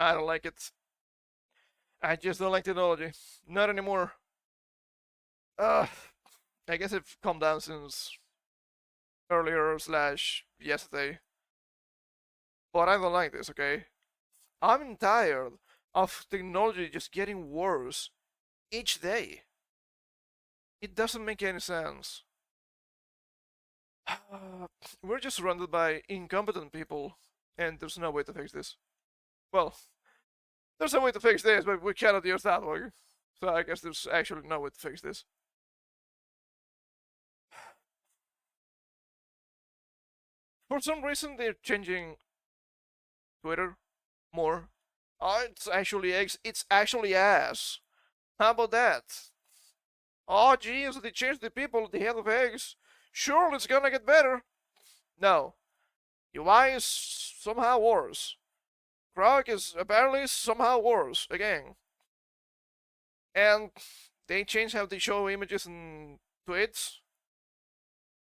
I don't like it. I just don't like technology. Not anymore. Uh, I guess it's calmed down since earlier slash yesterday. But I don't like this, okay? I'm tired of technology just getting worse each day. It doesn't make any sense. We're just surrounded by incompetent people, and there's no way to fix this. Well, there's a way to fix this, but we cannot use that one. So I guess there's actually no way to fix this. For some reason, they're changing Twitter more. Oh, it's actually X. It's actually ass. How about that? Oh, geez, they changed the people at the head of X. Sure, it's gonna get better. No. UI is somehow worse. Grok is apparently somehow worse again. And they changed how they show images in tweets.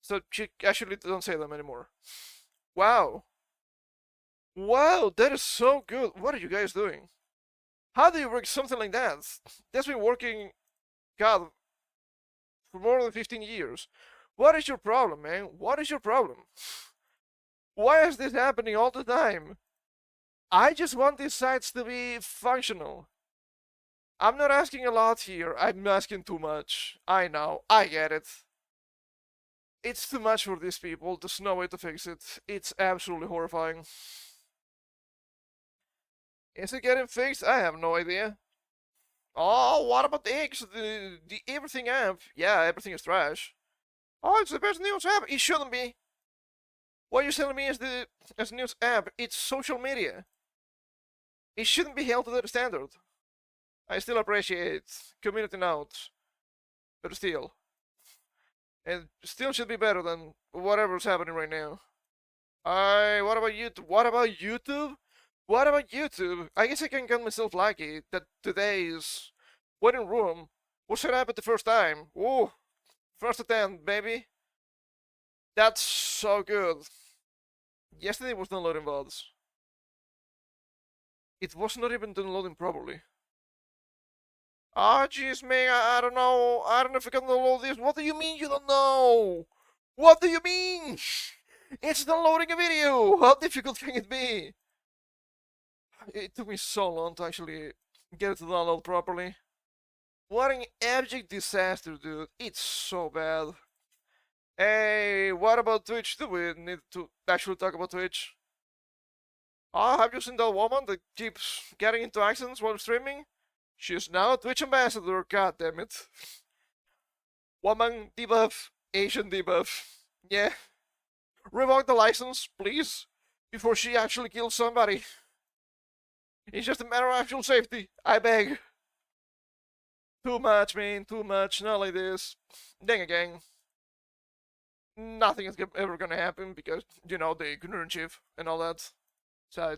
So you actually don't say them anymore. Wow. Wow, that is so good. What are you guys doing? How do you work something like that? That's been working, God, for more than 15 years. What is your problem, man? What is your problem? Why is this happening all the time? I just want these sites to be functional. I'm not asking a lot here. I'm asking too much. I know. I get it. It's too much for these people. There's no way to fix it. It's absolutely horrifying. Is it getting fixed? I have no idea. Oh, what about the X? The everything app? Yeah, everything is trash. Oh, it's the best news app. It shouldn't be. What you're telling me is the as news app. It's social media. It shouldn't be held to that standard. I still appreciate community notes, but still, it still should be better than whatever's happening right now. What about YouTube? What about YouTube? What about YouTube? I guess I can count myself lucky that today's wedding room was set up at the first time. Ooh, first attempt, baby. That's so good. Yesterday was downloading VODs. It was not even downloading properly. Ah, jeez, man, I don't know. I don't know if I can download this. What do you mean you don't know? What do you mean? It's downloading a video. How difficult can it be? It took me so long to actually get it to download properly. What an abject disaster, dude. It's so bad. Hey, what about Twitch? Do we need to actually talk about Twitch? Oh, have you seen that woman that keeps getting into accidents while streaming? She's now a Twitch ambassador, god damn it. Woman debuff, Asian debuff. Yeah. Revoke the license, please, before she actually kills somebody. It's just a matter of actual safety, I beg. Too much, man, too much, not like this. Then again, nothing is ever gonna happen because, you know, the ignorant chief and all that. So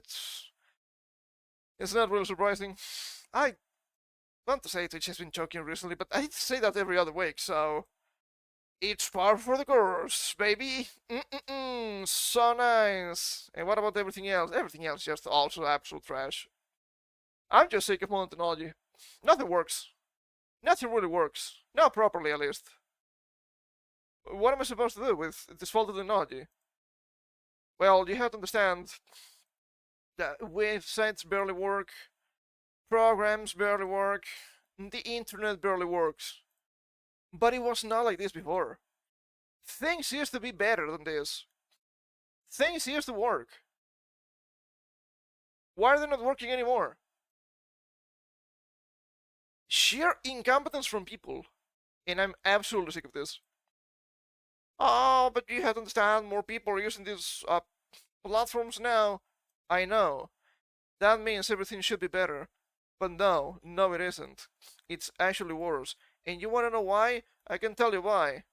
it's not really surprising. I want to say Twitch has been choking recently, but I say that every other week, so it's par for the course, baby. So nice. And what about everything else? Everything else just also absolute trash. I'm just sick of modern technology. Nothing works. Nothing really works. Not properly, at least. What am I supposed to do with this faulty technology? Well, you have to understand that websites barely work, programs barely work, the internet barely works. But it was not like this before. Things used to be better than this. Things used to work. Why are they not working anymore? Sheer incompetence from people. And I'm absolutely sick of this. Oh, but you have to understand, more people are using these platforms now. I know. That means everything should be better. But no, it isn't. It's actually worse. And you wanna know why? I can tell you why.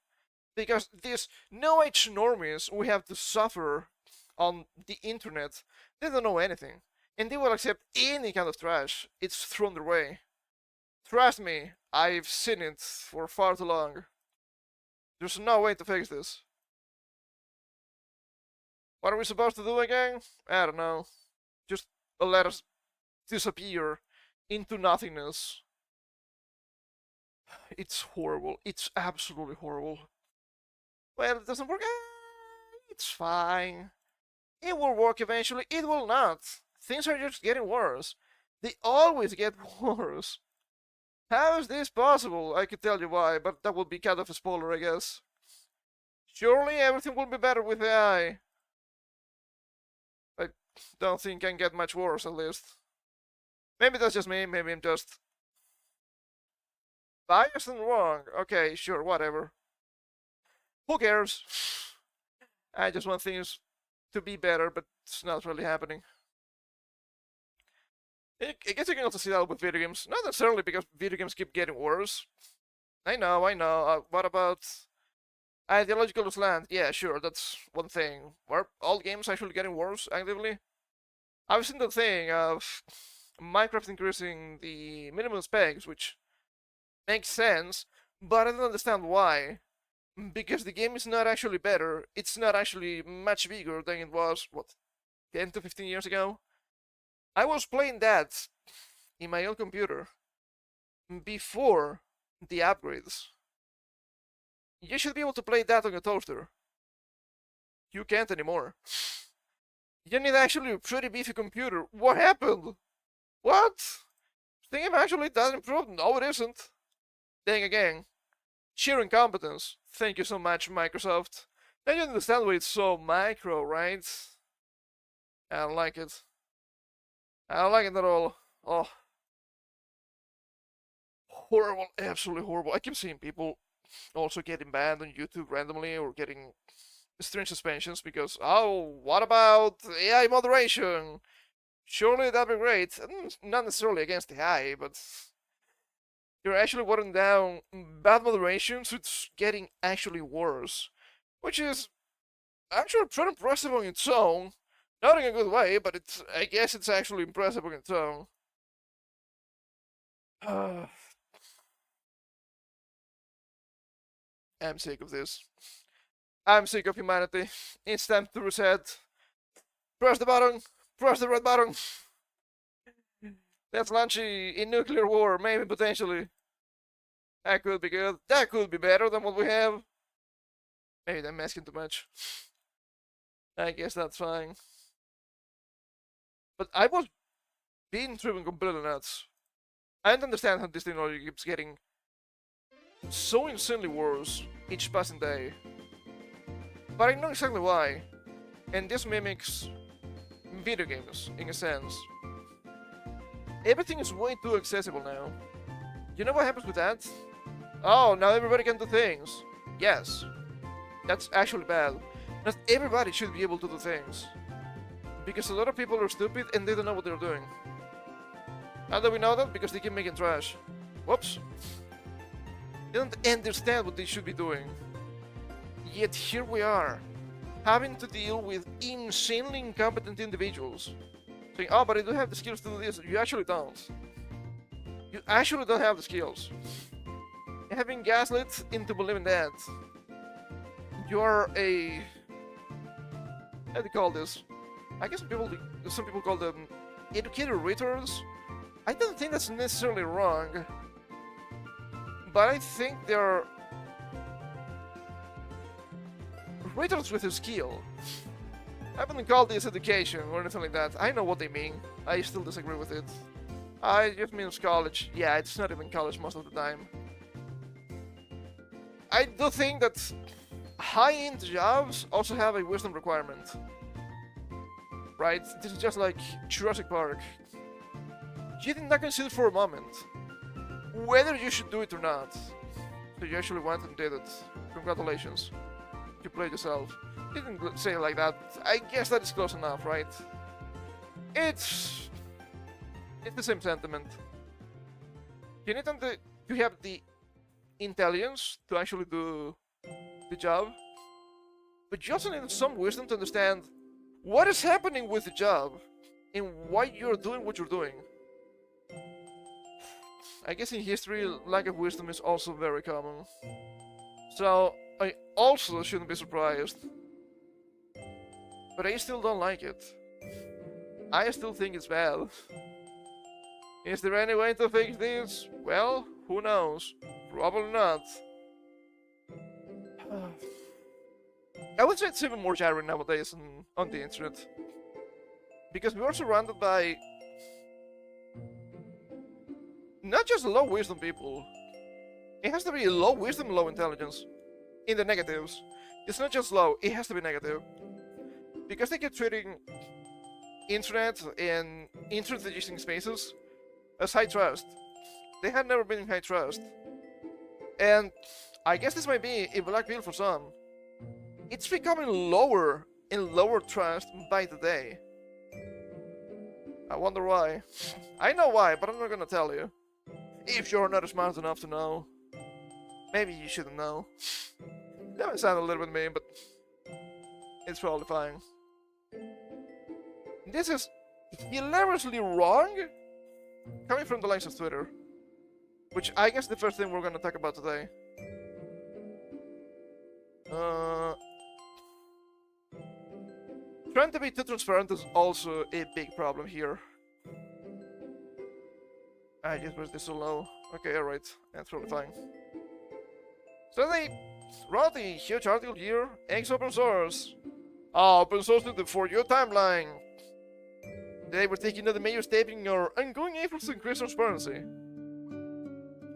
Because these no-age normies we have to suffer on the internet, they don't know anything. And they will accept any kind of trash. It's thrown their way. Trust me, I've seen it for far too long. There's no way to fix this. What are we supposed to do again? I don't know. Just let us disappear into nothingness. It's horrible. It's absolutely horrible. Well, it doesn't work. It's fine. It will work eventually. It will not. Things are just getting worse. They always get worse. How is this possible? I could tell you why, but that would be kind of a spoiler, I guess. Surely everything will be better with AI. I don't think it can get much worse, at least. Maybe that's just me. Maybe I'm just biased and wrong. Okay, sure, whatever. Who cares? I just want things to be better, but it's not really happening. I guess you can also see that with video games. Not necessarily because video games keep getting worse. I know. What about ideological slant? Yeah, sure, that's one thing. Are all games actually getting worse actively? I've seen the thing of Minecraft increasing the minimum specs, which makes sense, but I don't understand why. Because the game is not actually better. It's not actually much bigger than it was, what, 10 to 15 years ago? I was playing that in my own computer before the upgrades. You should be able to play that on a toaster. You can't anymore. You need actually a pretty beefy computer. What happened? What? The game actually does improve? No, it isn't. Then again, sheer incompetence. Thank you so much, Microsoft. Now you understand why it's so micro, right? I don't like it. I don't like it at all. Oh. Horrible, absolutely horrible. I keep seeing people also getting banned on YouTube randomly or getting strange suspensions because, oh, what about AI moderation? Surely that'd be great. Not necessarily against AI, but you're actually watering down bad moderation, so it's getting actually worse. Which is actually pretty impressive on its own. Not in a good way, but I guess it's actually impressive on its own. I'm sick of this. I'm sick of humanity. It's time to reset. Press the button. Press the red button. Let's launch a nuclear war, maybe potentially. That could be good. That could be better than what we have. Maybe I'm asking too much. I guess that's fine. But I was being driven completely nuts. I don't understand how this technology keeps getting so insanely worse each passing day. But I know exactly why. And this mimics video games, in a sense. Everything is way too accessible now. You know what happens with that? Oh, now everybody can do things. Yes. That's actually bad. Not everybody should be able to do things. Because a lot of people are stupid and they don't know what they're doing. How do we know that? Because they keep making trash. Whoops. They don't understand what they should be doing. Yet here we are, having to deal with insanely incompetent individuals. Saying, oh, but I do have the skills to do this. You actually don't. You actually don't have the skills. You have been gaslit into believing that. You are a... how do you call this? I guess some people call them educated retards. I don't think that's necessarily wrong. But I think they're retards with a skill. I wouldn't call this education or anything like that. I know what they mean. I still disagree with it. I just means college. Yeah, it's not even college most of the time. I do think that high-end jobs also have a wisdom requirement. Right? This is just like Jurassic Park. You did not consider for a moment whether you should do it or not. So you actually went and did it. Congratulations. You played yourself. You didn't say it like that. I guess that is close enough, right? It's the same sentiment. You need to have the intelligence to actually do the job, but you also need some wisdom to understand what is happening with the job and why you're doing what you're doing. I guess in history, lack of wisdom is also very common. So, I also shouldn't be surprised. But I still don't like it. I still think it's bad. Is there any way to fix this? Well, who knows? Probably not. I would say it's even more jarring nowadays on the internet. Because we are surrounded by not just low wisdom people. It has to be low wisdom, low intelligence. In the negatives. It's not just low, it has to be negative. Because they keep treating internet and internet adjacent spaces as high trust. They had never been in high trust. And I guess this might be a black pill for some. It's becoming lower and lower trust by the day. I wonder why. I know why, but I'm not gonna tell you. If you're not smart enough to know. Maybe you shouldn't know. That might sound a little bit mean, but it's probably fine. This is hilariously wrong, coming from the likes of Twitter. Which I guess the first thing we're gonna talk about today. Trying to be too transparent is also a big problem here. I just was this so low. Okay, alright, that's probably fine. So they wrote a huge article here, X open source. Open source the For You timeline. They were taking the major step in your ongoing efforts to increase transparency.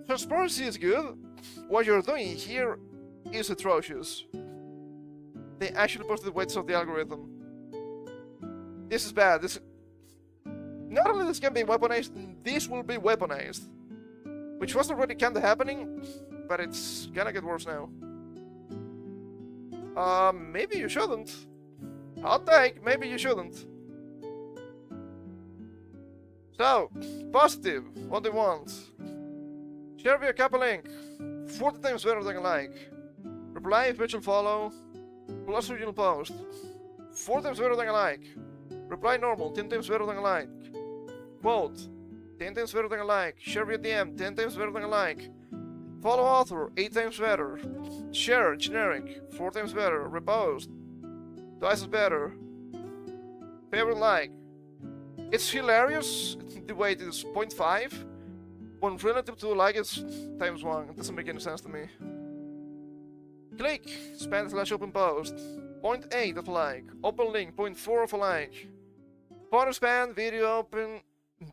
Transparency is good. What you're doing here is atrocious. They actually posted the weights of the algorithm. This is bad. Not only this can be weaponized, this will be weaponized. Which was already kinda happening, but it's gonna get worse now. Maybe you shouldn't. Hot take, maybe you shouldn't. So, positive, what do you want? Share via Kappa link, 40 times better than a like. Reply if mutual follow, plus original post, 4 times better than a like. Reply normal, 10 times better than a like. Quote, 10 times better than a like. Share via DM, 10 times better than a like. Follow author, 8 times better. Share, generic, 4 times better. Repost, twice as better. Favorite like. It's hilarious the way it is 0.5 when relative to like is times 1. It doesn't make any sense to me. Click, span/open post. 0.8 of a like. Open link, 0.4 of a like. Photo span, video open.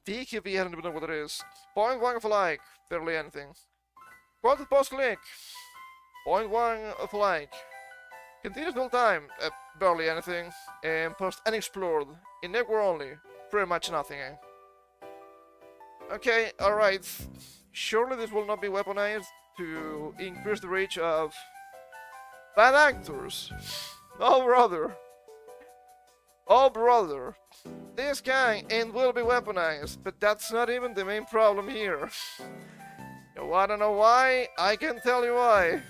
DQV, I don't even know what it is. 0.1 of a like. Barely anything. Quoted post click. 0.1 of a like. Continuous null time. Barely anything. And post unexplored. In network only. Pretty much nothing, eh? Okay, alright. Surely this will not be weaponized to increase the reach of bad actors. Oh brother. Oh brother. This guy and will be weaponized, but that's not even the main problem here. You wanna know why? I can tell you why.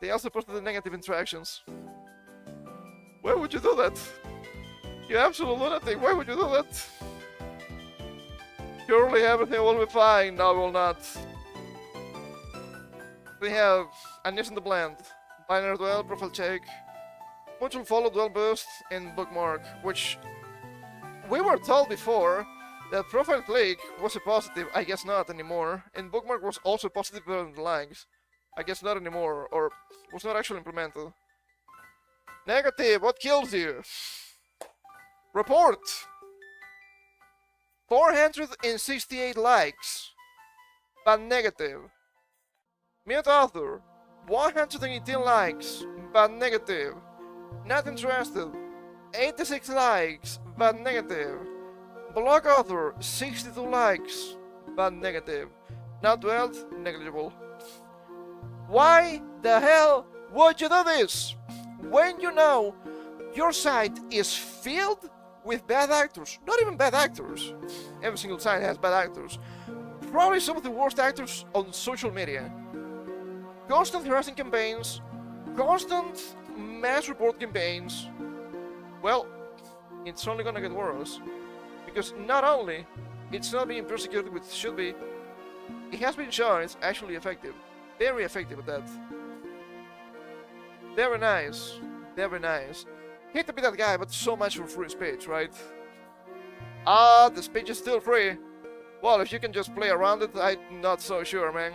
They also posted the negative interactions. Why would you do that? You absolute lunatic, why would you do that? Surely everything will be fine. No, it will not. We have Agnes in the blend, binary duel, profile check, mutual follow, duel boost, and bookmark, which we were told before that profile click was a positive. I guess not anymore, and bookmark was also positive than the likes. I guess not anymore, or was not actually implemented. Negative, what kills you? Report! 468 likes, but negative. Mute author, 118 likes, but negative. Not interested, 86 likes, but negative. Blog author, 62 likes, but negative. Not dwelt, negligible. Why the hell would you do this? When you know your site is filled with bad actors. Not even bad actors. Every single site has bad actors. Probably some of the worst actors on social media. Constant harassing campaigns. Constant mass report campaigns. Well, it's only gonna get worse. Because not only it's not being persecuted, which should be, it has been shown it's actually effective. Very effective at that. Very nice. Very nice. Hate to be that guy, but so much for free speech, right? Ah, this page is still free. Well, if you can just play around it, I'm not so sure, man.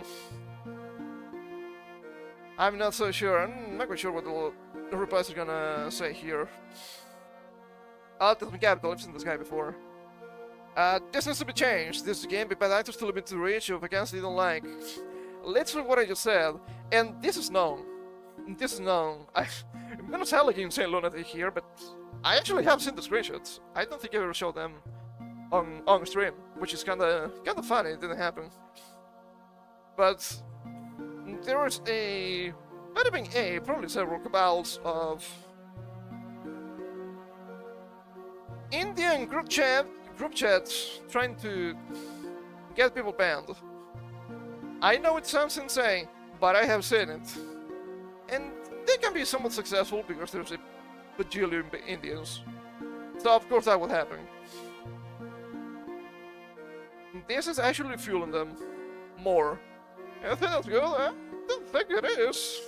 I'm not so sure. I'm not quite sure what the replies are gonna say here. Autism Capital, I've seen this guy before. This needs to be changed. This game be bad actors to limit the reach of accounts they don't like. Literally what I just said. And this is known. This is known. I'm gonna sound like an insane lunatic here, but I actually have seen the screenshots. I don't think I ever showed them on stream, which is kinda funny. It didn't happen. But there is might have been probably several cabals of Indian group chats trying to get people banned. I know it sounds insane, but I have seen it. And they can be somewhat successful because there's a bajillion Indians. So of course that would happen. This is actually fueling them more. I think that's good, I don't think it is.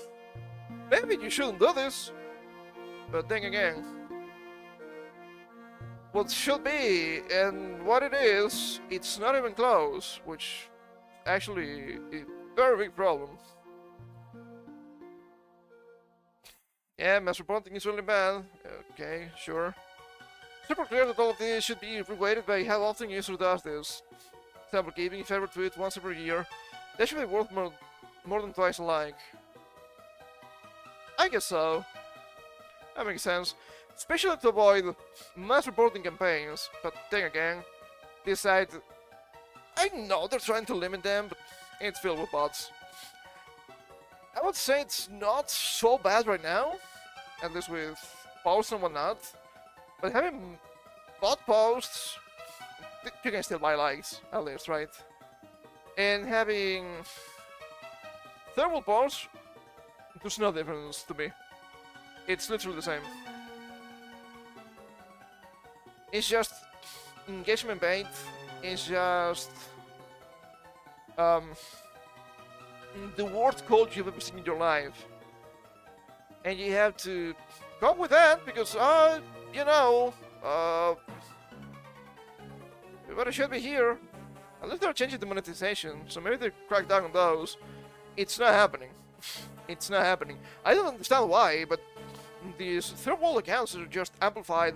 Maybe you shouldn't do this. But then again, what should be and what it is, it's not even close, which actually is a very big problem. Yeah, mass reporting is really bad. Okay, sure. Super clear that all of this should be reweighted by how often user does this. Example, giving a favorite tweet once every year. That should be worth more than twice a like. I guess so. That makes sense. Especially to avoid mass reporting campaigns, but then again, this site, I know they're trying to limit them, but it's filled with bots. I would say it's not so bad right now, at least with posts and whatnot, but having bot posts, you can still buy likes, at least, right? And having thermal posts, there's no difference to me. It's literally the same. It's just engagement bait. It's just the worst code you've ever seen in your life, and you have to come with that because you know, everybody should be here. Unless they're changing the monetization, so maybe they crack down on those. It's not happening. It's not happening. I don't understand why, but these third-world accounts are just amplified,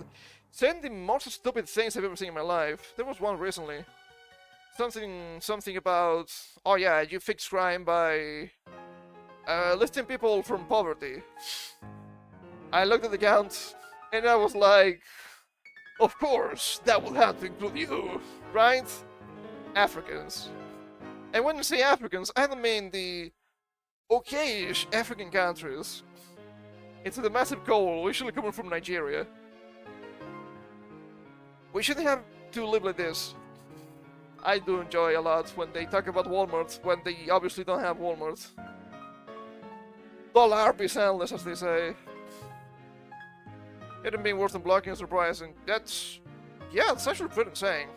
saying the most stupid things I've ever seen in my life. There was one recently. Something about, oh yeah, you fix crime by lifting people from poverty. I looked at the account, and I was like, of course, that would have to include you, right? Africans. And when I say Africans, I don't mean the okay-ish African countries. It's the massive goal, usually coming from Nigeria. We shouldn't have to live like this. I do enjoy a lot when they talk about Walmart, when they obviously don't have Walmart. Dollar is endless, as they say. It being worse than blocking is surprising. That's... yeah, it's actually pretty insane.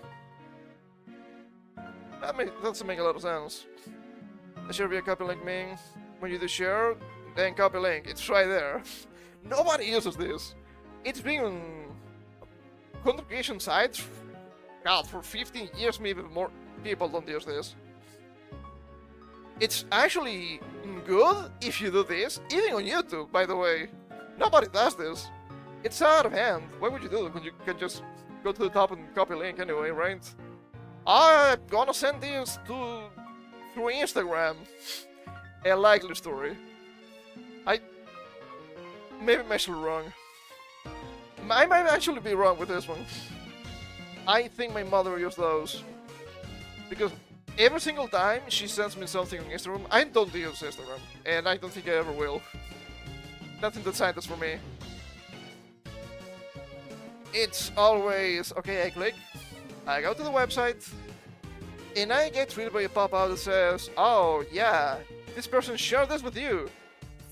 That doesn't make a lot of sense. There should be a copy link mean when you do share, then copy link. It's right there. Nobody uses this. It's been on contribution sites, God, for 15 years, maybe more people don't use this. It's actually good if you do this, even on YouTube, by the way. Nobody does this. It's out of hand. Why would you do it when you can just go to the top and copy link anyway, right? I'm gonna send this through Instagram. A likely story. Maybe I'm actually wrong. I might actually be wrong with this one. I think my mother used those. Because every single time she sends me something on Instagram, I don't use Instagram. And I don't think I ever will. Nothing that scientist for me. It's always, okay, I click, I go to the website, and I get treated by a pop-out that says, oh yeah, this person shared this with you,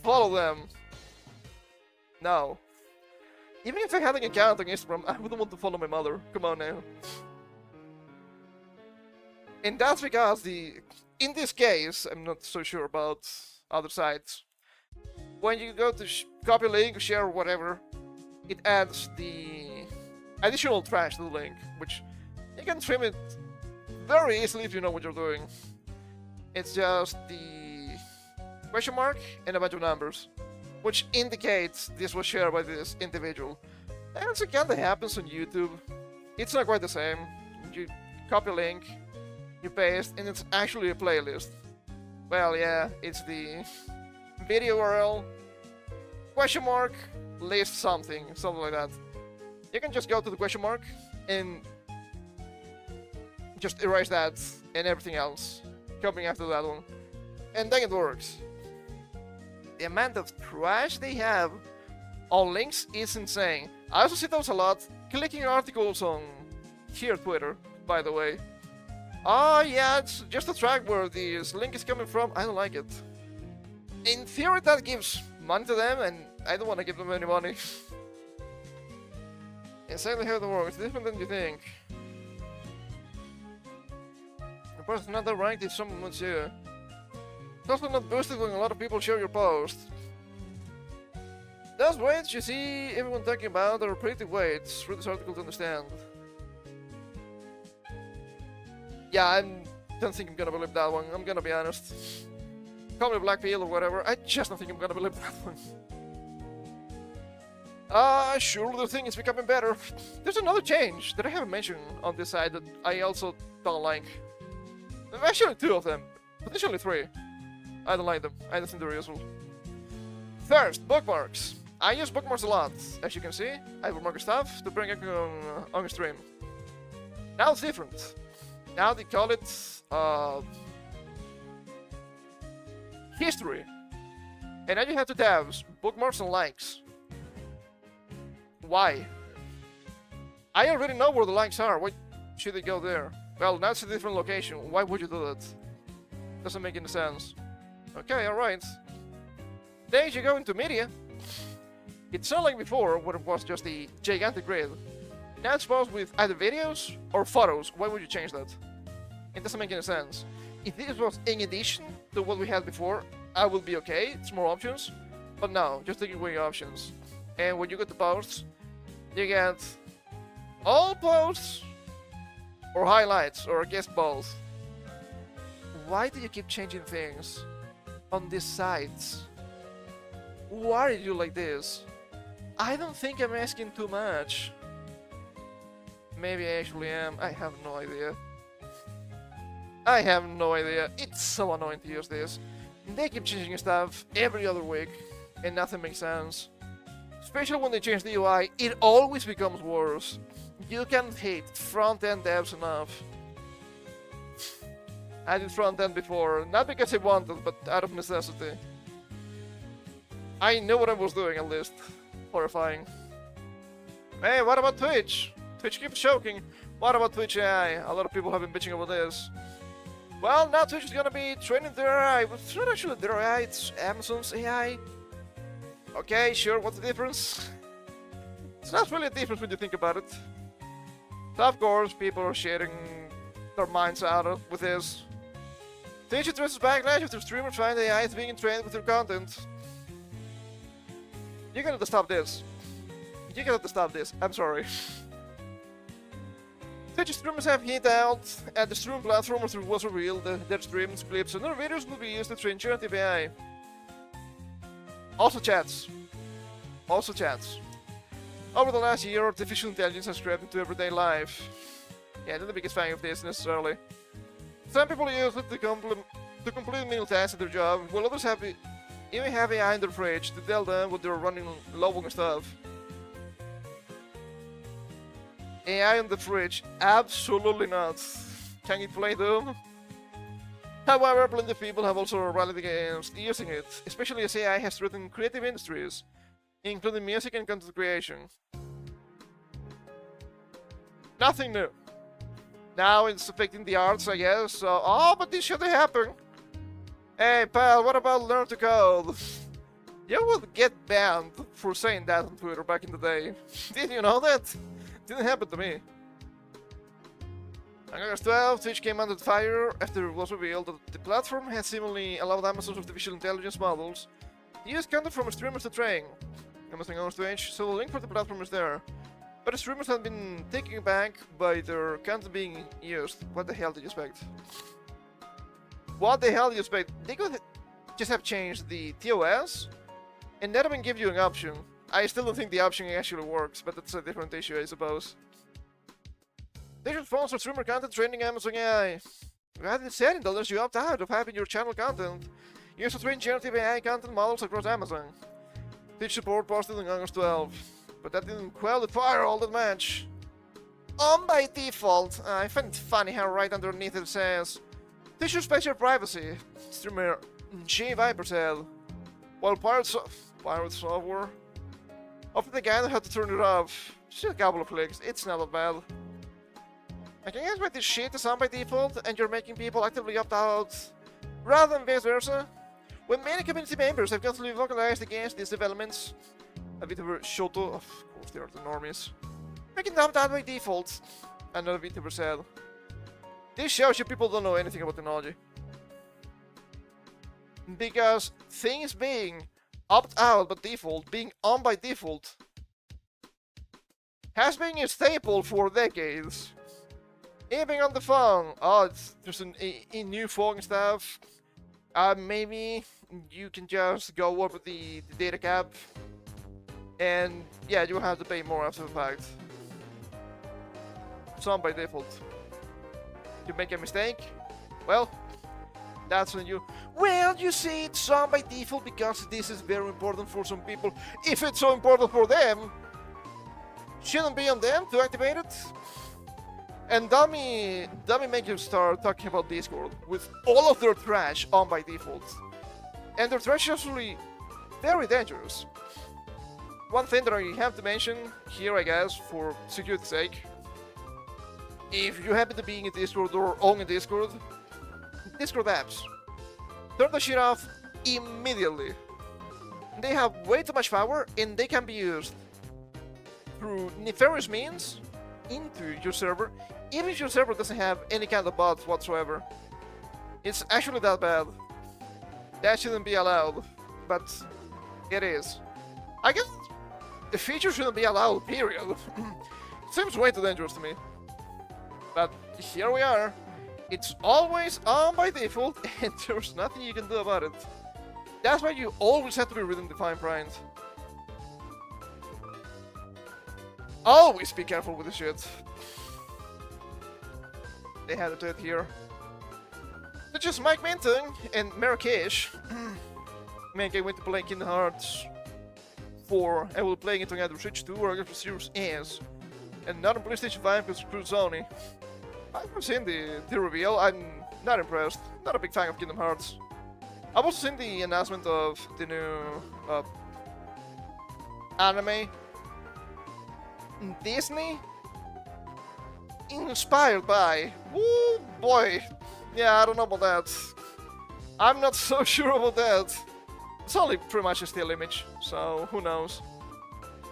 follow them. No. Even if I had an account on Instagram, I wouldn't want to follow my mother, come on now. And that's because in this case, I'm not so sure about other sites, when you go to copy link, share, whatever, it adds the additional trash to the link, which You can trim it very easily if you know what you're doing. It's just the question mark and a bunch of numbers, which indicates this was shared by this individual. And it kinda happens on YouTube. It's not quite the same. You copy a link, you paste, and it's actually a playlist. Well, yeah, it's the video URL, question mark, list something like that. You can just go to the question mark and just erase that and everything else coming after that one. And then it works. The amount of trash they have on links is insane. I also see those a lot. Clicking articles on here Twitter, by the way. Oh yeah, it's just a track where this link is coming from. I don't like it. In theory that gives money to them, and I don't want to give them any money. Exactly how it works, different than you think. The person not that ranked if someone wants you. It's also not boosted when a lot of people share your post. Those weights you see everyone talking about are pretty weights. Read this article to understand. Yeah, I don't think I'm gonna believe that one, I'm gonna be honest. Call me Black Peel or whatever, I just don't think I'm gonna believe that one. Sure, the thing is becoming better. There's another change that I haven't mentioned on this side that I also don't like. Actually, two of them. Potentially three. I don't like them. I don't think they're useful. First, bookmarks. I use bookmarks a lot. As you can see, I bookmark stuff to bring it on stream. Now it's different. Now they call it history. And now you have two tabs, bookmarks and likes. Why? I already know where the likes are. Why should they go there? Well, now it's a different location. Why would you do that? Doesn't make any sense. Okay, alright. Then you go into media. It's not like before, where it was just a gigantic grid. Now it's posted with either videos or photos. Why would you change that? It doesn't make any sense. If this was in addition to what we had before, I would be okay. It's more options. But no, just taking away options. And when you go to posts, you get all posts or highlights, or I guess both. Why do you keep changing things on these sites? Why are you like this? I don't think I'm asking too much. Maybe I actually am. I have no idea. I have no idea. It's so annoying to use this. They keep changing stuff every other week, and nothing makes sense. Especially when they change the UI, it always becomes worse. You can't hate front-end devs enough. I did front-end before, not because I wanted, but out of necessity. I knew what I was doing, at least. Horrifying. Hey, what about Twitch? Twitch keeps choking. What about Twitch AI? A lot of people have been bitching about this. Well, now Twitch is gonna be training their AI. But it's not actually their AI, it's Amazon's AI. Okay, sure, what's the difference? It's not really a difference when you think about it. So of course, people are sharing their minds out with this. Twitch addresses backlash after streamers find AI is being trained with their content. You gotta stop this. You gotta stop this, I'm sorry. Twitch streamers have hit out at the stream platform after it was revealed that their streams, clips, and other videos will be used to train generative AI. Also chats. Over the last year, artificial intelligence has crept into everyday life. Yeah, I'm not the biggest fan of this necessarily. Some people use it to complete menial tasks at their job, while others even have AI in their fridge to tell them what they're running low on stuff. AI in the fridge? Absolutely not. Can it play Doom? However, plenty of people have also rallied against using it, especially as AI has threatened creative industries, including music and content creation. Nothing new. Now it's affecting the arts, I guess, so... Oh, but this shouldn't happen! Hey, pal, what about learn to code? You would get banned for saying that on Twitter back in the day. Did you know that? Didn't happen to me. On August 12, Twitch came under fire after it was revealed that the platform has seemingly allowed Amazon's artificial intelligence models to use content from streamers to train. Amazon owns Twitch, so the link for the platform is there. But the streamers have been taken back by their content being used. What the hell did you expect? What the hell did you expect? They could just have changed the TOS and not even give you an option. I still don't think the option actually works, but that's a different issue, I suppose. They should sponsor streamer content training Amazon AI. Rather than $7, you opt out of having your channel content. Use to train generative AI content models across Amazon. Teach support posted on August 12. But that didn't quell the fire all that much. On by default, I find it funny how right underneath it says, "Teach respect your privacy," streamer J Viper said. While Pirate Software offered the guide on how to turn it off. Just a couple of clicks, it's not that bad. I can expect this shit is on by default and you're making people actively opt out rather than vice versa. When many community members have constantly vocalized against these developments, a vtuber Shoto, of course they are the normies, making them opt out by default, another vtuber said. This shows you people don't know anything about technology. Because things being opt out by default, being on by default, has been a staple for decades. Even on the phone, there's a new phone stuff. Maybe you can just go over the data cap, and yeah, you have to pay more after the fact. It's on by default. You make a mistake, well, that's when you... Well, you see, it's on by default because this is very important for some people. If it's so important for them, shouldn't be on them to activate it? And dummy make you start talking about Discord with all of their trash on by default. And their trash is actually very dangerous. One thing that I have to mention here, I guess, for security's sake. If you happen to be in Discord or own a Discord apps, turn the shit off immediately. They have way too much power and they can be used through nefarious means into your server, even if your server doesn't have any kind of bots whatsoever. It's actually that bad. That shouldn't be allowed, but it is. I guess the feature shouldn't be allowed, period. Seems way too dangerous to me. But here we are. It's always on by default, and there's nothing you can do about it. That's why you always have to be reading the fine print. Always be careful with this shit. They had it here. Such as Mike Minton and Marrakesh. Man, I went to play Kingdom Hearts 4 and we're playing it on either Switch 2 or Xbox Series S. And not on PlayStation 5 because screw Sony. I've seen the reveal, I'm not impressed. Not a big fan of Kingdom Hearts. I've also seen the announcement of the new anime. Disney? Inspired by. Woo boy. Yeah, I don't know about that. I'm not so sure about that. It's only pretty much a still image, so who knows.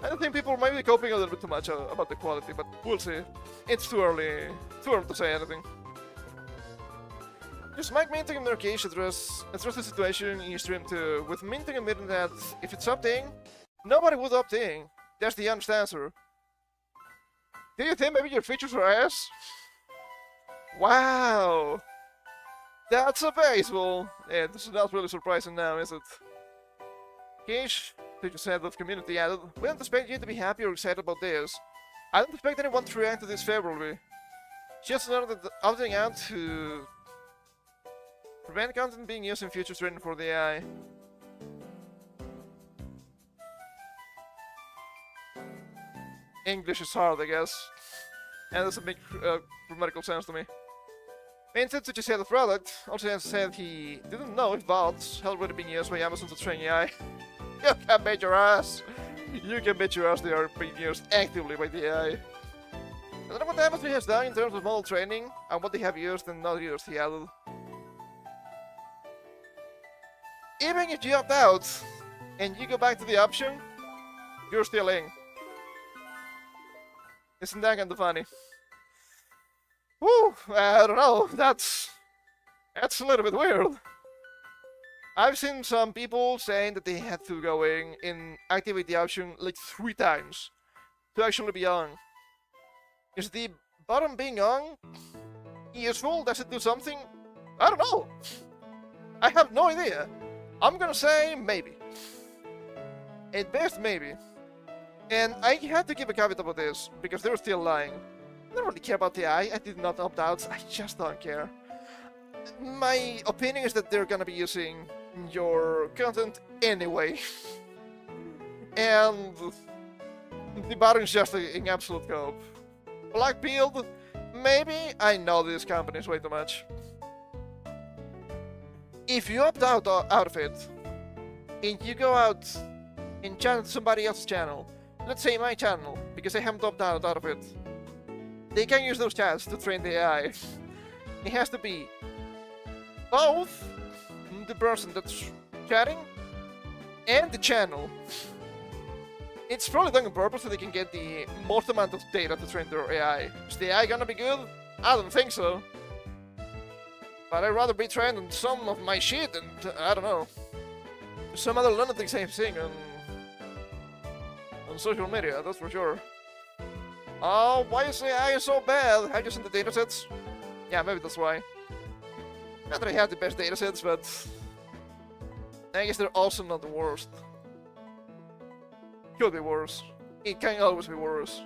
I think people might be coping a little bit too much about the quality, but we'll see. It's too early to say anything. Just Mike Minting and Marrakesh address the situation in your stream too, with Minting admitting that if it's opting, nobody would opt in. That's the honest answer. Do you think maybe your features are ass? Wow! That's a baseball! Yeah, this is not really surprising now, is it? Kish, to just head of community added, we don't expect you to be happy or excited about this. I don't expect anyone to react to this favorably. Just another opting out to prevent content being used in future training for the AI. English is hard, I guess. And it doesn't make grammatical sense to me. Instead to just say the product, also said he didn't know if bots had already been used by Amazon to train AI. You can bet your ass! You can bet your ass they are being used actively by the AI. I don't know what Amazon has done in terms of model training and what they have used and not used, he added. Even if you opt out and you go back to the option, you're still in. Isn't that kinda funny? Woo! I don't know, that's a little bit weird. I've seen some people saying that they had to go in and activate the option like 3 times to actually be on. Is the button being on useful? Does it do something? I don't know. I have no idea. I'm gonna say maybe. At best, maybe. And I had to give a caveat about this, because they're still lying. I don't really care about the AI, I did not opt out, I just don't care. My opinion is that they're gonna be using your content anyway. And the button's just an absolute cope. Black pilled? Maybe. I know these companies way too much. If you opt out of it, and you go out and channel somebody else's channel, let's say my channel, because I haven't opted out of it, they can use those chats to train the AI. It has to be both the person that's chatting and the channel. It's probably done on purpose so they can get the most amount of data to train their AI. Is the AI gonna be good? I don't think so. But I'd rather be trained on some of my shit than, I don't know, some other lunatic same thing on social media, that's for sure. Oh, why is the AI so bad? Have you seen the datasets? Yeah, maybe that's why. Not that I have the best datasets, but I guess they're also not the worst. Could be worse. It can always be worse.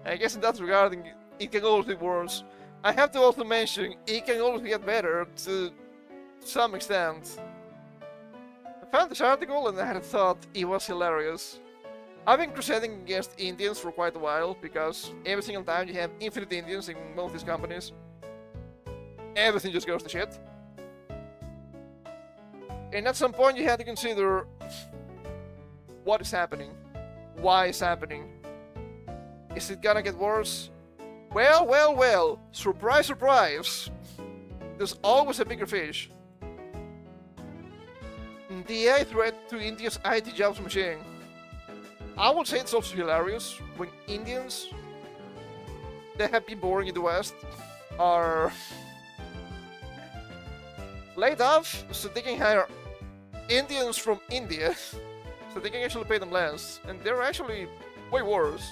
I guess in that regard, it can always be worse. I have to also mention, it can always get better to some extent. I found this article and I had thought it was hilarious. I've been crusading against Indians for quite a while, because every single time you have infinite Indians in most of these companies, everything just goes to shit. And at some point you have to consider what is happening, why it's happening. Is it gonna get worse? Well, well, well, surprise, surprise. There's always a bigger fish. The AI threat to India's IT jobs machine. I would say it's also hilarious when Indians that have been born in the West are laid off so they can hire Indians from India so they can actually pay them less, and they're actually way worse.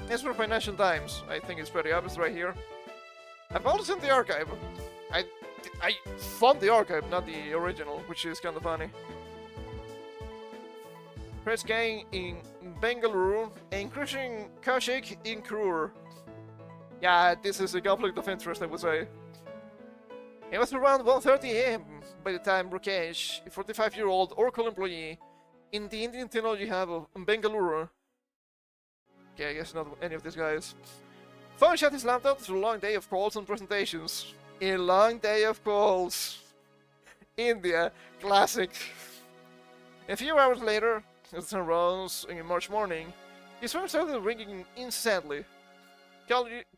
As for Financial Times, I think it's pretty obvious right here. I've also seen the archive. I found the archive, not the original, which is kind of funny. Press gang in Bengaluru and crushing Kaushik in Karur. Yeah, this is a conflict of interest, I would say. It was around 1:30 AM by the time Rakesh, a 45-year-old Oracle employee in the Indian technology hub of Bengaluru. Okay, I guess not any of these guys. Phone shut his laptop after a long day of calls and presentations. A long day of calls. India, classic. A few hours later, as the sun rose in March morning, his phone started ringing incessantly.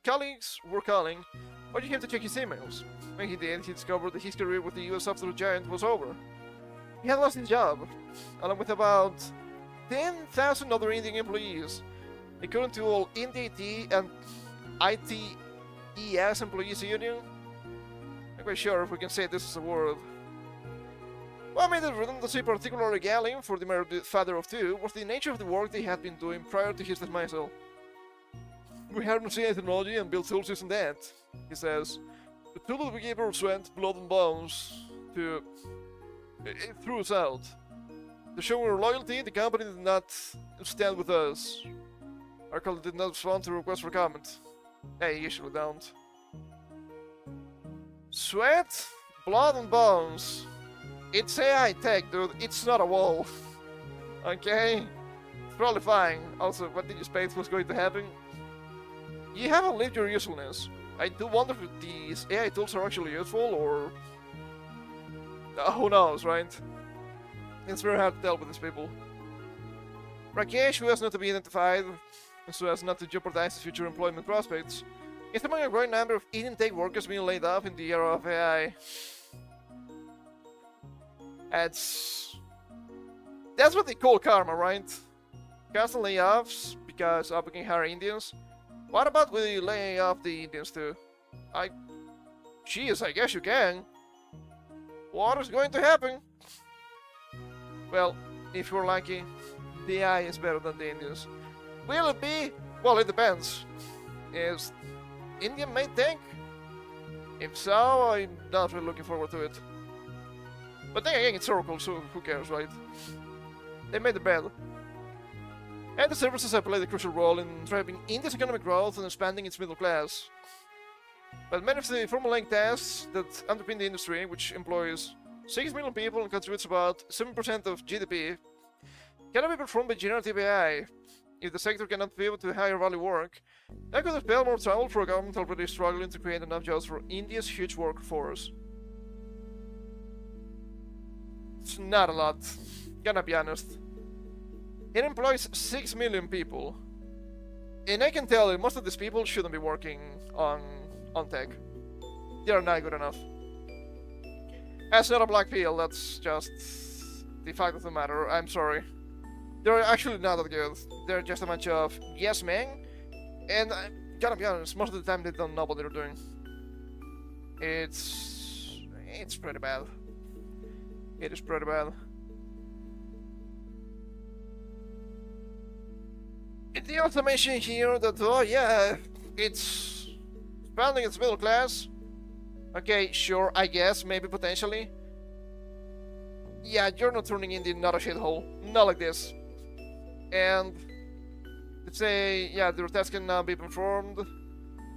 Colleagues were calling, but he had to check his emails. When he did, he discovered that his career with the US software giant was over. He had lost his job, along with about 10,000 other Indian employees, according to all India IT and ITES Employees Union. I'm quite sure if we can say this is a word. What made the redundancy particularly galling for the married father of two was the nature of the work they had been doing prior to his dismissal. We harness AI technology and build tools using that, he says. The tool that we gave our sweat, blood and bones to... It threw us out. To show our loyalty, the company did not stand with us. Our colleague did not respond to requests for comment. They usually don't. Sweat, blood and bones. It's AI tech, dude. It's not a wall. Okay? It's probably fine. Also, what did you expect was going to happen? You haven't lived your usefulness. I do wonder if these AI tools are actually useful, or... who knows, right? It's very hard to tell with these people. Rakesh, who has not to be identified, so as not to jeopardize his future employment prospects, is among a growing number of Indian tech workers being laid off in the era of AI. That's what they call karma, right? Constant layoffs because Apple can hire Indians. What about we laying off the Indians too? Jeez, I guess you can. What is going to happen? Well, if you're lucky, the AI is better than the Indians. Will it be? Well, it depends. Is India made tank? If so, I'm not really looking forward to it. But then again, it's Oracle, so who cares, right? They made the bed. And the services have played a crucial role in driving India's economic growth and expanding its middle class. But many of the formulaic tasks that underpin the industry, which employs 6 million people and contributes about 7% of GDP, cannot be performed by generative AI. If the sector cannot pivot to higher value work, that could spell more trouble for a government already struggling to create enough jobs for India's huge workforce. It's not a lot, gonna be honest. It employs 6 million people. And I can tell you, most of these people shouldn't be working on tech. They are not good enough. That's not a black pill, that's just the fact of the matter. I'm sorry. They're actually not that good. They're just a bunch of yes men, and I gotta be honest, most of the time they don't know what they're doing. It's pretty bad. It is pretty bad. They also mention here that, oh yeah, it's expanding its middle class. Okay, sure, I guess, maybe potentially. Yeah, you're not turning India not a shithole. Not like this. And let's say, yeah, their tasks can now be performed.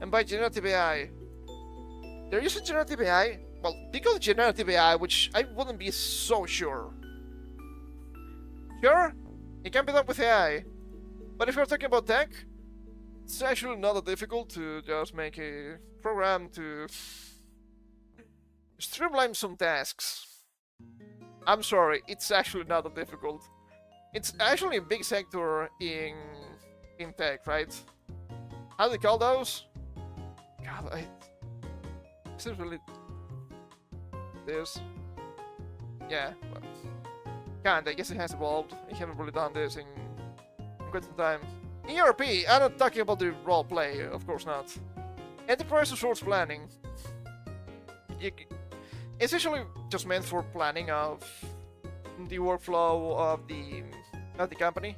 And by generative AI. They're using generative AI? Well, because generative AI, which I wouldn't be so sure. Sure, it can be done with AI. But if you're talking about tech, it's actually not that difficult to just make a program to streamline some tasks. I'm sorry, it's actually not that difficult. It's actually a big sector in tech, right? How do they call those? God, is it really this? Yeah, well, kinda. I guess it has evolved. I haven't really done this in quite some time. ERP, I'm not talking about the role play, of course not. Enterprise resource planning. It's actually just meant for planning of the workflow of the company.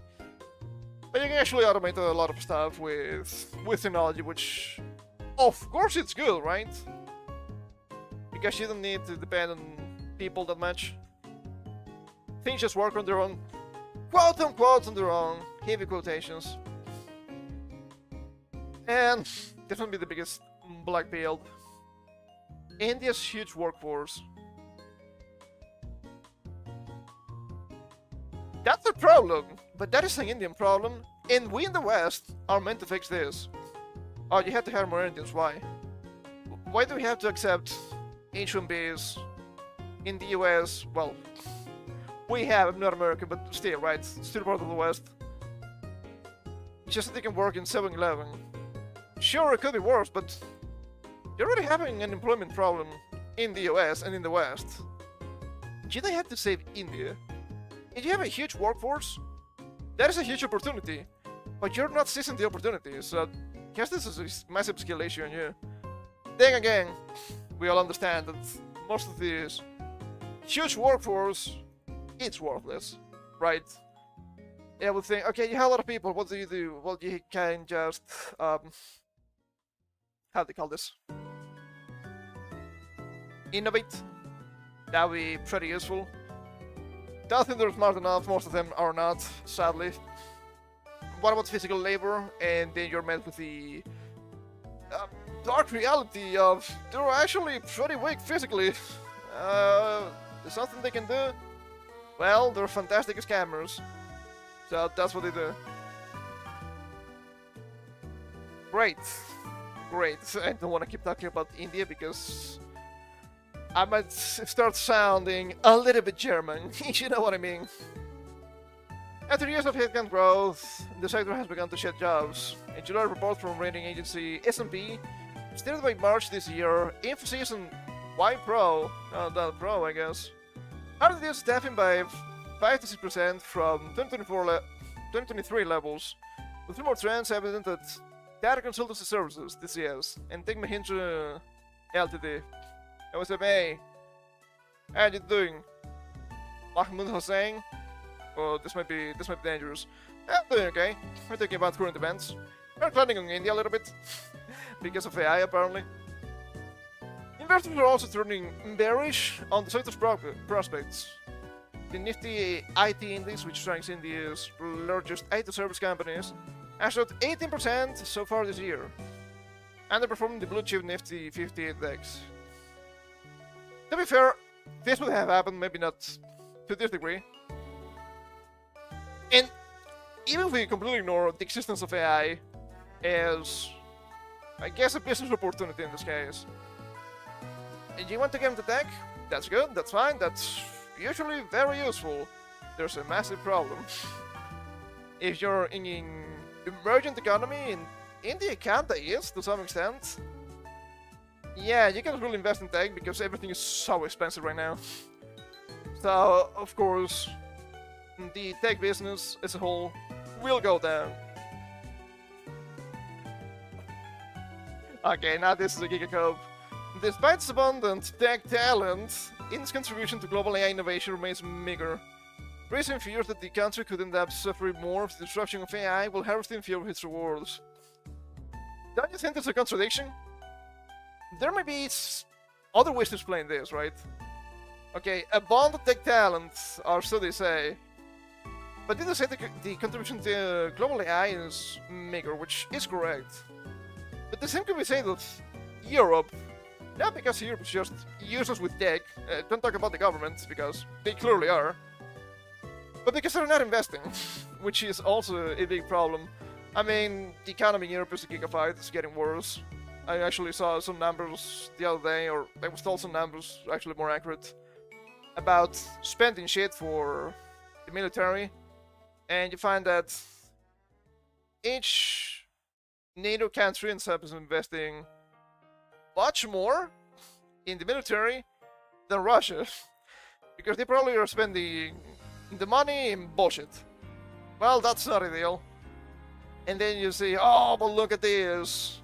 But you can actually automate a lot of stuff with technology, which of course it's good, right? Because you don't need to depend on people that much. Things just work on their own. Quote unquote on their own. Heavy quotations. And definitely the biggest black pill. India's huge workforce. That's a problem, but that is an Indian problem, and we in the West are meant to fix this. Oh, you have to hire more Indians, why? Why do we have to accept H-1Bs in the US? Well, we have, I'm not American, but still, right? Still part of the West. Just so they can work in 7-Eleven. Sure, it could be worse, but you're already having an employment problem in the US and in the West. You don't have to save India. If you have a huge workforce, that is a huge opportunity, but you're not seizing the opportunity, so I guess this is a massive skill issue on you. Then again, we all understand that most of this huge workforce, it's worthless, right? Yeah, we think, okay, you have a lot of people, what do you do? Well, you can just, how do they call this? Innovate. That would be pretty useful. Don't think they're smart enough, most of them are not, sadly. What about physical labor? And then you're met with the dark reality of they're actually pretty weak physically. There's something they can do? Well, they're fantastic scammers. So that's what they do. Great. Great. I don't want to keep talking about India because I might start sounding a little bit German, you know what I mean. After years of headcount growth, the sector has begun to shed jobs. A July report from rating agency S&P stated by March this year, emphasis on Y-Pro, not Pro I guess, had reduced staffing by 5 to 6% from 2023 levels, with more trends evident at Data Consultancy Services, DCS, and Tech Mahindra Ltd. OSMA. How are you doing? Mahmoud Hossein? Oh, this might be dangerous. I'm doing okay. We're talking about current events. We're planning on India a little bit, because of AI apparently. Investors are also turning bearish on the sector's prospects. The nifty IT index, which ranks India's largest IT service companies, has showed 18% so far this year, underperforming the blue chip Nifty 50 index. To be fair, this would have happened, maybe not to this degree. And even if we completely ignore the existence of AI as, I guess, a business opportunity in this case, and you want to get into tech, that's good, that's fine, that's usually very useful. There's a massive problem. If you're in an emergent economy, and India kinda is to some extent, yeah, you can't really invest in tech because everything is so expensive right now. So, of course, the tech business as a whole will go down. Okay, now this is a gigacode. Despite its abundant tech talent, India's contribution to global AI innovation remains meager, raising fears that the country could end up suffering more of the disruption of AI while harvesting few of its rewards. Don't you think it's a contradiction? There may be other ways to explain this, right? Okay, abundant tech talent, or so they say. But did they say the contribution to global AI is meager, which is correct. But the same could be said of Europe. Not because Europe is just useless with tech, don't talk about the government, because they clearly are. But because they're not investing, which is also a big problem. I mean, the economy in Europe is a gigafight, it's getting worse. I actually saw some numbers the other day, or I was told some numbers, actually more accurate, about spending shit for the military. And you find that each NATO country ends up investing much more in the military than Russia. Because they probably are spending the money in bullshit. Well, that's not ideal. And then you say, oh, but look at this.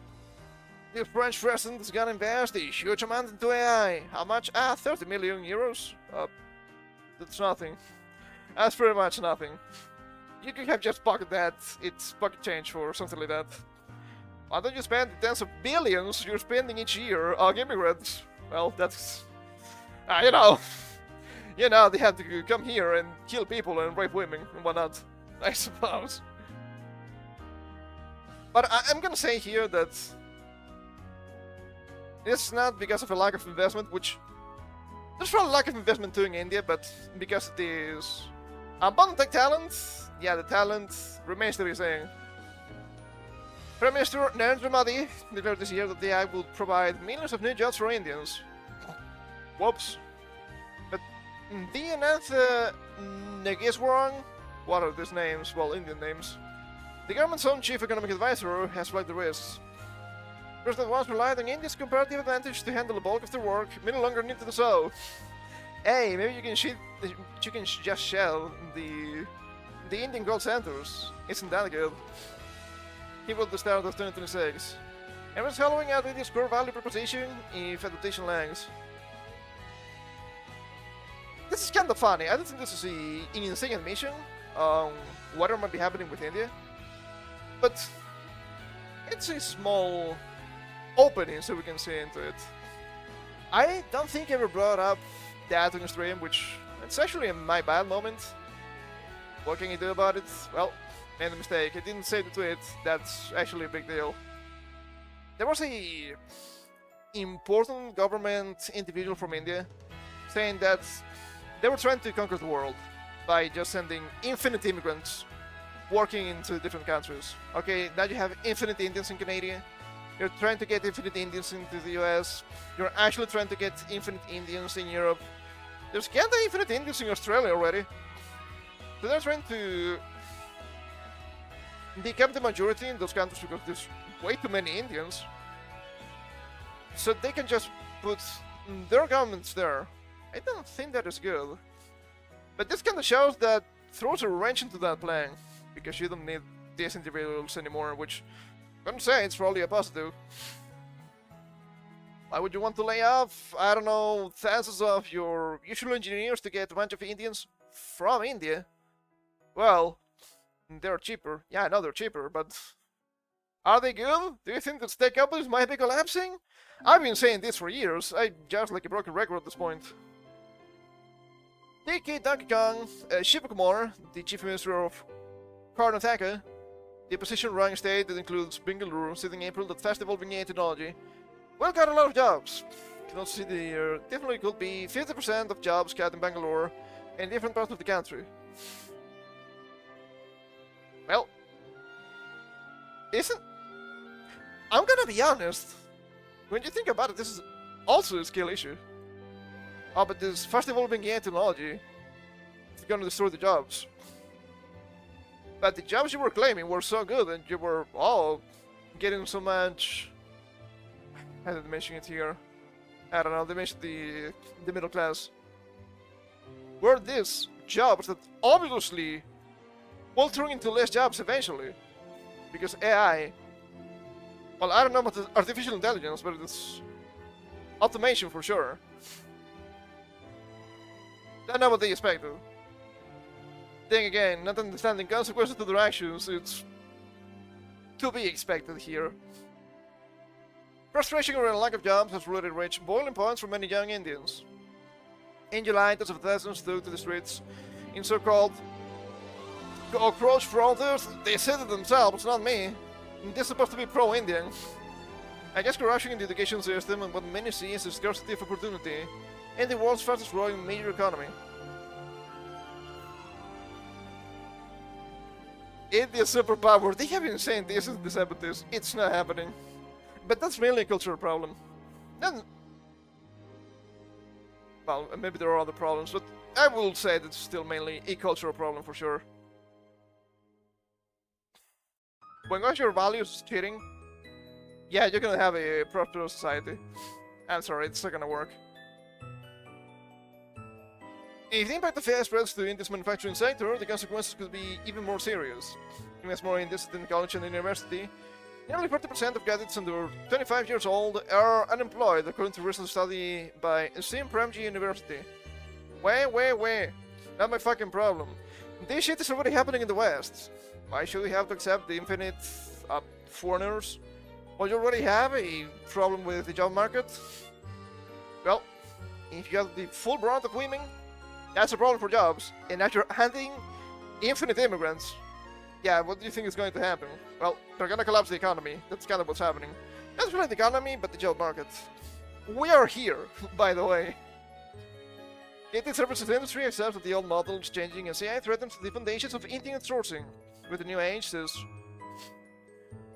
The French president is gonna invest a huge amount into AI. How much? 30 million euros? That's nothing. That's pretty much nothing. You could have just pocketed that, it's pocket change for something like that. Why don't you spend the tens of billions you're spending each year on immigrants? Well, that's... you know... You know, they have to come here and kill people and rape women and whatnot, I suppose. But I'm gonna say here that it's not because of a lack of investment, which there's probably a lack of investment too in India, but because it is abundant tech talent, yeah, the talent remains to be seen. Prime Minister Narendra Modi declared this year that the AI will provide millions of new jobs for Indians. Whoops. But Dianatha Nageswaran, what are these names? Well, Indian names. The government's own chief economic advisor has flagged the risks. President once relied on India's comparative advantage to handle the bulk of their work, may no longer need to do so. Hey, maybe you can just shell the Indian call centers. Isn't that good? He will the start of 2026. Everyone's following out India's core value proposition if adaptation lags. This is kinda funny. I don't think this is an insane admission on what might be happening with India. But it's a small opening so we can see into it. I don't think I ever brought up that on stream, which it's actually my bad moment. What can you do about it? Well, made a mistake. I didn't save the tweet. That's actually a big deal. There was a important government individual from India saying that they were trying to conquer the world by just sending infinite immigrants working into different countries. Okay, now you have infinite Indians in Canada. You're trying to get infinite Indians into the US. You're actually trying to get infinite Indians in Europe. There's kinda infinite Indians in Australia already. So they're trying to become the majority in those countries because there's way too many Indians. So they can just put their governments there. I don't think that is good. But this kinda shows that throws a wrench into that plan. Because you don't need these individuals anymore, which I'm gonna say it's probably a positive. Why would you want to lay off, I don't know, thousands of your usual engineers to get a bunch of Indians from India? Well, They're cheaper. Yeah, I know they're cheaper, but are they good? Do you think that tech companies might be collapsing? I've been saying this for years. I just like a broken record at this point. DK Donkey Kong, Shibakumar, the Chief Minister of Karnataka, the opposition-running state that includes Bengaluru, sitting April, that fast-evolving AI technology, well, got a lot of jobs. You can also see the definitely could be 50% of jobs cut in Bangalore and different parts of the country. Well, isn't... I'm gonna be honest. When you think about it, this is also a skill issue. Oh, but this fast-evolving AI technology is gonna destroy the jobs. But the jobs you were claiming were so good, and you were all getting so much. I didn't mention it here. I don't know. They mentioned the middle class. Were these jobs that obviously will turn into less jobs eventually, because AI. Well, I don't know about the artificial intelligence, but it's automation for sure. That's not what they expected. Then again, not understanding consequences to their actions, it's to be expected here. Frustration over a lack of jobs has really reached boiling points for many young Indians. In July, tens of thousands took to the streets in so-called cockroach fronters. They said it themselves, not me. They're supposed to be pro-Indian. I guess corruption in the education system and what many see as a scarcity of opportunity in the world's fastest growing major economy. India's superpower. They have been saying this since the 70s. It's not happening. But that's mainly a cultural problem. Then, well, maybe there are other problems, but I will say that's still mainly a cultural problem for sure. When what's your values cheating? Yeah, you're gonna have a prosperous society. I'm sorry, it's not gonna work. If the impact of AI spreads to India's manufacturing sector, the consequences could be even more serious. Invest more Indians in college and university. Nearly 40% of graduates under 25 years old are unemployed, according to a recent study by Sim Premji University. Wait. Not my fucking problem. This shit is already happening in the West. Why should we have to accept the infinite foreigners? Well, you already have a problem with the job market. Well, if you have the full brunt of women, that's a problem for jobs. And now you're handing infinite immigrants. Yeah, what do you think is going to happen? Well, they're gonna collapse the economy. That's kind of what's happening. Not really the economy, but the job market. We are here, by the way. The services industry accepts that the old model is changing as AI threatens the foundations of Indian sourcing. With the new age, says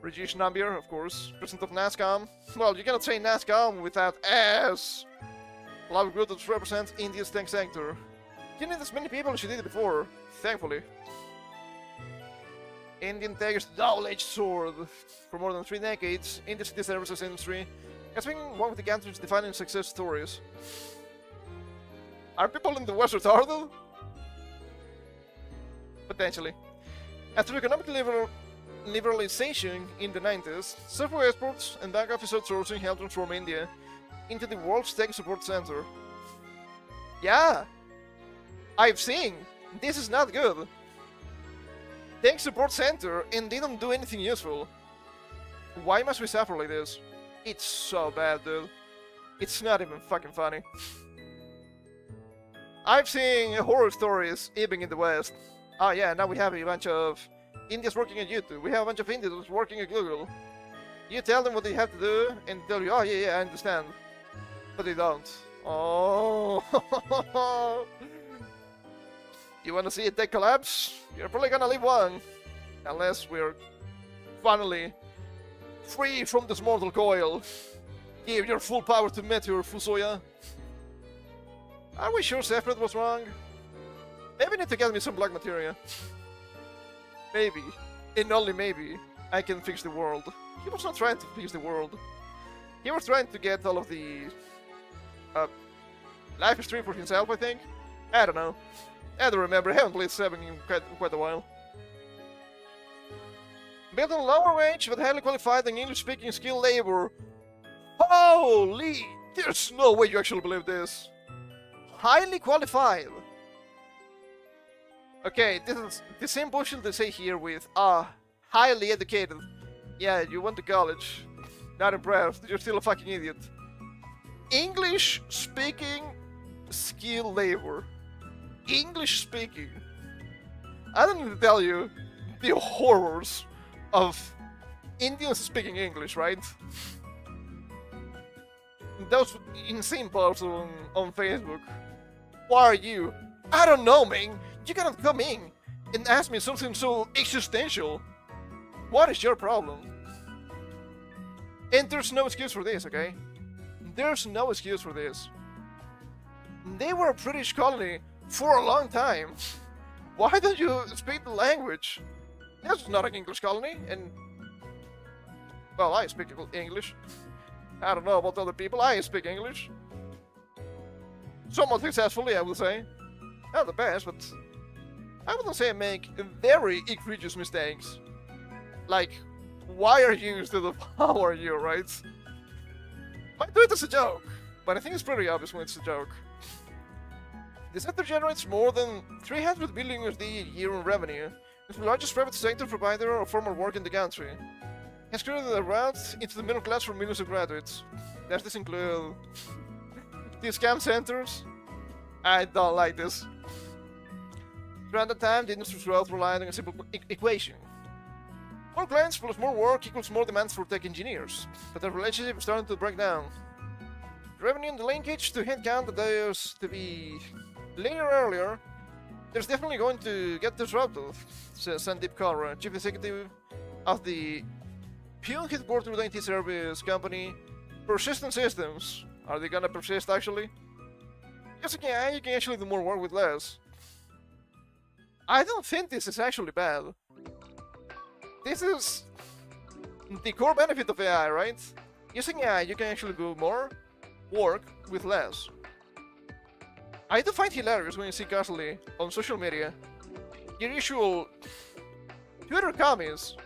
Rajesh Nambiar, of course, president of NASCOM. Well, you cannot say NASCOM without S. A lot of group that represents India's tech sector. You need as many people as you did before, thankfully. Indian tech is a double-edged sword. For more than 3 decades, India's IT services industry has been one of the country's defining success stories. Are people in the West retarded? Potentially. After economic liberalization in the 90s, software exports and back office outsourcing helped transform India into the world's tech support center. Yeah, I've seen. This is not good. Tech support center and they don't do anything useful. Why must we suffer like this? It's so bad, dude. It's not even fucking funny. I've seen horror stories even in the West. Oh yeah, now we have a bunch of Indians working at YouTube. We have a bunch of Indians working at Google. You tell them what they have to do, and they tell you, oh yeah, I understand. But they don't. Oh. You wanna see a tech collapse? You're probably gonna leave one. Unless we're finally free from this mortal coil. Give your full power to Meteor Fusoya. Are we sure Sephiroth was wrong? Maybe I need to get me some black materia. Maybe, and only maybe, I can fix the world. He was not trying to fix the world. He was trying to get all of the life stream for himself, I think. I don't know. I don't remember. I haven't played 7 in quite a while. Built on lower wage but highly qualified and English-speaking skilled labor. Holy! There's no way you actually believe this. Highly qualified. Okay, this is the same bullshit they say here with highly educated. Yeah, you went to college. Not impressed. You're still a fucking idiot. English speaking skill labor. English speaking. I don't need to tell you the horrors of Indians speaking English, right? Those insane posts on Facebook. Why are you? I don't know, man. You cannot come in and ask me something so existential. What is your problem? And there's no excuse for this, okay? There's no excuse for this. They were a British colony for a long time. Why don't you speak the language? That's not an English colony, and... Well, I speak English. I don't know about other people, I speak English. Somewhat successfully, I would say. Not the best, but... I wouldn't say I make very egregious mistakes. Like, why are you instead of how are you, right? Might do it as a joke, but I think it's pretty obvious when it's a joke. The sector generates more than 300 billion USD a year in revenue. It's the largest private sector provider of formal work in the country. It has created a route into the middle class for millions of graduates. Does this include these scam centers? I don't like this. Throughout that time, the industry's growth relied on a simple equation. More clients plus more work equals more demands for tech engineers, but the relationship is starting to break down. The revenue and the linkage to headcount that used to be linear earlier, there's definitely going to get disrupted, says Sandeep Kaur, chief executive of the Pune headquartered IT service company Persistent Systems. Are they gonna persist actually? Yes, you can actually do more work with less. I don't think this is actually bad. This is the core benefit of AI, right? Using AI, you can actually do more work with less. I do find hilarious when you see constantly on social media your usual Twitter comments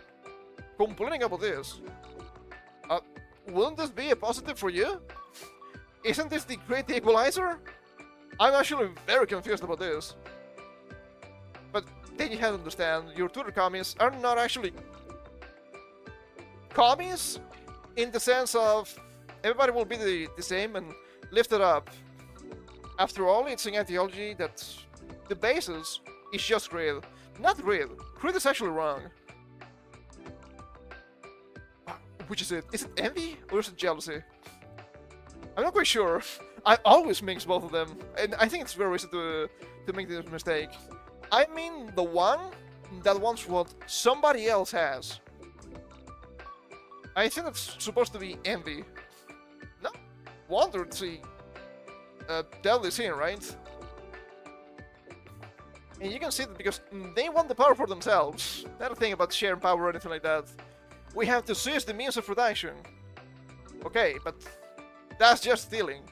complaining about this. Wouldn't this be a positive for you? Isn't this the great equalizer? I'm actually very confused about this. But then you have to understand, your Twitter comments are not actually comments in the sense of everybody will be the same and lifted up. After all, it's an ideology that the basis is just greed. Not greed. Greed is actually wrong. Which is it? Is it envy or is it jealousy? I'm not quite sure. I always mix both of them, and I think it's very easy to make this mistake. I mean the one that wants what somebody else has. I think it's supposed to be envy. No wonder it's a deadly sin, right? And you can see that because they want the power for themselves. Not a thing about sharing power or anything like that. We have to seize the means of production. Okay, but that's just stealing.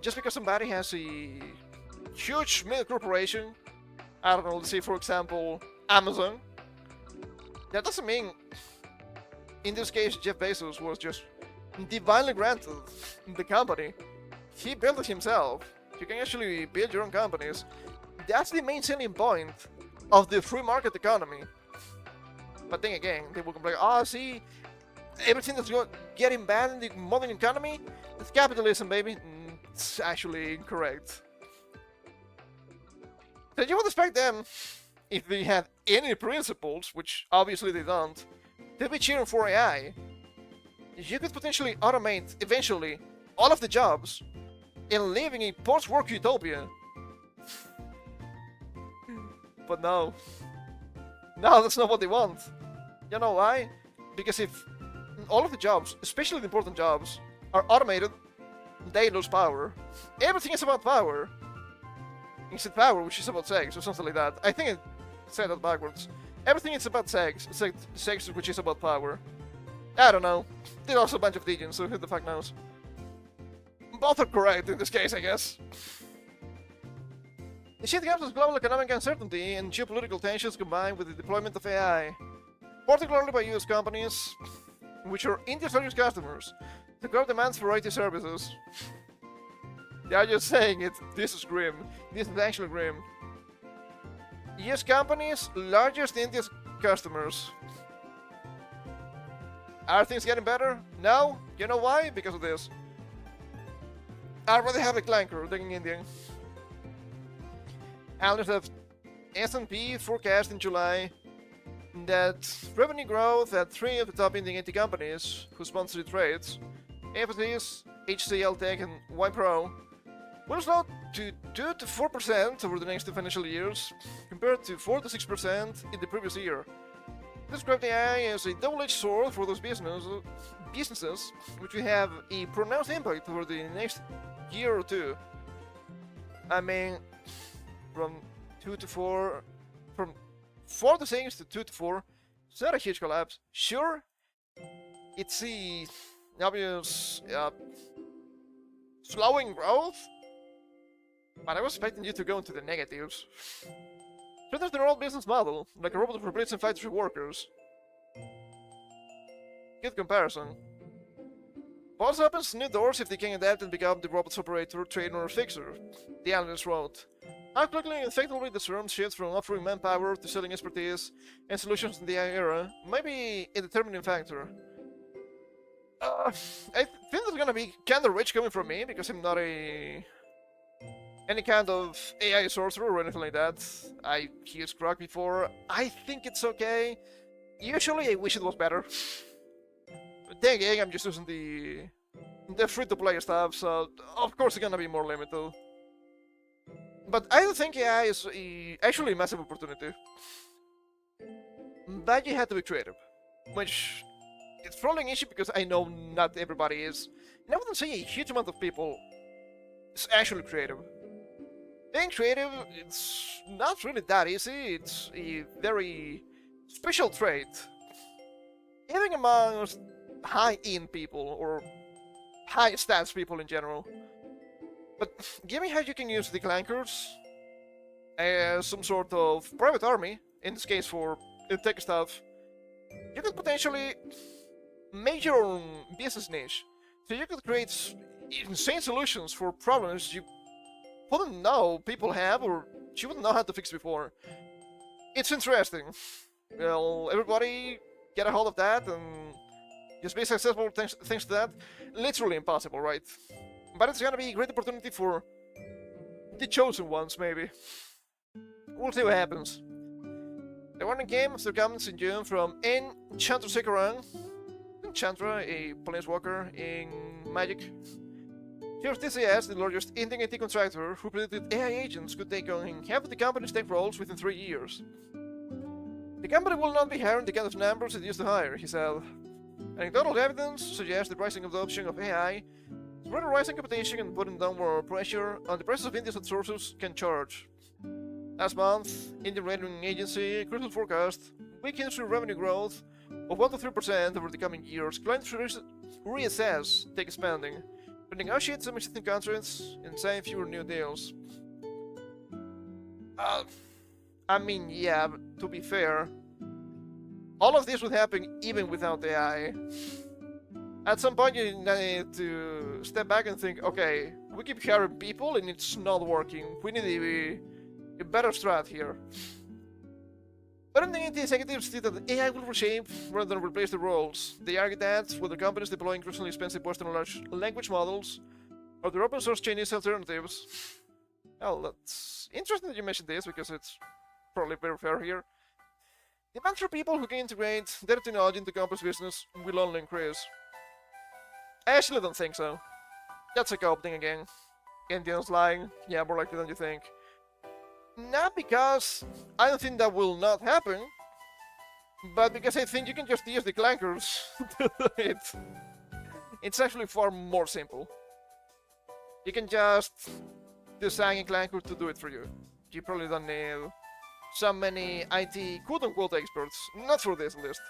Just because somebody has a huge mega corporation, I don't know, let's say for example, Amazon, that doesn't mean, in this case, Jeff Bezos was just divinely granted the company. He built it himself. You can actually build your own companies. That's the main selling point of the free market economy. But then again, they will complain, oh, see, everything that's getting bad in the modern economy, it's capitalism, baby. It's actually incorrect. So you would expect them, if they had any principles, which obviously they don't, to be cheering for AI. You could potentially automate, eventually, all of the jobs and live in a post-work utopia. But no. No, that's not what they want. You know why? Because if all of the jobs, especially the important jobs, are automated, they lose power. Everything is about power. Except power, which is about sex, or something like that. I think I said that backwards. Everything is about sex, except sex, which is about power. I don't know. There's also a bunch of degens, so who the fuck knows? Both are correct in this case, I guess. The shit comes with global economic uncertainty and geopolitical tensions combined with the deployment of AI, particularly by US companies, which are India's largest customers, to curb demands for IT services. They are just saying it. This is grim. This is actually grim. US companies, largest India's customers. Are things getting better? No? You know why? Because of this. I'd rather have a clanker than an Indian. Analysts have S&P forecast in July that revenue growth at 3 of the top Indian IT companies who sponsor the trades, Emphasis, HCL Tech, and Wipro, will slow to 2 to 4% over the next 2 financial years, compared to 4 to 6% in the previous year. Describe AI as a double-edged sword for those businesses, which will have a pronounced impact over the next year or two. I mean, from 2 to 4, from 4 to 6 to 2 to 4, it's not a huge collapse. Sure, it's the obvious slowing growth, but I was expecting you to go into the negatives. Threatens their old business model, like a robot replacing factory workers. Good comparison. Boss opens new doors if they can adapt and become the robot's operator, trainer, or fixer, the analyst wrote. How quickly and effectively the firm shifts from offering manpower to selling expertise and solutions in the AI era might be a determining factor. I think it's gonna be kinda rich coming from me, because I'm not any kind of AI sorcerer or anything like that. I used Grok before. I think it's okay. Usually I wish it was better. But then again, I'm just using the free-to-play stuff, so of course it's gonna be more limited. But I don't think AI is actually a massive opportunity. But you have to be creative, which it's probably an issue because I know not everybody is. And I wouldn't say a huge amount of people is actually creative. Being creative, it's not really that easy. It's a very special trait. Even amongst high-end people, or high-stats people in general. But given how you can use the clankers as some sort of private army, in this case for tech stuff, you could potentially make your own business niche. So you could create insane solutions for problems you wouldn't know people have, or you wouldn't know how to fix before. It's interesting. Well, everybody get a hold of that and just be successful thanks to that. Literally impossible, right? But it's gonna be a great opportunity for the chosen ones, maybe. We'll see what happens. The warning game still comes in June from Enchantressekaran. Enchantra, a planeswalker in Magic. Here's TCS, the largest Indian IT contractor, who predicted AI agents could take on half of the company's tech roles within 3 years. The company will not be hiring the kind of numbers it used to hire, he said. Anecdotal evidence suggests the rising adoption of AI is rather rising competition and putting downward pressure on the prices of India's outsourcers can charge. Last month, Indian rating agency Crystal forecast weak industry revenue growth of 1 to 3% over the coming years. Clients should reassess tech spending, renegotiate some existing contracts, and sign fewer new deals. I mean, yeah, but to be fair, all of this would happen even without AI. At some point, you need to step back and think, okay, we keep hiring people and it's not working. We need a better strat here. But in the end, the executives state that AI will reshape rather than replace the roles. They argue that, with the companies deploying increasingly expensive Western large language models, or their open source Chinese alternatives. Well, that's interesting that you mentioned this, because it's probably very fair here. Demand for people who can integrate their technology into complex business will only increase. I actually don't think so. That's a co-op thing again. Indians lying, yeah, more likely than you think. Not because I don't think that will not happen, but because I think you can just use the clankers to do it. It's actually far more simple. You can just design a clanker to do it for you. You probably don't need so many IT quote-unquote experts, not for this list.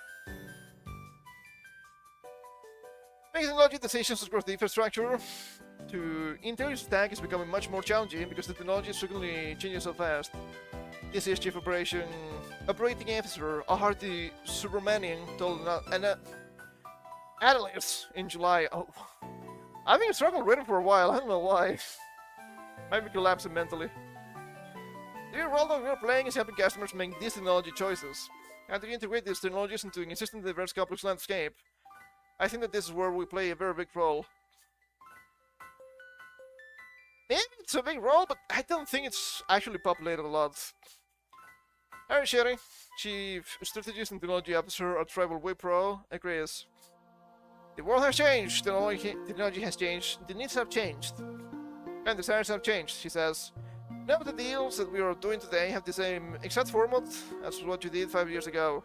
Making technology decisions across the infrastructure to interior stack is becoming much more challenging because the technology is frequently changing so fast. This is Chief Operating Officer Aharti Subramanian told an analyst in July. Oh, I've been struggling reading for a while, I don't know why. Might be collapsing mentally. The role that we're playing is helping customers make these technology choices, and to integrate these technologies into an existing diverse complex landscape. I think that this is where we play a very big role. Maybe it's a big role, but I don't think it's actually populated a lot. Harry Sherry, Chief Strategist and Technology Officer at Tribal Wipro, agrees. The world has changed, technology has changed, the needs have changed, and desires have changed, she says. None of the deals that we are doing today have the same exact format as what you did 5 years ago.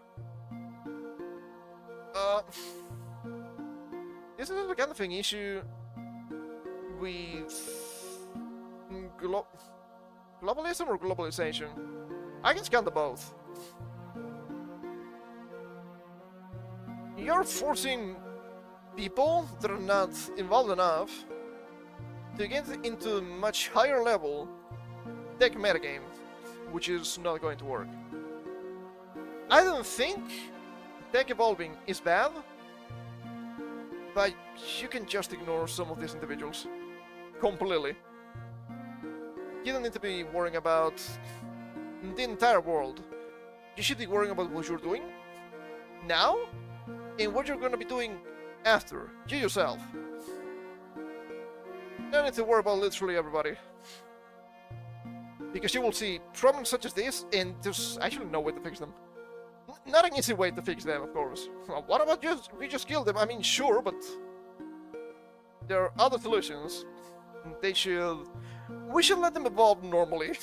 This is the kind of an issue with globalism or globalization. I can scan the both. You're forcing people that are not involved enough to get into a much higher level tech metagame, which is not going to work. I don't think tech evolving is bad, but you can just ignore some of these individuals completely. You don't need to be worrying about the entire world. You should be worrying about what you're doing now and what you're going to be doing after, you yourself. You don't need to worry about literally everybody, because you will see problems such as this and there's actually no way to fix them. Not an easy way to fix them, of course. What about we just kill them? I mean, sure, but there are other solutions. We should let them evolve normally,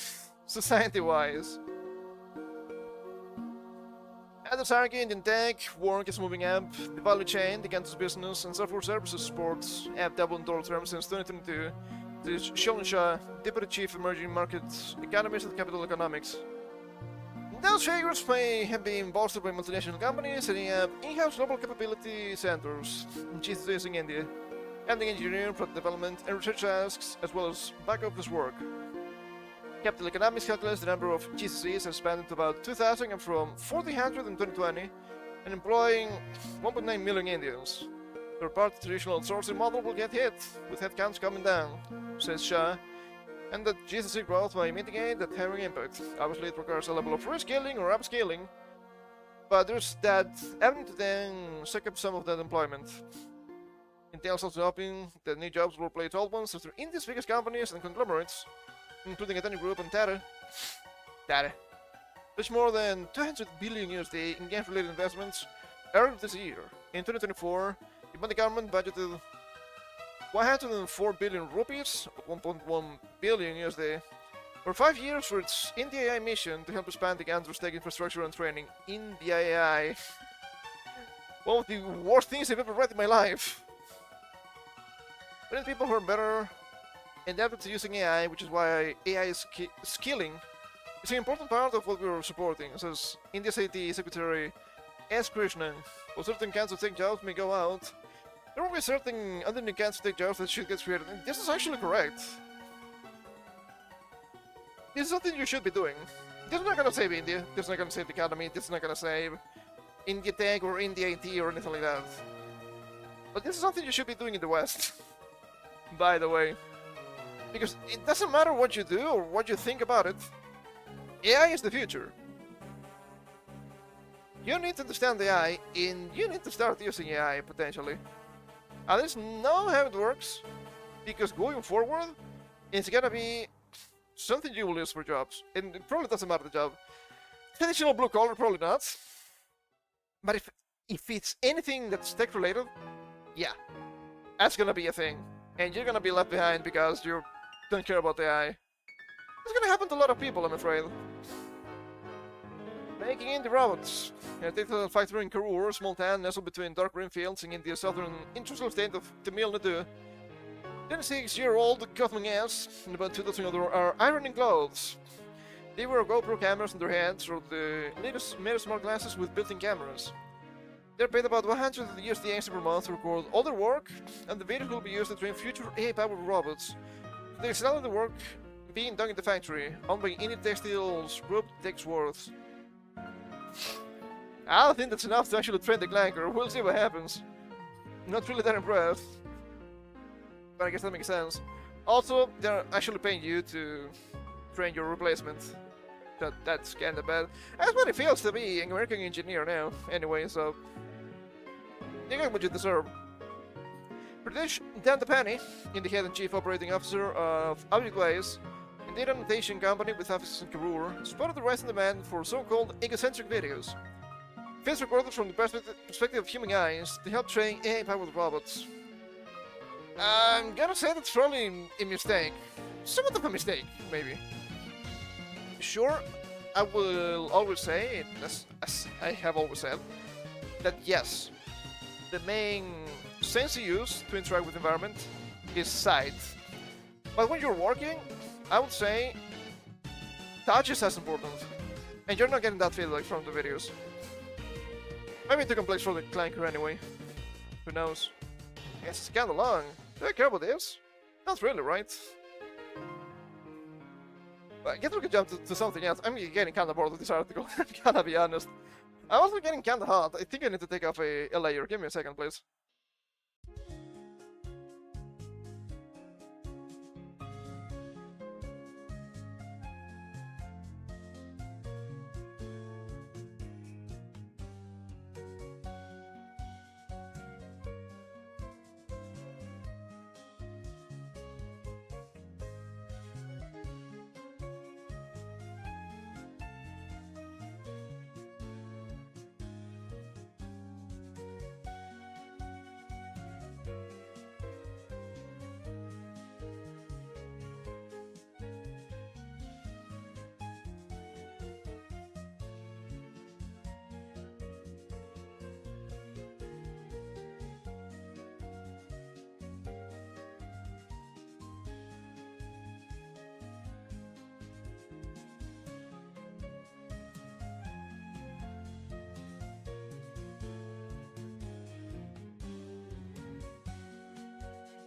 society-wise. Others argue Indian tech, work is moving up, the value chain, the Kansas business, and software services supports have doubled in dollar terms since 2022. This is Sheldon Shaw, Deputy Chief Emerging Markets Economist at Capital Economics. Those figures may have been bolstered by multinational companies setting up in-house global capability centers in GCCs in India, handling engineering, product development, and research tasks, as well as back-office work. Capital Economics calculates the number of GCCs has expanded to about 2,000 and from 1,400 in 2020, and employing 1.9 million Indians. Their part of the traditional outsourcing model will get hit, with headcounts coming down, says Shah, and that GCC growth may mitigate that hiring impact. Obviously, it requires a level of reskilling or upskilling, but there's that avenue to then suck up some of that employment. Intel's also hoping that new jobs will replace old ones after India's biggest companies and conglomerates, including Adani Group and Tata. There's more than 200 billion USD in game-related investments earlier this year. In 2024, the Modi government budgeted 104 billion rupees, 1.1 billion USD, for 5 years for its India AI mission to help expand the country's tech infrastructure and training. India AI. One of the worst things I've ever read in my life. We need people who are better and adept to using AI, which is why AI skilling is an important part of what we are supporting, says India's IT Secretary S. Krishnan. While certain kinds of tech jobs may go out, there will be certain other kinds of tech jobs that should get created. And this is actually correct. This is something you should be doing. This is not gonna save India, this is not gonna save the economy, this is not gonna save India Tech or India IT or anything like that. But this is something you should be doing in the West, by the way. Because it doesn't matter what you do or what you think about it, AI is the future. You need to understand AI, and you need to start using AI, potentially. At least know how it works, because going forward, it's gonna be something you will use for jobs. And it probably doesn't matter the job. Traditional blue collar, probably not. But if it's anything that's tech related, yeah, that's gonna be a thing. And you're gonna be left behind because you don't care about AI. It's gonna happen to a lot of people, I'm afraid. Making indie robots. A technical factory in Karur, a small town nestled between dark green fields in India's southern industrial state of Tamil Nadu. 26-year-old Gautam S and about 2 dozen others are ironing clothes. They wear GoPro cameras on their heads or the latest smart glasses with built-in cameras. They're paid about 100 USD extra per month to record all their work, and the videos will be used to train future AI-powered robots. They sell the work being done in the factory, owned by Indie Textiles Group Texworth. I don't think that's enough to actually train the clanker. We'll see what happens. Not really that impressed, but I guess that makes sense. Also, they're actually paying you to train your replacement. That's kinda bad. That's what it feels to be an American engineer now, anyway, so you get what you deserve. British Dan the Penny, in the head and chief operating officer of Abiglaze, a data annotation company with offices in Karur, spotted the rising demand for so-called egocentric videos. Face recorded from the perspective of human eyes to help train AI-powered robots. I'm gonna say that's probably a mistake. Somewhat of a mistake, maybe. Sure, I will always say, as I have always said, that yes, the main sense you use to interact with the environment is sight. But when you're working, I would say touch is as important. And you're not getting that feedback from the videos. Maybe it took a place for the clanker anyway. Who knows? It's kinda long. Do I care about this? Not really, right? But I guess we can jump to something else. I'm getting kinda bored of this article, I'm gonna be honest. I'm also getting kinda hot. I think I need to take off a layer. Give me a second, please.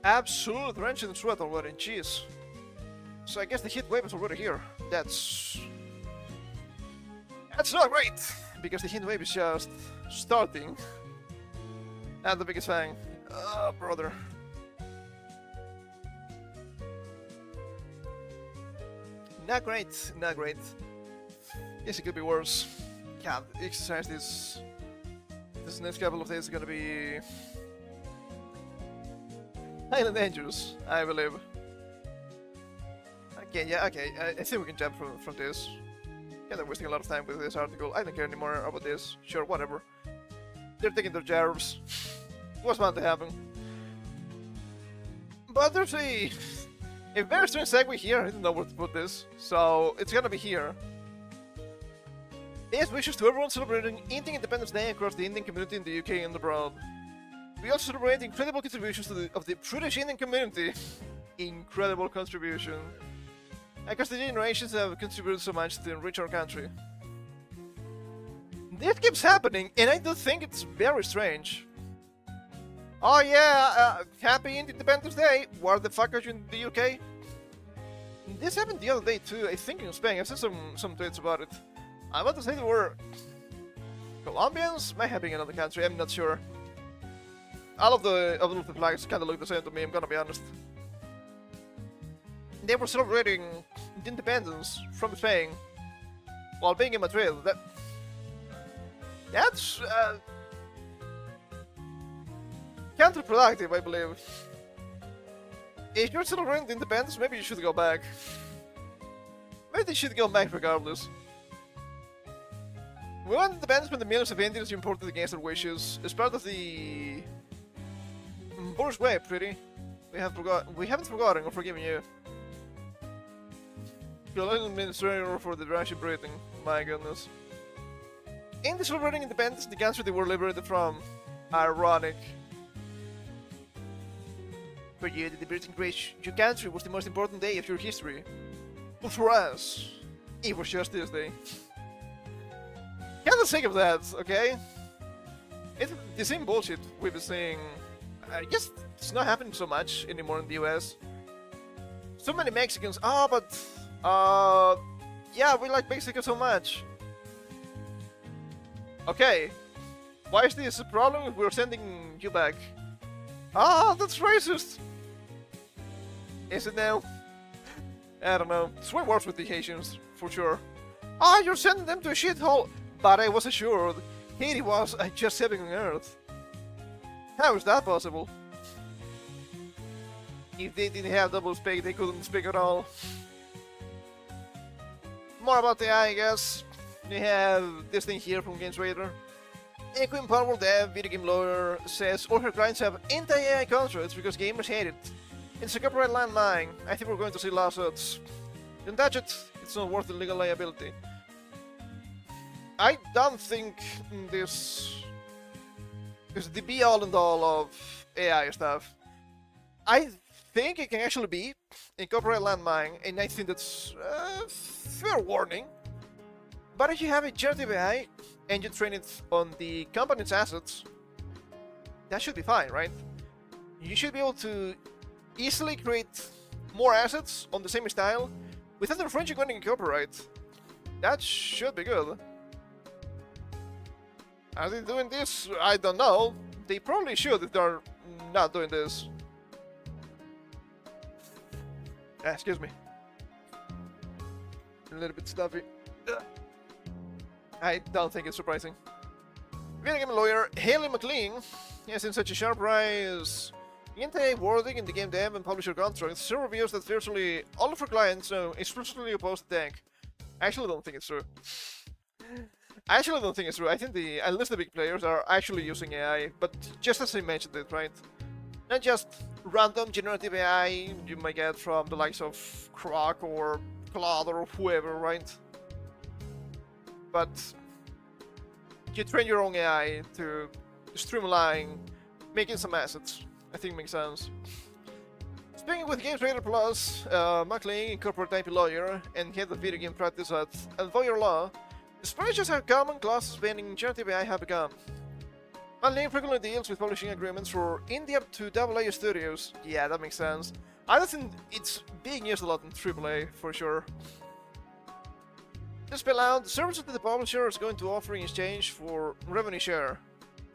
Absolute wrench in sweat already, jeez. So I guess the heat wave is already here. That's not great, because the heat wave is just starting. And the biggest thing. Oh, brother. Not great, not great. Yes, it could be worse. God, exercise this next couple of days is gonna be highly dangerous, I believe. Okay, yeah, okay, I think we can jump from this. Yeah, they're wasting a lot of time with this article. I don't care anymore about this. Sure, whatever. They're taking their jabs. It was bound to happen. But there's a very strange segue here. I didn't know where to put this, so it's gonna be here. Best wishes to everyone celebrating Indian Independence Day across the Indian community in the UK and abroad. We also celebrate the incredible contributions of the British Indian community. Incredible contribution. Across the generations have contributed so much to enrich our country. This keeps happening, and I do think it's very strange. Oh yeah, happy Independence Day! Where the fuck are you in the UK? This happened the other day too, I think in Spain. I've seen some tweets about it. I'm about to say they were Colombians? Might have been another country, I'm not sure. All of the flags kinda look the same to me, I'm gonna be honest. They were celebrating the independence from Spain while being in Madrid. That's counterproductive, I believe. If you're celebrating the independence, maybe you should go back. Maybe they should go back regardless. We want independence when the millions of Indians you imported against their wishes. As part of the Boris way, pretty. We haven't forgotten or forgiven you. Colonial administrator for the Russian Britain. My goodness. In the celebrating independence, the country they were liberated from. Ironic. For you, the liberating grace, your country was the most important day of your history. But for us, it was just this day. Kinda sick of that, okay? It's the same bullshit we've been seeing. I guess it's not happening so much anymore in the US. So many Mexicans, yeah, we like Mexico so much. Okay, why is this a problem if we're sending you back? That's racist! Is it now? I don't know, it's way worse with the Haitians, for sure. Ah, you're sending them to a shithole! But I was assured Haiti was just saving on Earth. How is that possible? If they didn't have double speak, they couldn't speak at all. More about the AI, I guess. We have this thing here from Games Raider. A Queen Powerful Dev, video game lawyer, says all her clients have anti-AI contracts because gamers hate it. It's a copyright landmine. I think we're going to see lawsuits. Don't touch it, it's not worth the legal liability. I don't think this is the be-all and all of AI stuff. I think it can actually be a copyright landmine, and I think that's fair warning. But if you have a generative AI and you train it on the company's assets, that should be fine, right? You should be able to easily create more assets on the same style without infringing on any copyright. That should be good. Are they doing this? I don't know. They probably should if they're not doing this. Excuse me. A little bit stuffy. I don't think it's surprising. Video game lawyer Haley McLean has in such a sharp rise anti wording in the game dev and publisher contracts. She reveals that virtually all of her clients explicitly oppose the tech. I actually don't think it's true. I think at least the big players are actually using AI, but just as I mentioned it, right? Not just random generative AI you might get from the likes of Croc or Claude or whoever, right? But you train your own AI to streamline making some assets. I think makes sense. Speaking with Games Raider Plus, McLean, corporate IP lawyer and head of video game practice at Envtuber Law, despite just how common classes banning generative AI have become. McLean frequently deals with publishing agreements for indie up to AA studios. Yeah, that makes sense. I don't think it's being used a lot in AAA, for sure. To spell out, the services that the publisher is going to offer in exchange for revenue share.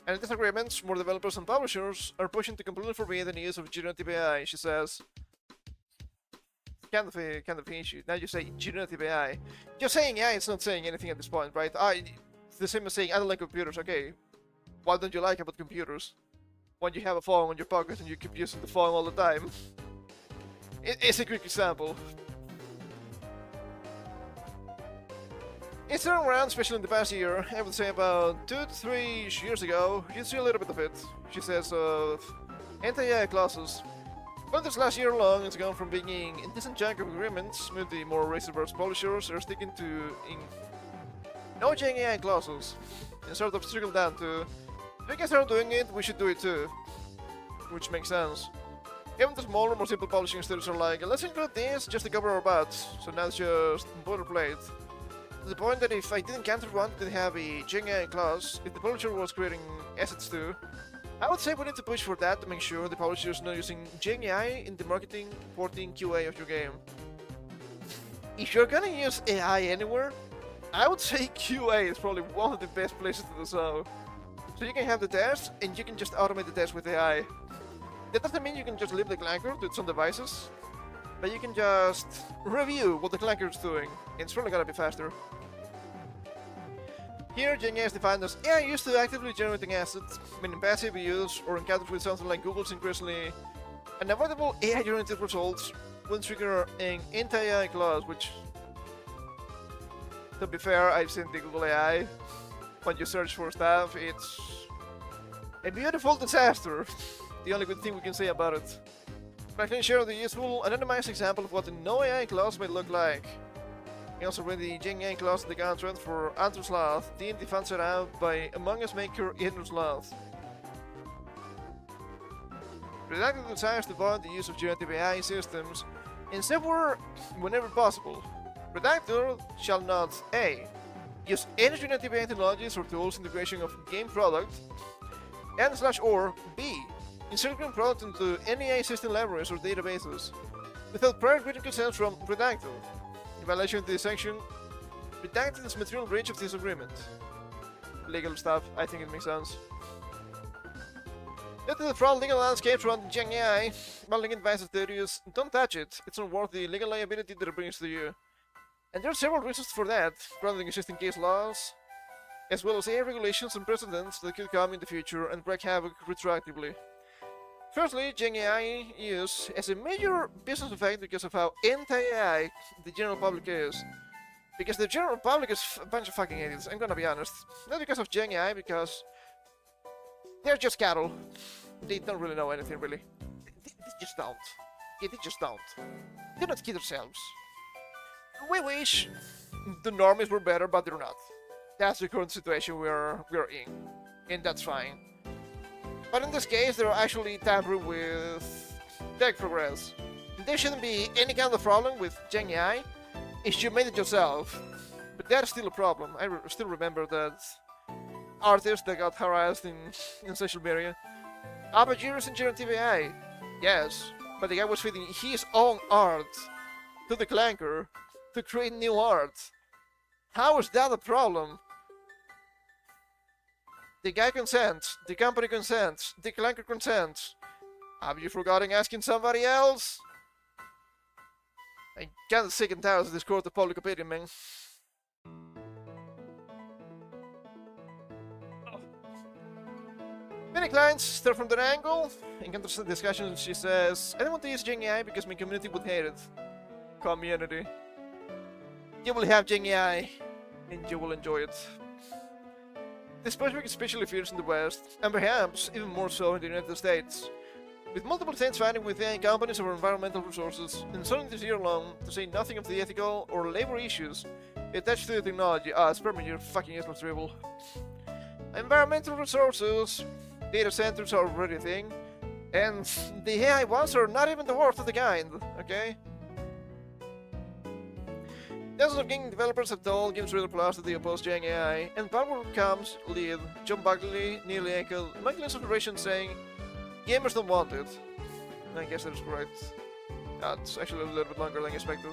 And in these agreements, more developers and publishers are pushing to completely forbid the use of generative AI, she says. Kind of an issue. Now you say generative AI. Just saying AI, it's not saying anything at this point, right? It's the same as saying I don't like computers. Okay, what don't you like about computers? When you have a phone in your pocket and you keep using the phone all the time. It's a quick example. It's turned around, especially in the past year. I would say about 2 to 3 years ago, you'd see a little bit of it. She says of anti-AI clauses. But this last year long, it's gone from being an indecent chunk of agreements with the more racist publishers are sticking to no AI clauses. And sort of trickled down to, if we can start doing it, we should do it too. Which makes sense. Even the smaller, more simple publishing studios are like, let's include this just to cover our butts. So now it's just boilerplate. To the point that if I didn't counter one to have a AI clause, if the publisher was creating assets too, I would say we need to push for that to make sure the publisher is not using AI in the marketing, porting, QA of your game. If you're gonna use AI anywhere, I would say QA is probably one of the best places to do so. So you can have the test, and you can just automate the test with AI. That doesn't mean you can just leave the clanker to some devices, but you can just review what the clanker is doing, and it's probably gonna be faster. Here, AI is defined as AI used to actively generating assets, meaning passive use or encountered with something like Google's increasingly unavoidable AI-generated results will trigger an anti-AI clause, which, to be fair, I've seen the Google AI. When you search for stuff, it's a beautiful disaster. The only good thing we can say about it. But I can share the useful anonymized example of what a no AI clause may look like. He also read the AI clause in the contract for Andrew's Sloth, D&D fan set out by Among Us maker Andrew's Sloth. Redacted desires to avoid the use of generative AI systems in software whenever possible. Redactor shall not A. Use any generative AI technologies or tools in the creation of game product, and or B. Insert game product into any AI system libraries or databases without prior written consent from Redactor. In violation of this section, Redacted is material breach of this agreement. Legal stuff, I think it makes sense. Due to the broad legal landscape around Gen AI, modeling advices studios, don't touch it. It's not worth the legal liability that it brings to you. And there are several reasons for that, grounding existing case laws, as well as AI regulations and precedents that could come in the future and wreak havoc retroactively. Firstly, Gen AI use as a major business effect because of how anti-AI the general public is. Because the general public is a bunch of fucking idiots, I'm gonna be honest. Not because of Gen AI, because they're just cattle. They don't really know anything, really. They just don't. Yeah, they just don't. They're not kid themselves. We wish the normies were better, but they're not. That's the current situation we're in, and that's fine. But in this case, they're actually tampering with tech progress. There shouldn't be any kind of problem with Gen AI if you made it yourself. But that is still a problem. I still remember that artist that got harassed in social media. About years in generative AI. Yes, but the guy was feeding his own art to the clanker to create new art. How is that a problem? The guy consents, the company consents, the clanker consents. Have you forgotten asking somebody else? I'm kinda sick and tired of this court of public opinion, man. Many clients start from that angle. In counter discussions, she says, I don't want to use Gen AI because my community would hate it. Community. You will have Gen AI, and you will enjoy it. This pushback is especially fierce in the West, and perhaps even more so in the United States. With multiple states fighting with AI companies over environmental resources, and only this year alone, to say nothing of the ethical or labor issues attached to the technology. Spare me your fucking useless dribble. Environmental resources, data centers are already a thing, and the AI ones are not even the worst of the kind, okay? Dozens of game developers have told Games Radar Plus that they oppose Gen AI, and Power.com's lead, John Buckley, nearly echoed Michael's observation saying, gamers don't want it. I guess that is correct. That's actually a little bit longer than expected.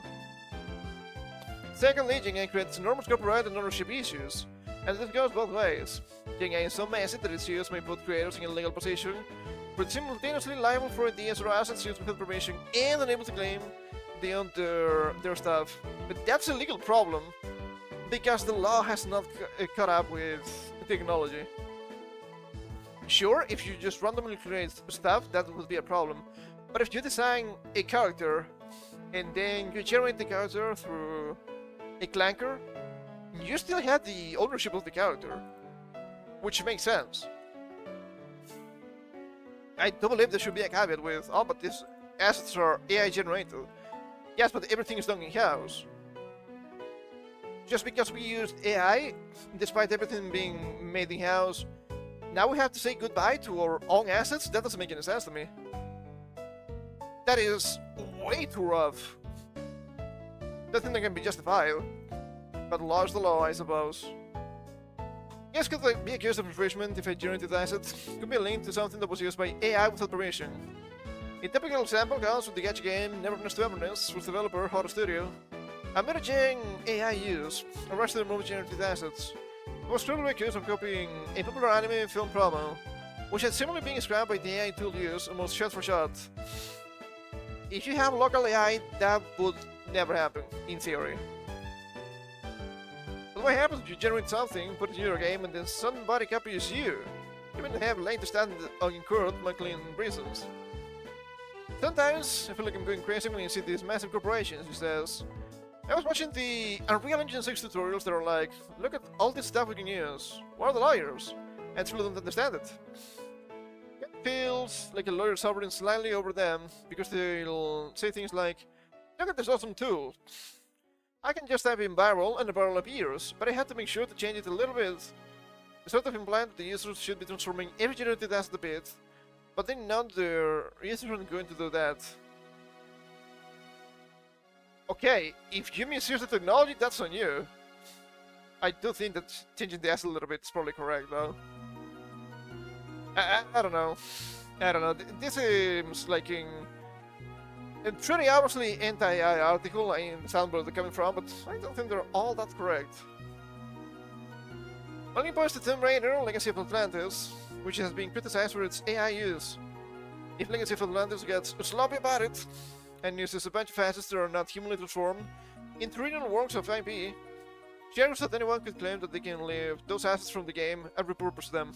Secondly, Gen AI creates enormous copyright and ownership issues, and this goes both ways. Gen AI is so massive that its use may put creators in a legal position, but simultaneously liable for ideas or assets used without permission and unable to claim they own their stuff. But that's a legal problem, because the law has not caught up with technology. Sure, if you just randomly create stuff, that would be a problem. But if you design a character, and then you generate the character through a clanker, you still have the ownership of the character, which makes sense. I do believe there should be a caveat with, oh, but these assets are AI generated. Yes, but everything is done in-house. Just because we used AI, despite everything being made in-house, now we have to say goodbye to our own assets? That doesn't make any sense to me. That is way too rough. Nothing that can be justified. But law is the law, I suppose. Yes, could be accused of infringement if a generated asset could be linked to something that was used by AI without permission. A typical example comes with the gacha game Neverness to Everness, whose developer, Hot Studio, admitted Gen AI use arrested and removed generated assets. It was clearly accused of copying a popular anime film promo, which had similarly been scrapped by the AI tool used almost shot for shot. If you have local AI, that would never happen, in theory. But what happens if you generate something, put it in your game, and then somebody copies you? You may have laid to stand on incurred McLean reasons. Sometimes I feel like I'm going crazy when you see these massive corporations, he says. I was watching the Unreal Engine 6 tutorials that are like, look at all this stuff we can use. What are the lawyers? I truly don't understand it. It feels like a lawyer hovering slightly over them because they'll say things like, look at this awesome tool. I can just type in barrel and the barrel appears, but I had to make sure to change it a little bit. Sort of implying that the users should be transforming every generated asset a bit, but they know their users aren't going to do that. Okay, if you misuse the technology, that's on you. I do think that changing the asset a little bit is probably correct, though. I don't know. I don't know. This seems like a pretty obviously anti-AI article. I understand where they're coming from, but I don't think they're all that correct. Only points to Tomb Raider, Legacy of Atlantis, which has been criticized for its AI use. If Legacy of Atlantis gets sloppy about it, and uses a bunch of assets that are not humanly transformed, In the original works of IP, she argues that anyone could claim that they can leave those assets from the game and repurpose them.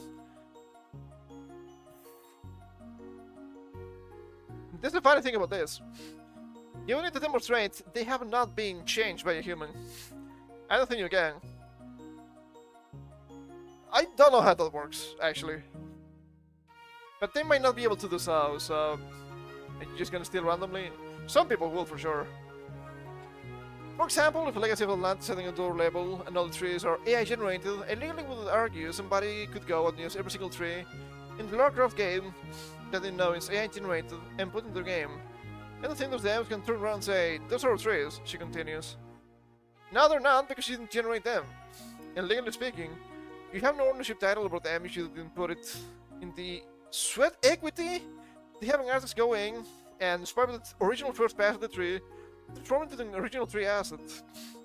That's the funny thing about this. You need to demonstrate they have not been changed by a human. I don't think you can. I don't know how that works, actually. But they might not be able to do so, so... Are you just gonna steal randomly? Some people will, for sure. For example, if a legacy of a land setting a door label and all the trees are AI generated, I legally would argue somebody could go and use every single tree in the Warcraft game that they know is AI generated and put in their game. And I think those devs can turn around and say, those are trees, she continues. No, they're not, because she didn't generate them. And legally speaking, you have no ownership title about them if you didn't put it in the sweat equity. They have an artist going and swipe the original first pass of the tree, throw into the original tree asset.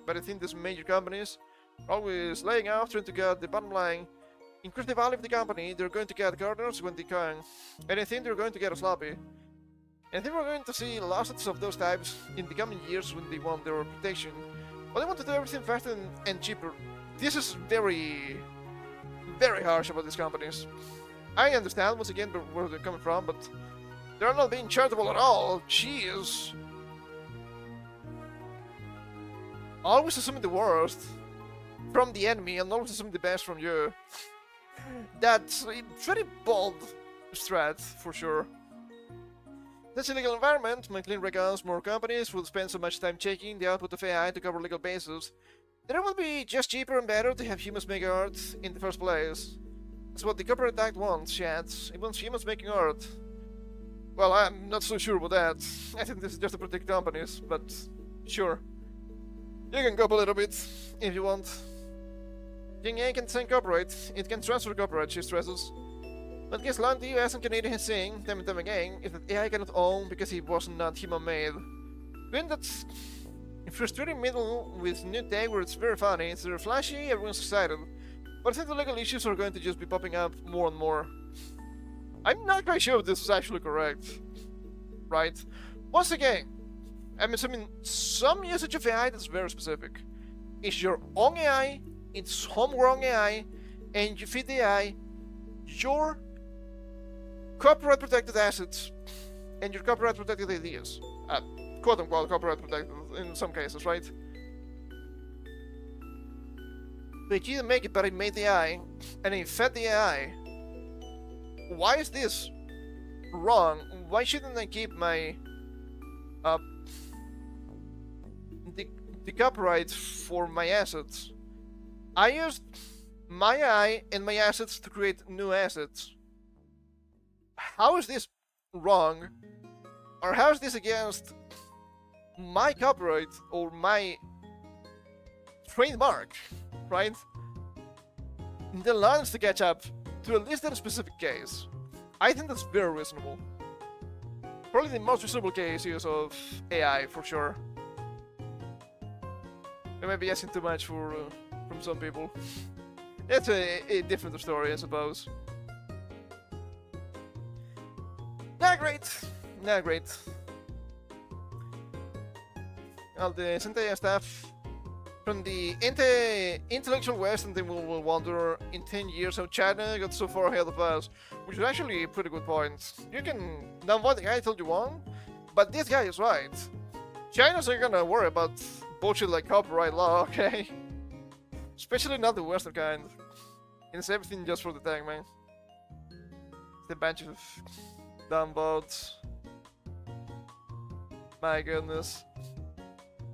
But I think these major companies are always laying off, trying to get the bottom line, increase the value of the company. They're going to get gardeners when they can, and I think they're going to get a sloppy. And I think we're going to see lawsuits of those types in the coming years when they want their reputation. But they want to do everything faster and cheaper. This is very, very harsh about these companies. I understand once again where they're coming from, but they're not being charitable at all. Jeez. Always assuming the worst from the enemy and always assuming the best from you. That's a very bold strat, for sure. This illegal environment might clean records. More companies will spend so much time checking the output of AI to cover legal bases that it would be just cheaper and better to have humans make art in the first place. That's what the Copyright Act wants, she adds. It wants humans making art. Well, I'm not so sure about that. I think this is just to protect companies, but sure. You can go up a little bit, if you want. King A can sign copyright, it can transfer copyright, she stresses. But guess long the US and Canadians saying, time and time again, is that AI cannot own because it was not human-made. When that's frustrating middle with new tech where it's very funny, it's very flashy, everyone's excited. But I think the legal issues are going to just be popping up more and more. I'm not quite sure if this is actually correct. Right? Once again, I'm assuming some usage of AI that's very specific. It's your own AI, it's homegrown AI, and you feed the AI your copyright protected assets and your copyright protected ideas. Quote unquote copyright protected in some cases, right? But you didn't make it, but I made the AI, and I fed the AI. Why is this wrong? Why shouldn't I keep my the copyright for my assets? I used my AI and my assets to create new assets. How is this wrong? Or how is this against my copyright or my trademark, right? The lines to catch up to at least that specific case. I think that's very reasonable. Probably the most reasonable case use of AI, for sure. I might be asking too much for from some people. It's a different story, I suppose. Not great. Not great. All the Sentai stuff from the intellectual West, and then we'll wonder in 10 years how China got so far ahead of us, which is actually a pretty good point. You can now what the guy told you wrong, but this guy is right. China's not gonna worry about bullshit like copyright law, okay? Especially not the Western kind. And it's everything just for the tag, man. It's a bunch of dumb bots. My goodness.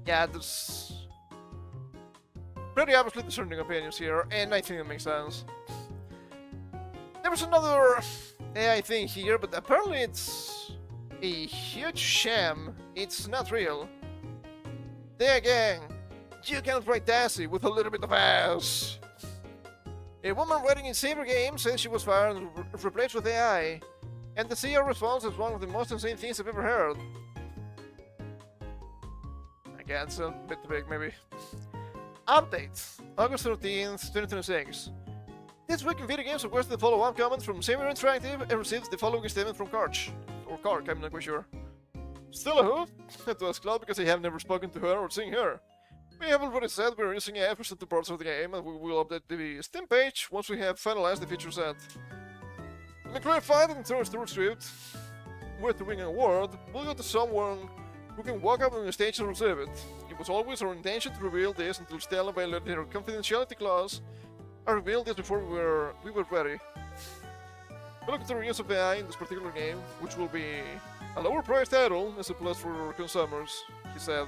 Yeah, there's pretty obviously discerning opinions here, and I think it makes sense. There was another AI thing here, but apparently it's a huge sham. It's not real. There again, you cannot write Daisy with a little bit of ass. A woman writing in Saber Games says she was fired and replaced with AI, and the CEO response is one of the most insane things I've ever heard. Again, it's a bit big, maybe. Update, August 13th, 2026. This week in video games requested the follow-up comment from Saber Interactive and received the following statement from Karch. Or Kark, I'm not quite sure. Still a who? To ask Cloud because I have never spoken to her or seen her. We have already said we're using AI for certain parts of the game, and we will update the Steam page once we have finalized the feature set. In a clarified and thorough script, where to win an award, we'll go to someone who can walk up on the stage and receive it. It was always our intention to reveal this until Stella violated her confidentiality clause. I revealed this before we were ready. We look at the use of AI in this particular game, which will be a lower priced title as a plus for consumers, he said.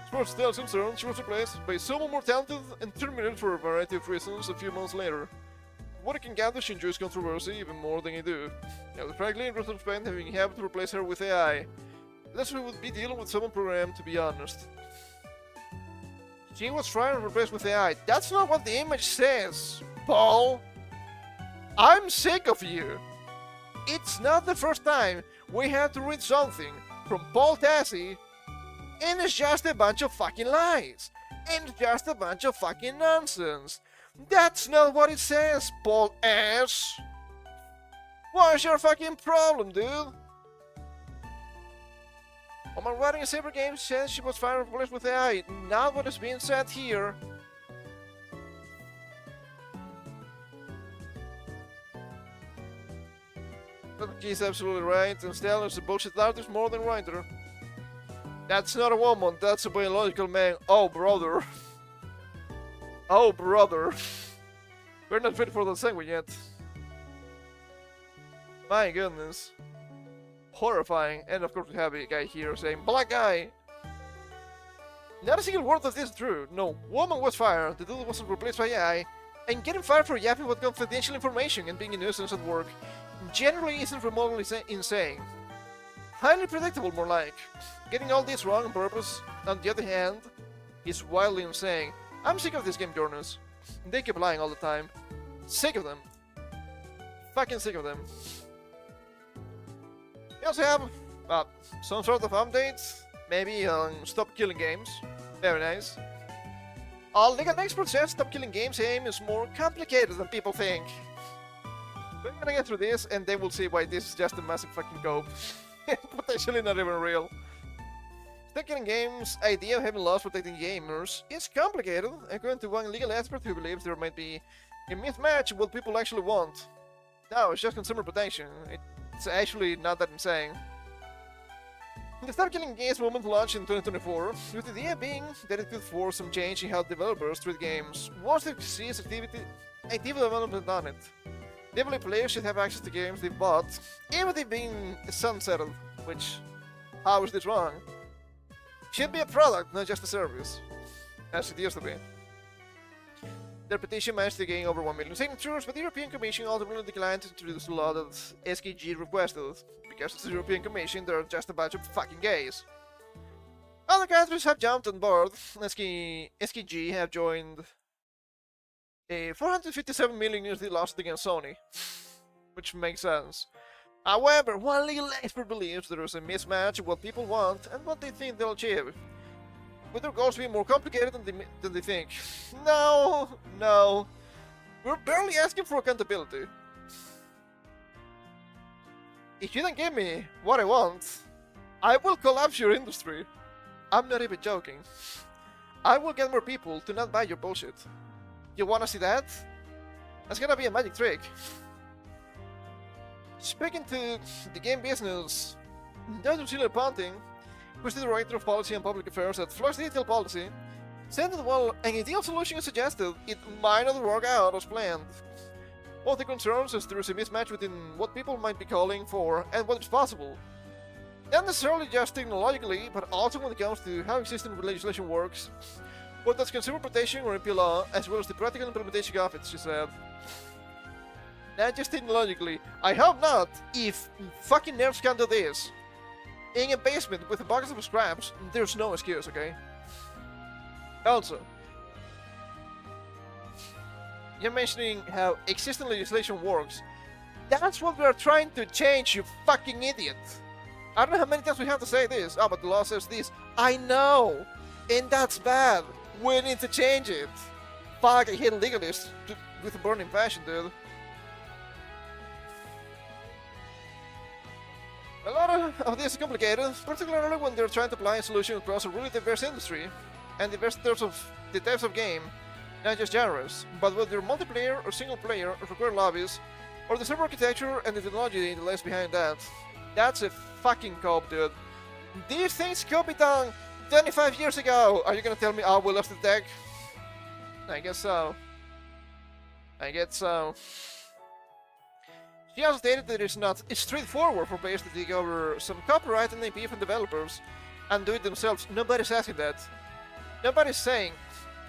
As far as Stella is concerned, she was replaced by someone more talented and terminated for a variety of reasons a few months later. What I can gather, she enjoys controversy even more than I do. Now, frankly, in retrospect, having happened to replace her with AI, that's why we would be dealing with someone programmed, to be honest. She was trying to replace with AI. That's not what the image says, Paul. I'm sick of you. It's not the first time we have to read something from Paul Tassi, and it's just a bunch of fucking lies. And it's just a bunch of fucking nonsense. That's not what it says, Paul S. What's your fucking problem, dude? My writing a Saber game says she was finally replaced with AI, not what is being said here. But she's absolutely right, and Stella is a bullshit artist more than writer. That's not a woman, that's a biological man. Oh, brother. Oh, brother. We're not ready for the segue yet. My goodness. Horrifying. And of course we have a guy here saying, black guy! Not a single word of this is true. No, woman was fired, the dude wasn't replaced by AI, and getting fired for yapping with confidential information and being a nuisance at work generally isn't remotely insane. Highly predictable, more like. Getting all this wrong on purpose, on the other hand, is wildly insane. I'm sick of these game journalists. They keep lying all the time. Sick of them. Fucking sick of them. We also have some sort of updates. Maybe on Stop Killing Games. Very nice. Legal expert says Stop Killing Games' aim is more complicated than people think. We're gonna get through this and they will see why this is just a massive fucking cope. Potentially not even real. Stop Killing Games' idea of having laws protecting gamers is complicated, according to one legal expert who believes there might be a mismatch of what people actually want. No, it's just consumer protection. It's actually not that insane. The Stop Killing Games movement launched in 2024, with the idea being that it could force some change in how developers treat games once they cease active development on it. Definitely players should have access to games they've bought, even if they've been sunsetted, which, how is this wrong? Should be a product, not just a service, as it used to be. Their petition managed to gain over 1 million signatures, but the European Commission ultimately declined to introduce the law that SKG requested. Because it's the European Commission, they're just a bunch of fucking gays. Other countries have jumped on board. SKG have joined a 457 million USD lawsuit against Sony, which makes sense. However, one legal expert believes there is a mismatch of what people want and what they think they'll achieve, with their goals being more complicated than they think. No, we're barely asking for accountability. If you don't give me what I want, I will collapse your industry. I'm not even joking. I will get more people to not buy your bullshit. You wanna see that? That's gonna be a magic trick. Speaking to the game business, Dr. Sheila Ponting, who's the Director of Policy and Public Affairs at Flush Detail Policy, said that while an ideal solution is suggested, it might not work out as planned. Both the concerns is there is a mismatch between what people might be calling for and what is possible. Not necessarily just technologically, but also when it comes to how existing legislation works, whether that's consumer protection or MP law, as well as the practical implementation of it, she said. Not just technologically. I hope not. If fucking nerds can do this in a basement with a box of scraps, there's no excuse, okay? Also, you're mentioning how existing legislation works. That's what we are trying to change, you fucking idiot. I don't know how many times we have to say this. Oh, but the law says this. I know! And that's bad. We need to change it. Fuck, I hate legalists with a burning passion, dude. A lot of this is complicated, particularly when they're trying to apply a solution across a really diverse industry. and the types of game, not just genres, but whether multiplayer or single player or require lobbies, or the server architecture and the technology that lies behind that. That's a fucking cop, dude. These things could be done 25 years ago! Are you gonna tell me, oh, we lost the tech? I guess so. I guess so. She also stated that it's straightforward for players to take over some copyright and IP from developers and do it themselves. Nobody's asking that. Nobody's saying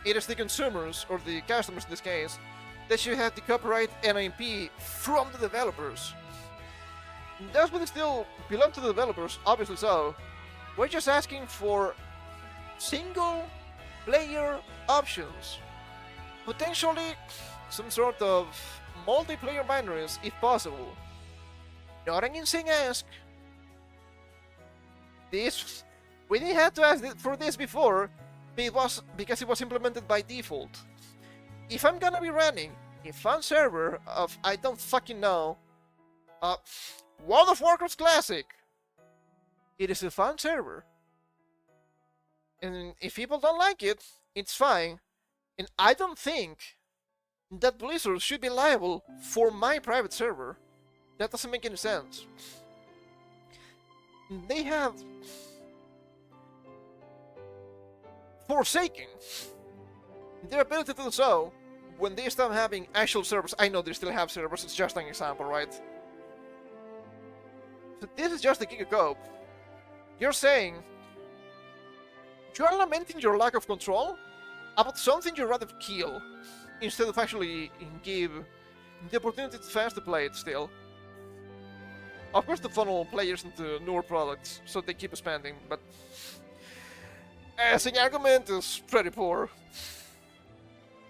it is the consumers, or the customers in this case, that should have the copyright and IP from the developers. Does it still belong to the developers? Obviously so. We're just asking for single player options. Potentially some sort of multiplayer binaries if possible. Not an insane ask. We didn't have to ask for this before, because it was implemented by default. If I'm gonna be running a fun server of, I don't fucking know, World of Warcraft Classic, it is a fun server. And if people don't like it, it's fine. And I don't think that Blizzard should be liable for my private server. That doesn't make any sense. They have forsaken their ability to do so when they stop having actual servers. I know they still have servers, it's just an example, right? So this is just a gigacode. You're saying you're lamenting your lack of control about something you'd rather kill instead of actually give the opportunity to fans to play it still. Of course, to funnel players into newer products so they keep expanding, but as an argument is pretty poor.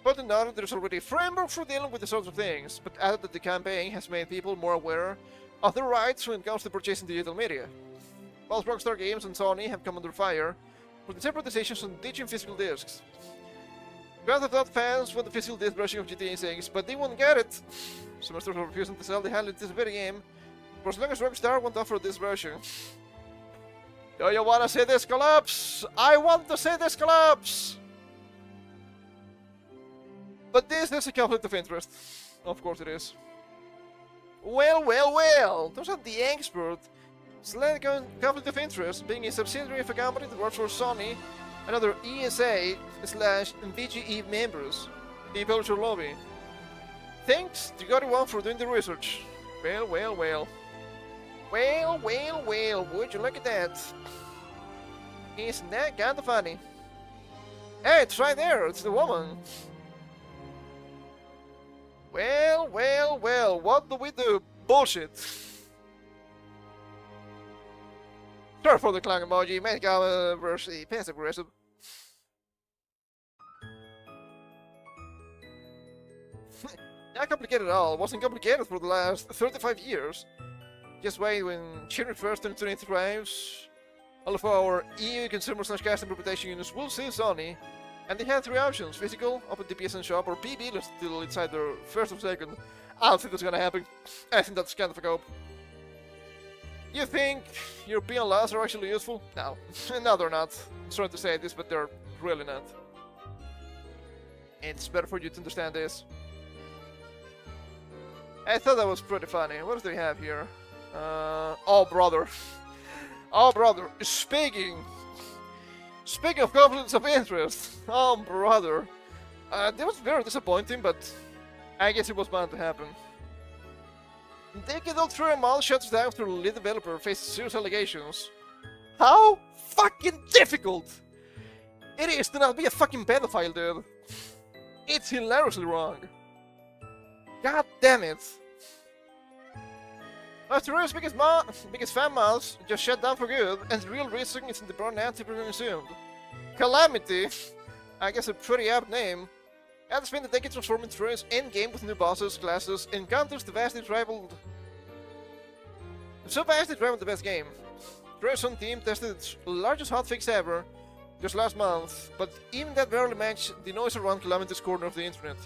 But in order, there's already a framework for dealing with these sorts of things, but added that the campaign has made people more aware of their rights when it comes to purchasing digital media. Both Rockstar Games and Sony have come under fire for the separate decisions on ditching physical discs. Grand Theft Auto fans want the physical disc version of GTA 6, but they won't get it. Some stores are refusing to sell the highly anticipated game for as long as Rockstar won't offer this version. Do you wanna see this collapse? I want to see this collapse! But this is a conflict of interest. Of course it is. Well, turns out the expert slight conflict of interest, being a subsidiary of a company that works for Sony and other ESA/VGE members, the publisher lobby. Thanks to Got1 for doing the research. Well, would you look at that? Isn't that kinda funny? Hey, it's right there, it's the woman. Well, what do we do? Bullshit. Sorry for the clown emoji, main controversy, passive aggressive. Not complicated at all, it wasn't complicated for the last 35 years. Just wait when January 1st, 2020 arrives, all of our EU consumer/custom reputation units will see Sony, and they have three options: physical, open the PSN shop, or PB till it's either first or second. I don't think that's gonna happen. I think that's kind of a cope. You think European laws are actually useful? No. No, they're not. I'm sorry to say this, but they're really not. It's better for you to understand this. I thought that was pretty funny. What do they have here? Oh brother. Oh brother. Speaking of conflicts of interest. Oh brother. That was very disappointing, but I guess it was bound to happen. Decade-old True Mall shuts down after the lead developer faces serious allegations. How fucking difficult it is to not be a fucking pedophile, dude. It's hilariously wrong. God damn it. Australia's biggest fan malls just shut down for good, and the real reason is in the brown anti-being assumed. Calamity, I guess a pretty apt name, has spent a decade transforming Troy's endgame with new bosses, classes, encounters so vastly rivaled the best game. Troy's own team tested its largest hotfix ever just last month, but even that barely matched the noise around Calamity's corner of the internet.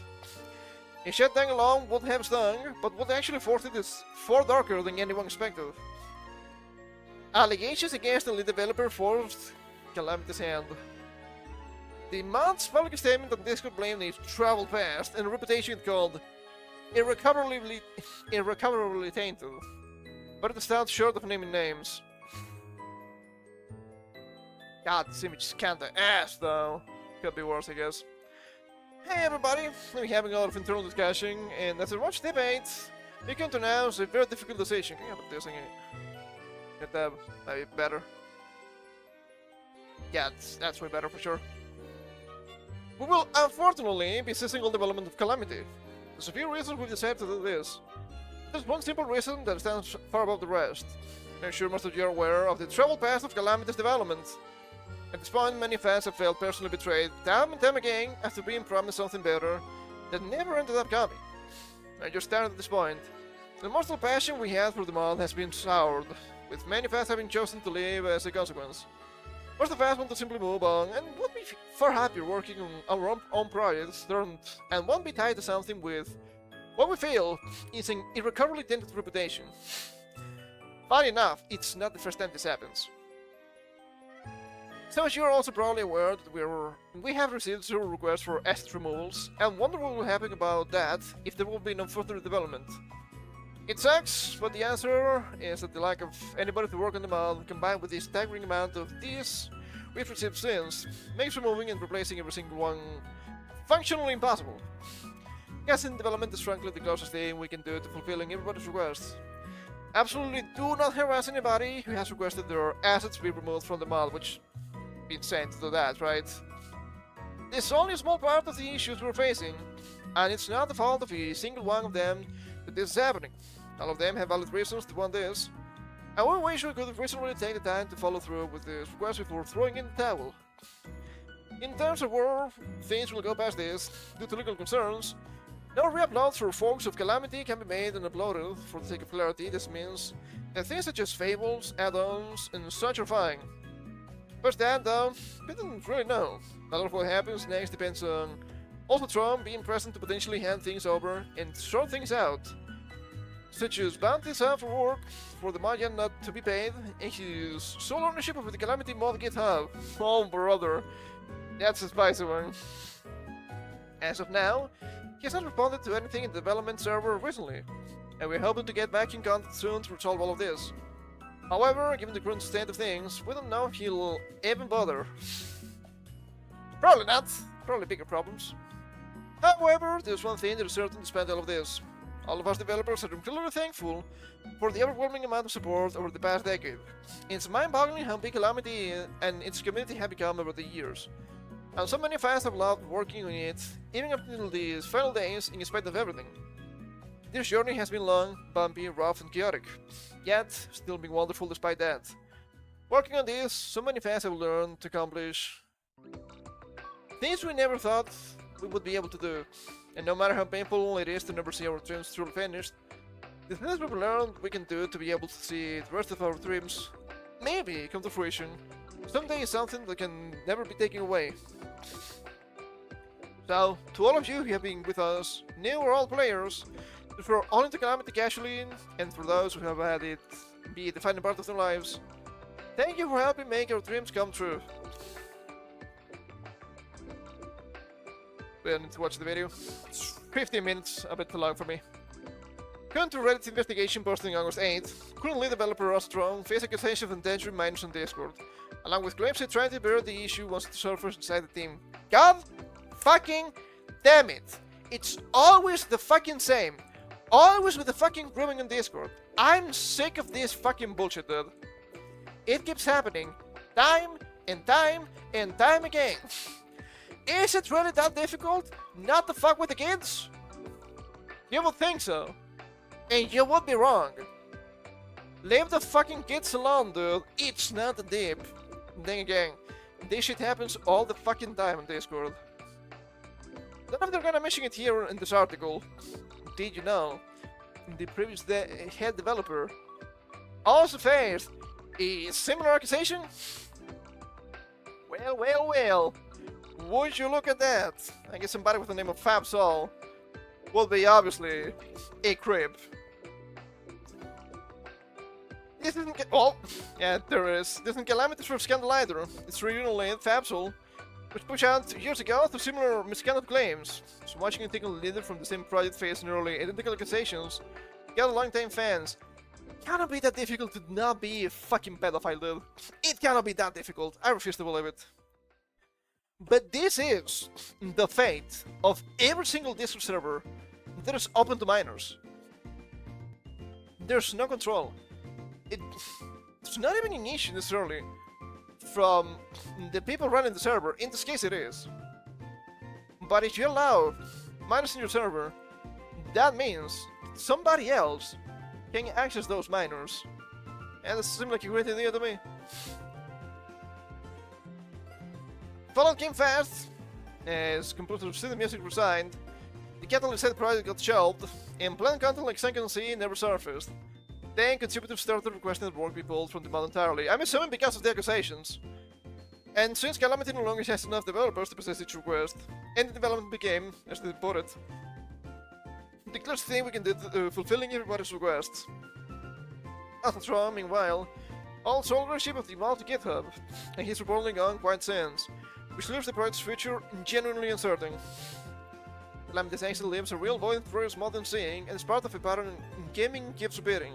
A shutdown alone would have stung, but what actually forced it is far darker than anyone expected. Allegations against the lead developer forced Calamity's hand. The month's public statement on Discord blamed its travel past and a reputation called irrecoverably tainted. But it stands short of naming names. God, this image is kinda ass though. Could be worse, I guess. Hey everybody, we're having a lot of internal discussion, and after much debate, we come to announce a very difficult decision. Can you have this thing? Get that maybe better. Yeah, that's way better for sure. We will unfortunately be ceasing all development of Calamity. There's a few reasons we decided to do this. There's one simple reason that stands far above the rest. I'm sure most of you are aware of the troubled past of Calamity's development. At this point, many fans have felt personally betrayed time and time again after being promised something better that never ended up coming. I just started at this point. The emotional passion we had for the mod has been soured, with many fans having chosen to leave as a consequence. Most of us want to simply move on and would be far happier working on our own projects and won't be tied to something with what we feel is an irrecoverably tainted reputation. Funny enough, it's not the first time this happens. So as you're also probably aware that we have received several requests for asset removals and wonder what will happen about that if there will be no further development. It sucks, but the answer is that the lack of anybody to work on the mod, combined with the staggering amount of these we've received since, makes removing and replacing every single one functionally impossible. Guessing development is frankly the closest thing we can do to fulfilling everybody's requests. Absolutely do not harass anybody who has requested their assets be removed from the mod, which be insane to do that, right? This is only a small part of the issues we're facing, and it's not the fault of a single one of them that this is happening. All of them have valid reasons to want this, and we wish we could reasonably take the time to follow through with this request before throwing in the towel. In terms of where things will go past this, due to legal concerns, no re-uploads for forks of Calamity can be made and uploaded. For the sake of clarity, this means that things such as fables, add-ons, and such are fine. First that, though, we don't really know. A lot of what happens next depends on also Trump being present to potentially hand things over and sort things out, such as bounties out for work for the Mayan not to be paid, and his sole ownership of the Calamity mod GitHub. Oh brother, that's a spicy one. As of now, he has not responded to anything in the development server recently, and we're hoping to get back in contact soon to resolve all of this. However, given the current state of things, we don't know if he'll even bother. Probably not. Probably bigger problems. However, there's one thing that is certain despite all of this. All of us developers are incredibly thankful for the overwhelming amount of support over the past decade. It's mind-boggling how big Calamity and its community have become over the years. And so many fans have loved working on it, even up until these final days, in spite of everything. This journey has been long, bumpy, rough, and chaotic, yet still been wonderful despite that. Working on this, so many fans have learned to accomplish things we never thought we would be able to do, and no matter how painful it is to never see our dreams truly finished, the things we've learned we can do to be able to see the rest of our dreams maybe come to fruition someday is something that can never be taken away. So, to all of you who have been with us, new or old players, for all into Calamity casually, and for those who have had it be a defining part of their lives, thank you for helping make our dreams come true. We need to watch the video. It's 15 minutes, a bit too long for me. According to Reddit's investigation posting on August 8th, current lead developer Ross Strong faced accusations of endangered minors on Discord, along with claims he tried to bury the issue once it surfaced inside the team. God fucking damn it! It's always the fucking same. Always with the fucking grooming on Discord. I'm sick of this fucking bullshit, dude. It keeps happening. Time and time and time again. Is it really that difficult not to fuck with the kids? You would think so. And you would be wrong. Leave the fucking kids alone, dude. It's not that deep. Then again, this shit happens all the fucking time on Discord. None of them are gonna mention it here in this article. Did you know? The previous head developer also faced a similar accusation? Well, well, well. Would you look at that? I guess somebody with the name of FabSol will be obviously a crib. This isn't well, yeah, there is. This isn't Calamity's first scandal either. Its regional lead, FabSol, which pushed out years ago through similar misconduct claims. So watching a technical leader from the same project face nearly identical accusations got a long-time fans. Cannot be that difficult to not be a fucking pedophile, dude. It cannot be that difficult. I refuse to believe it. But this is the fate of every single Discord server that is open to minors. There's no control. It's not even an issue necessarily from the people running the server. In this case it is. But if you allow minors in your server, that means somebody else can access those minors. And it seems like a great idea to me. Fallout came fast, as composer of CD Music resigned, the Catalyst Set project got shelved, and planned content like Sunken Sea never surfaced. Then contributors started requesting that work be pulled from the mod entirely. I'm assuming because of the accusations. And since Calamity no longer has enough developers to process each request, and the development became, as they put it, the closest thing we can do to fulfilling everybody's requests. Alphatron, meanwhile, also ownership of the mod to GitHub, and he's reportedly gone quite since, which leaves the project's future genuinely uncertain. Calamity's actually lives a real void through his modern seeing, and is part of a pattern in gaming keeps repeating.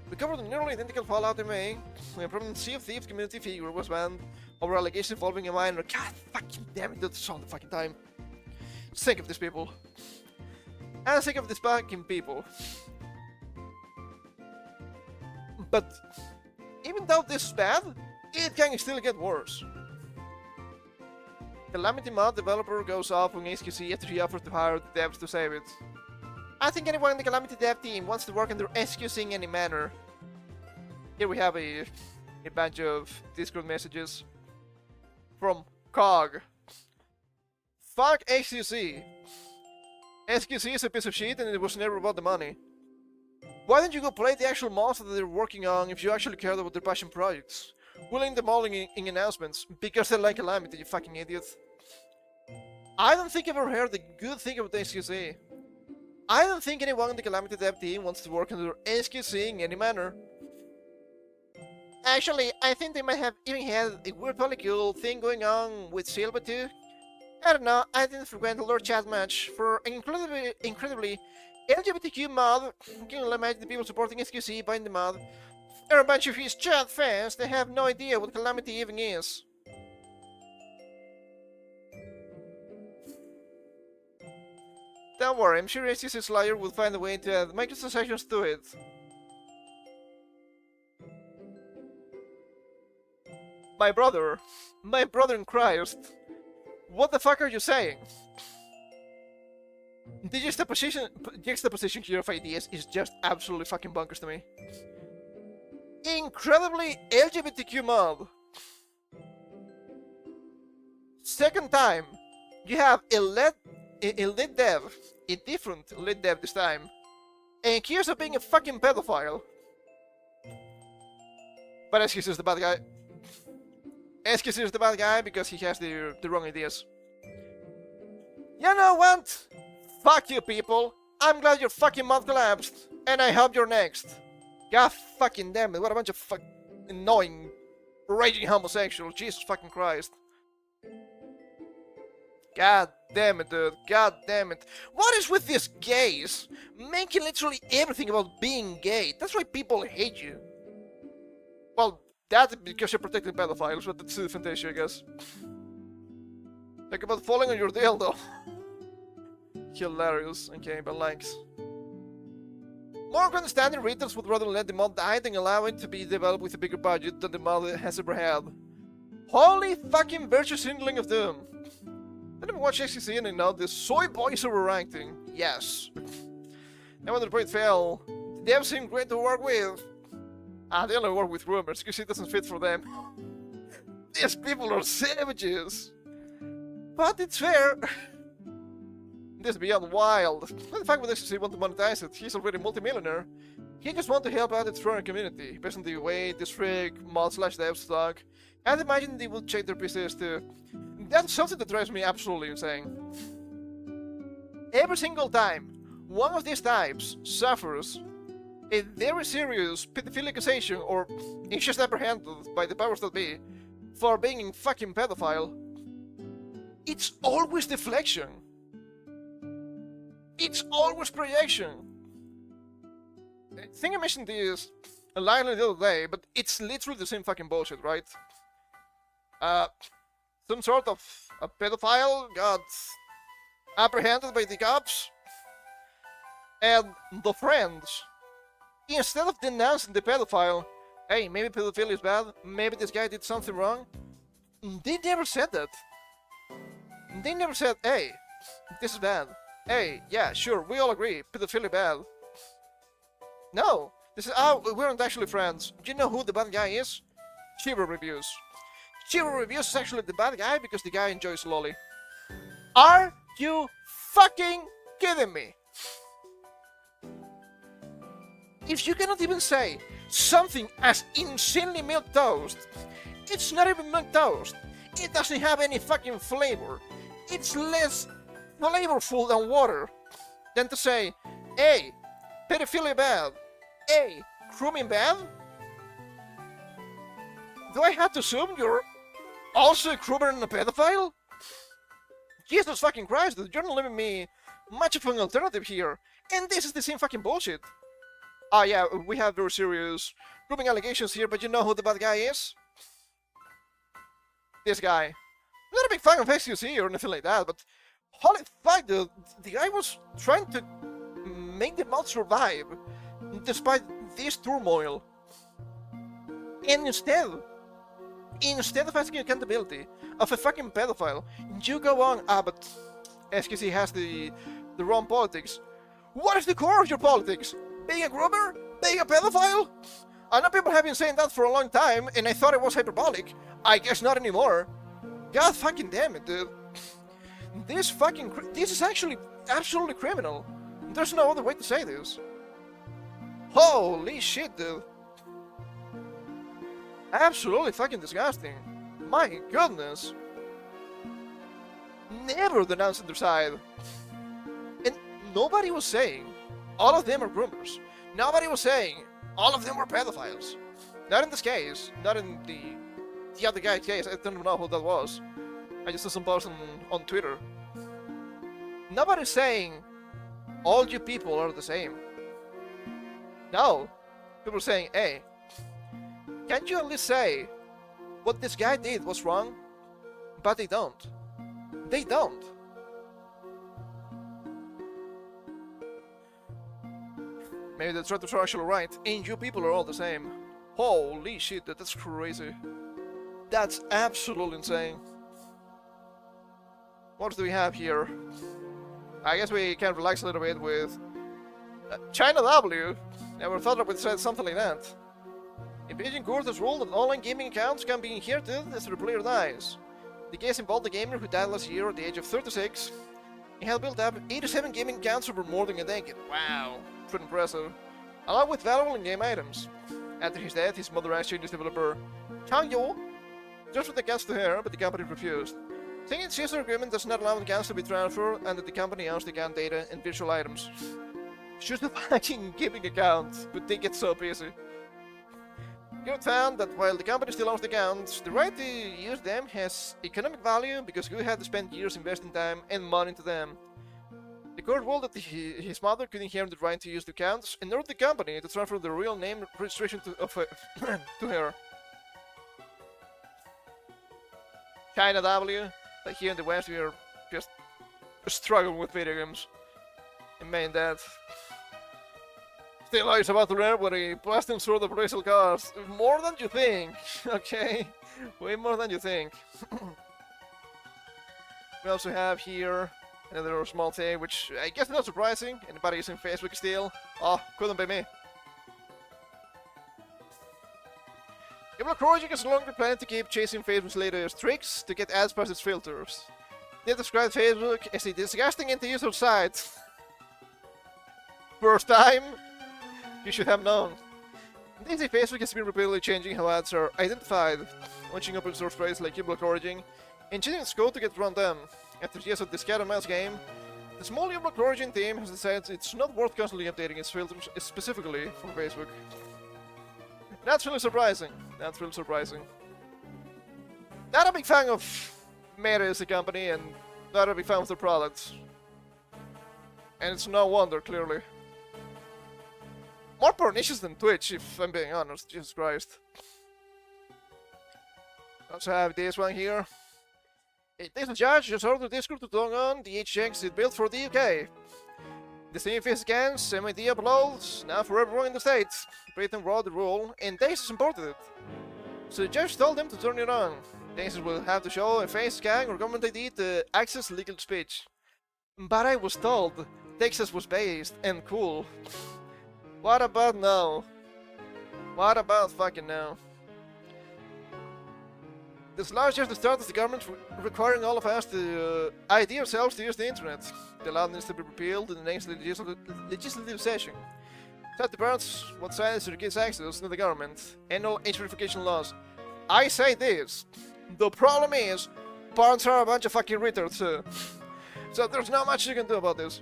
We covered a nearly identical Fallout in May, when a prominent Sea of Thieves community figure was banned over allegations involving a minor. God fucking damn it, that's all the fucking time. Sick of these people. And sick of these fucking people. But even though this is bad, it can still get worse. Calamity mod developer goes off on SQC after he offers to hire the devs to save it. I think anyone in the Calamity dev team wants to work under SQC in any manner. Here we have a bunch of Discord messages from COG. Fuck SQC. SQC is a piece of shit and it was never about the money. Why don't you go play the actual mods that they're working on if you actually care about their passion projects? Willing them all in announcements because they like Calamity, you fucking idiot. I don't think I've ever heard a good thing about SQC. I don't think anyone in the Calamity dev team wants to work under SQC in any manner. Actually, I think they might have even had a weird polycule thing going on with Silva too. I don't know, I didn't frequent the Lord chat much. For an incredibly LGBTQ mod, can you imagine the people supporting SQC buying the mod? They're a bunch of his chat fans, they have no idea what Calamity even is. Don't worry, I'm sure SQC Slayer will find a way to add microtransactions to it. My brother in Christ, what the fuck are you saying? The juxtaposition here of ideas is just absolutely fucking bonkers to me. Incredibly LGBTQ mod. Second time, you have a lead dev, a different lead dev this time, and accused of being a fucking pedophile. But SQC is the bad guy. SQC is the bad guy because he has the wrong ideas. You know what? Fuck you people. I'm glad your fucking mod collapsed, and I hope you're next. God fucking damn it, what a bunch of annoying, raging homosexuals, Jesus fucking Christ. God damn it, dude, god damn it. What is with these gays? Making literally everything about being gay. That's why people hate you. Well, that's because you're protecting pedophiles, but that's a different issue, I guess. Talk about falling on your dildo. Hilarious. Okay, but likes. More understanding readers would rather let the mod die than allow it to be developed with a bigger budget than the mod has ever had. Holy fucking virtue signaling of doom. I didn't watch XCC and I know this soy boys overacting. Yes. And when the project fell, the devs seemed great to work with. They only work with rumors because it doesn't fit for them. These people are savages. But it's fair. This is beyond wild. The fact that XCC want to monetize it, he's already multi-millionaire. He just wants to help out its growing community, based on the way this rig, mod/devs talk. I'd imagine they will check their PCs too. That's something that drives me absolutely insane. Every single time one of these types suffers a very serious pedophilic accusation or is just apprehended by the powers that be for being a fucking pedophile, it's always deflection. It's always projection. I think I mentioned this a line the other day, but it's literally the same fucking bullshit, right? Some sort of a pedophile got apprehended by the cops, and the friends, instead of denouncing the pedophile, hey, maybe pedophilia is bad, maybe this guy did something wrong, they never said that. They never said, hey, this is bad. Hey, yeah, sure, we all agree, pedophilia bad. No, they said, oh, we aren't actually friends. Do you know who the bad guy is? Shiver Reviews. Shiver Reviews is actually the bad guy because the guy enjoys lolly. Are you fucking kidding me? If you cannot even say something as insanely milk toast, it's not even milk toast. It doesn't have any fucking flavor. It's less flavorful than water than to say, hey, pedophilia bad. Hey, grooming bad? Do I have to assume you're also a groomer and a pedophile? Jesus fucking Christ, you're not leaving me much of an alternative here. And this is the same fucking bullshit. Ah, yeah, we have very serious grooming allegations here, but you know who the bad guy is? This guy. I'm not a big fan of XQC or anything like that, but holy fuck, the guy was trying to make the mod survive despite this turmoil. And instead of asking accountability of a fucking pedophile, you go on, but XQC has the wrong politics. What is the core of your politics? Being a groomer? Being a pedophile? I know people have been saying that for a long time, and I thought it was hyperbolic. I guess not anymore. God fucking damn it, dude. This is actually absolutely criminal. There's no other way to say this. Holy shit, dude. Absolutely fucking disgusting. My goodness. Never denouncing their side. And nobody was saying all of them are groomers. Nobody was saying all of them were pedophiles. Not in this case. Not in the other guy's case. I don't know who that was. I just saw some post on Twitter. Nobody's saying all you people are the same. No. People are saying, hey, can't you at least say what this guy did was wrong? But they don't. They don't. Maybe the traitors are actually right, and you people are all the same. Holy shit, that's crazy. That's absolutely insane. What do we have here? I guess we can relax a little bit with China W. Never thought I would say something like that. A Beijing court has ruled that online gaming accounts can be inherited as the player dies. The case involved a gamer who died last year at the age of 36. He had built up 87 gaming accounts over more than a decade. Wow, pretty impressive. Along with valuable in-game items. After his death, his mother asked Chinese developer Chang Yo just with the accounts to her, but the company refused, saying its user agreement does not allow the accounts to be transferred and that the company owns the account data and virtual items. Choose the fucking gaming account, but they get so busy. Good found that while the company still owns the accounts, the right to use them has economic value because Gu had to spend years investing time and money into them. The court ruled that his mother could inherit the right to use the accounts and ordered the company to transfer the real name registration to her. China W, like here in the West, we are just struggling with video games. And man, that. Still is about to learn what a plastic sort of racial cars. More than you think, okay? Way more than you think. We also have here another small thing, which I guess is not surprising. Anybody using Facebook still? Oh, couldn't be me. Ibaraki Project is no longer planning to keep chasing Facebook's latest tricks to get ads past its filters. They described Facebook as a disgusting anti-user site. First time? You should have known. They say Facebook has been repeatedly changing how ads are identified, launching open source projects like Ibaraki Origin, and changing its code to get around them. After years of this cat and mouse game, the small Ibaraki Origin team has decided it's not worth constantly updating its filters specifically for Facebook. That's really surprising. That's really surprising. Not a big fan of Meta is a company and not a big fan of their products. And it's no wonder, clearly. More pernicious than Twitch, if I'm being honest. Jesus Christ. Also have this one here. It is a judge just ordered Discord to turn on the HX it built for the UK. The same face scans, MID uploads, now for everyone in the States. Britain wrote the rule, and Texas imported it. So the judge told them to turn it on. Texas will have to show a face scan or government ID to access legal speech. But I was told Texas was based and cool. What about now? What about fucking now? This law is just the start of the government requiring all of us to ID ourselves to use the internet. The law needs to be repealed in the next legislative session. Tell the parents what science to kids access to the government. End all age verification laws. I say this. The problem is, parents are a bunch of fucking retards. So there's not much you can do about this.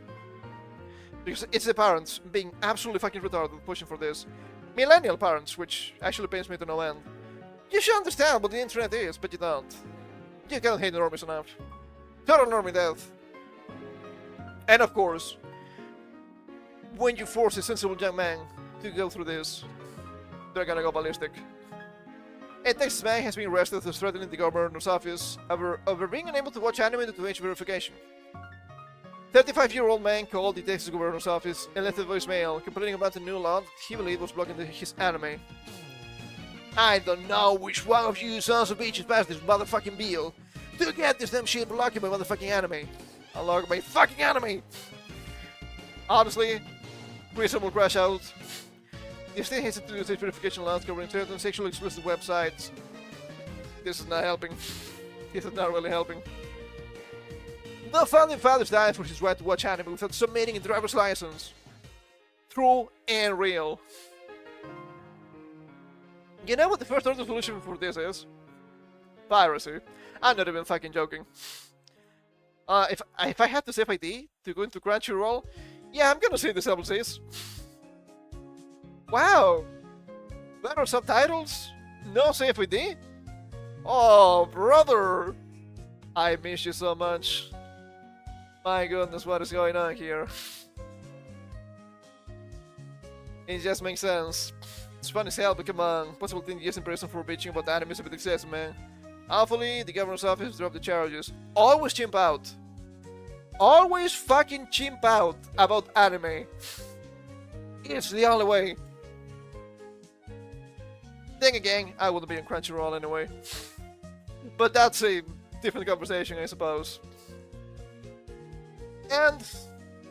Because it's the parents being absolutely fucking retarded pushing for this. Millennial parents, which actually pains me to no end. You should understand what the internet is, but you don't. You can't hate normies enough. Total normie death. And of course, when you force a sensible young man to go through this, they're gonna go ballistic. A Texas man has been arrested for threatening the governor's office over being unable to watch anime due to age verification. 35-year-old man called the Texas governor's office and left a voicemail complaining about the new law that he believed was blocking his anime. I don't know which one of you sons of bitches passed this motherfucking bill to get this damn shit blocking my motherfucking anime. Unlock my fucking anime! Honestly, reasonable crash out. The state has introduced age verification laws covering certain sexually explicit websites. This is not helping. This is not really helping. The founding fathers died for his right to watch anime without submitting a driver's license. True and real. You know what the first order solution for this is? Piracy. I'm not even fucking joking. If I had to save ID to go into Crunchyroll, yeah, I'm gonna say disable this. Wow! Better subtitles? No save ID? Oh, brother! I miss you so much. My goodness, what is going on here? It just makes sense. It's funny as hell, but come on. Possible 10 years in prison for bitching about anime is a bit excessive, man. Hopefully, the governor's office dropped the charges. Always chimp out. Always fucking chimp out about anime. It's the only way. Then again, I wouldn't be on Crunchyroll anyway. But that's a different conversation, I suppose. And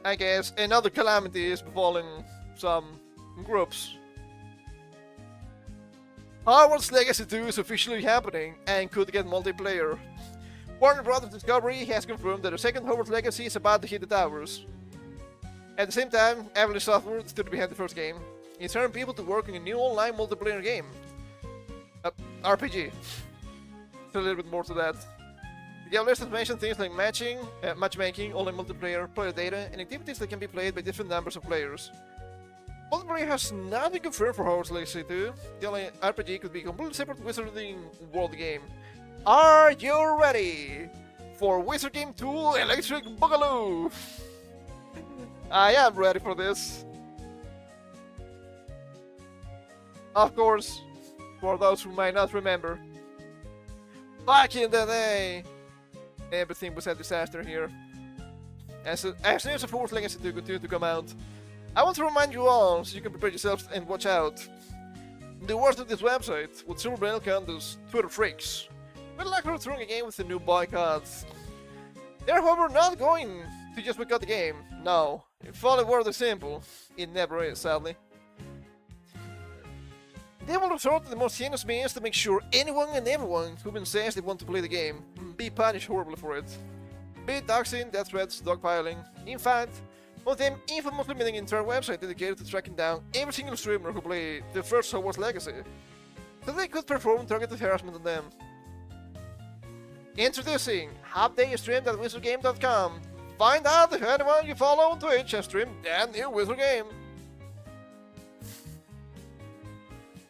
I guess another calamity is befalling some groups. Hogwarts Legacy 2 is officially happening and could get multiplayer. Warner Bros. Discovery has confirmed that a second Hogwarts Legacy is about to hit the towers. At the same time, Avalanche Software, the studio behind the first game, is hiring people to work on a new online multiplayer game. RPG. So a little bit more to that. The list has mentioned things like matchmaking, online multiplayer, player data, and activities that can be played by different numbers of players. Multiplayer has not been confirmed for Hogwarts Legacy 2. The only RPG could be a completely separate Wizarding World game. Are you ready for Wizard Game 2 Electric Boogaloo? I am ready for this. Of course, for those who might not remember, back in the day, everything was a disaster here. As soon as the Hogwarts Legacy 2 continued to come out, I want to remind you all, so you can prepare yourselves and watch out. The worst of this website would super welcome those Twitter freaks. We're likely throwing a game with a new boycott. They're however not going to just boycott the game. No, if only were this simple, it never is, sadly. They will resort to the most heinous means to make sure anyone and everyone who says they want to play the game be punished horribly for it. Be it doxing, death threats, dogpiling. In fact, one of them infamously made an entire website dedicated to tracking down every single streamer who played the first Hogwarts Legacy, so they could perform targeted harassment on them. Introducing HalfDayStream.wizardgame.com. Find out if anyone you follow on Twitch has streamed that new Wizard game.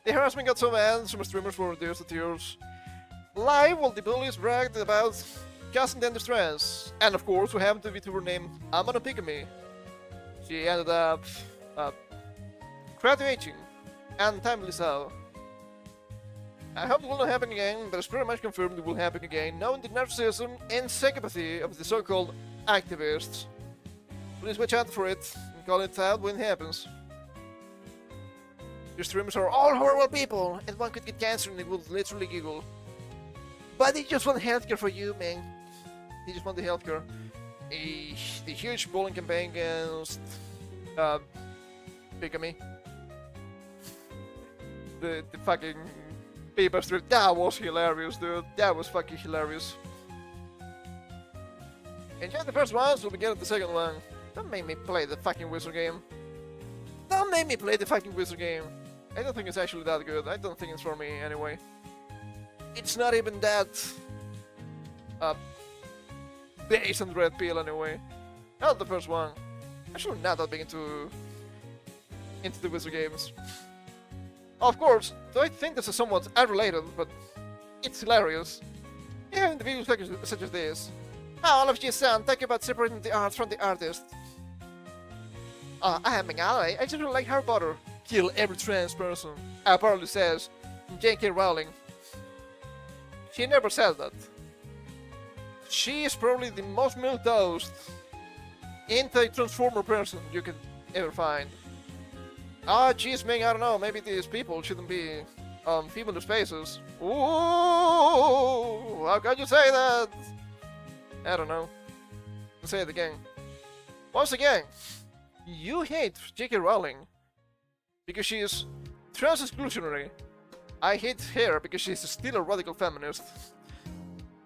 The harassment got so bad, some streamers were reduced to tears. Live, while the bullies bragged about causing them distress. And of course, we have the VTuber named Pigamy. She ended up graduating, and timely so. I hope it will not happen again, but it's pretty much confirmed it will happen again, knowing the narcissism and psychopathy of the so-called activists. Please watch out for it, and call it out when it happens. Your streamers are all horrible people, and one could get cancer and it would literally giggle. But they just want healthcare for you, man. They just want the healthcare. The huge bullying campaign against bigamy. The fucking paper strip. That was hilarious, dude. That was fucking hilarious. And just the first one, so we get the second one. Don't make me play the fucking wizard game. Don't make me play the fucking wizard game. I don't think it's actually that good. I don't think it's for me anyway. It's not even that based on red pill anyway. Not the first one. Actually not that big into the wizard games. Of course, though I think this is somewhat unrelated, but it's hilarious. Yeah, in the videos such as this. Oh, all of you son, talk about separating the art from the artist. I am an ally, I just really like Harry Potter. Kill every trans person, apparently says J.K. Rowling. She never said that. She is probably the most milquetoast anti-transformer person you could ever find. Ah, jeez, man, I don't know, maybe these people shouldn't be on female spaces. Ooh, how could you say that? I don't know. Let's say it again. Once again, you hate J.K. Rowling because she is trans-exclusionary. I hate her because she's still a radical feminist.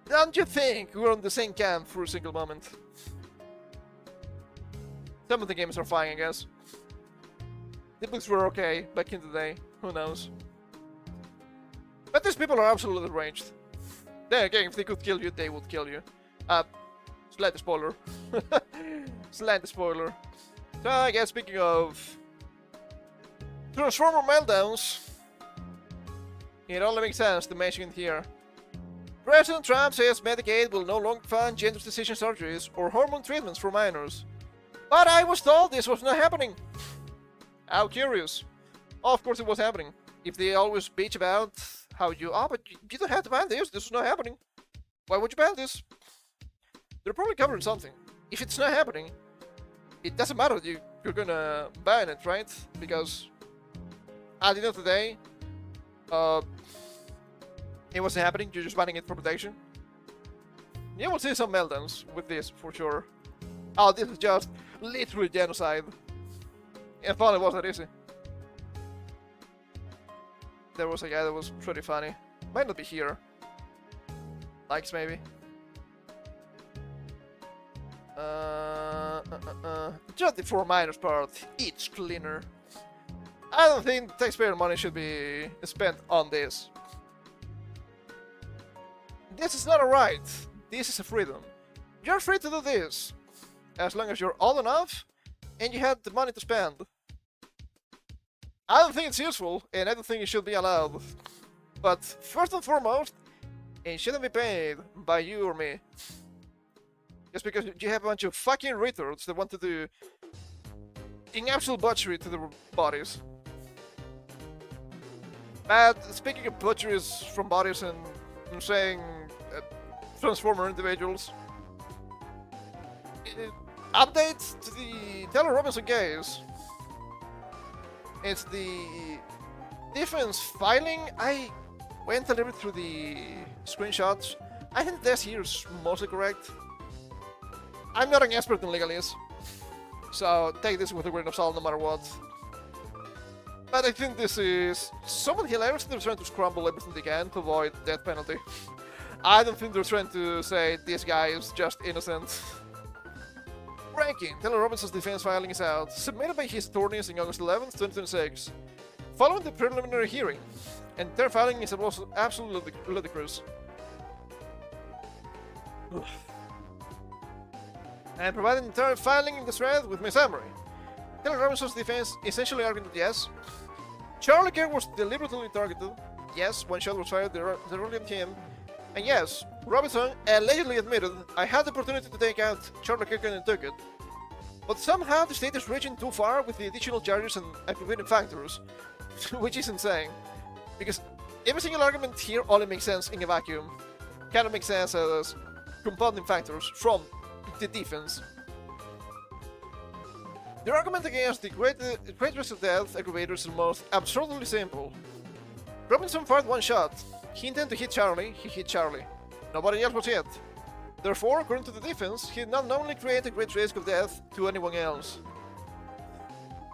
Don't you think we're on the same camp for a single moment? Some of the games are fine, I guess. The books were okay back in the day, who knows. But these people are absolutely deranged. Then again, if they could kill you, they would kill you. Slight spoiler. Slight spoiler. So I guess speaking of Transformer meltdowns, it only makes sense to mention it here. President Trump says Medicaid will no longer fund gender decision surgeries or hormone treatments for minors. But I was told this was not happening. How curious. Oh, of course it was happening. If they always bitch about how you, but you don't have to ban this is not happening. Why would you ban this? They're probably covering something. If it's not happening, it doesn't matter that you're gonna ban it, right? Because at the end of the day, it wasn't happening, you're just banning it for protection. You will see some meltdowns with this, for sure. Oh, this is just literally genocide. And thought it wasn't easy. There was a guy that was pretty funny. Might not be here. Likes, maybe. Just the for minors part, it's cleaner. I don't think taxpayer money should be spent on this. This is not a right. This is a freedom. You're free to do this, as long as you're old enough and you have the money to spend. I don't think it's useful, and I don't think it should be allowed. But first and foremost, it shouldn't be paid by you or me. Just because you have a bunch of fucking retards that want to do in absolute butchery to their bodies. But speaking of butcheries from bodies and saying Transformer individuals, update to the Taylor Robinson case. It's the defense filing. I went a little bit through the screenshots. I think this here is mostly correct. I'm not an expert in legalese, so take this with a grain of salt no matter what. But I think this is somewhat hilarious. They're trying to scramble everything they can to avoid death penalty. I don't think they're trying to say this guy is just innocent. Ranking. Taylor Robinson's defense filing is out, submitted by his attorneys on August 11th, 2026, following the preliminary hearing, and their filing is absolutely ludicrous. And providing the entire filing in the thread with my summary. Taylor Robinson's defense essentially argued that yes, Charlie Kirk was deliberately targeted, yes, one shot was fired directly at him, And yes, Robinson allegedly admitted, I had the opportunity to take out Charlie Kirk and took it. But somehow the state is reaching too far with the additional charges and aggravating factors, which is insane. Because every single argument here only makes sense in a vacuum. Kind of makes sense as compounding factors from the defense. The argument against the great risk of death aggravators is most absurdly simple. Robinson fired one shot. He intended to hit Charlie, he hit Charlie. Nobody else was hit. Therefore, according to the defense, he did not knowingly create a great risk of death to anyone else.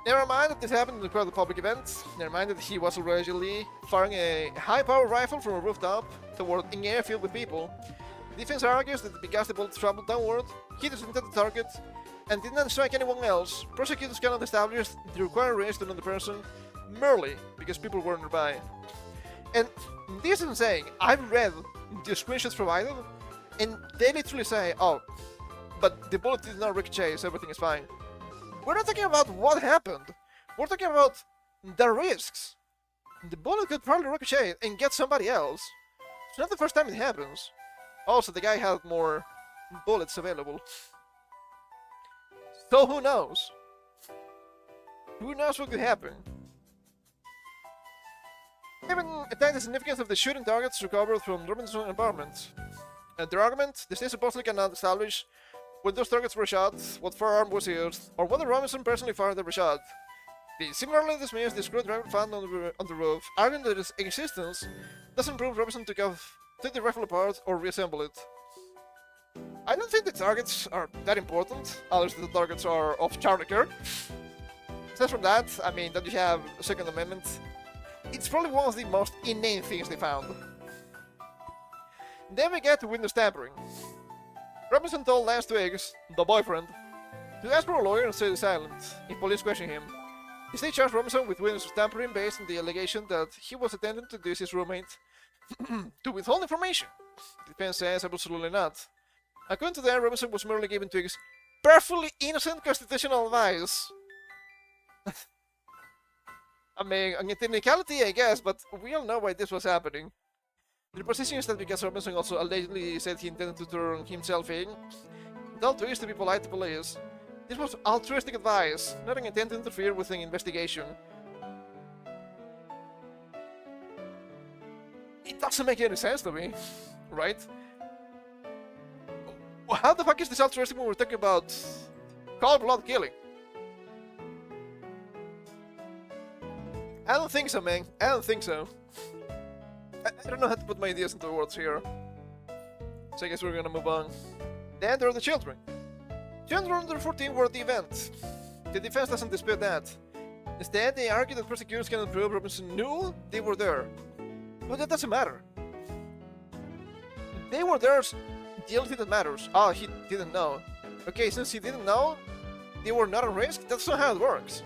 Never mind that this happened in the crowded public event. Never mind that he was allegedly firing a high-powered rifle from a rooftop toward an airfield with people. The defense argues that because the bullet traveled downward, he didn't hit the target and did not strike anyone else. Prosecutors cannot establish the required risk to another person merely because people were nearby. And this is insane. I've read the screenshots provided, and they literally say, oh, but the bullet did not ricochet, so everything is fine. We're not talking about what happened. We're talking about the risks. The bullet could probably ricochet and get somebody else. It's not the first time it happens. Also, the guy had more bullets available. So who knows? Who knows what could happen? Given the significance of the shooting targets recovered from Robinson's apartment, and their argument, the state supposedly cannot establish when those targets were shot, what firearm was used, or whether Robinson personally fired every shot. They similarly dismissed the screwdriver found on the roof, arguing that its existence doesn't prove Robinson took the rifle apart or reassemble it. I don't think the targets are that important, unless the targets are of Charlie Kirk. Aside from that, I mean, don't you have a Second Amendment? It's probably one of the most inane things they found. Then we get to windows tampering. Robinson told Lance Twiggs, the boyfriend, to ask for a lawyer and stay silent if police question him. The state charged Robinson with windows tampering based on the allegation that he was attempting to induce his roommate to withhold information. The defense says absolutely not. According to them, Robinson was merely giving Twiggs perfectly innocent constitutional advice. I mean, on a technicality, I guess, but we all know why this was happening. The position is that because Robinson also allegedly said he intended to turn himself in, he told Twiggs to be polite to police. This was altruistic advice, not an intent to interfere with an investigation. It doesn't make any sense to me, right? How the fuck is this altruistic when we're talking about cold blood killing? I don't think so, man. I don't think so. I don't know how to put my ideas into words here. So I guess we're gonna move on. Then there are the children. Children under 14 were at the event. The defense doesn't dispute that. Instead, they argue that prosecutors cannot prove Robinson knew they were there. But that doesn't matter. They were there, the only thing that matters. Oh, he didn't know. Okay, since he didn't know, they were not at risk? That's not how it works.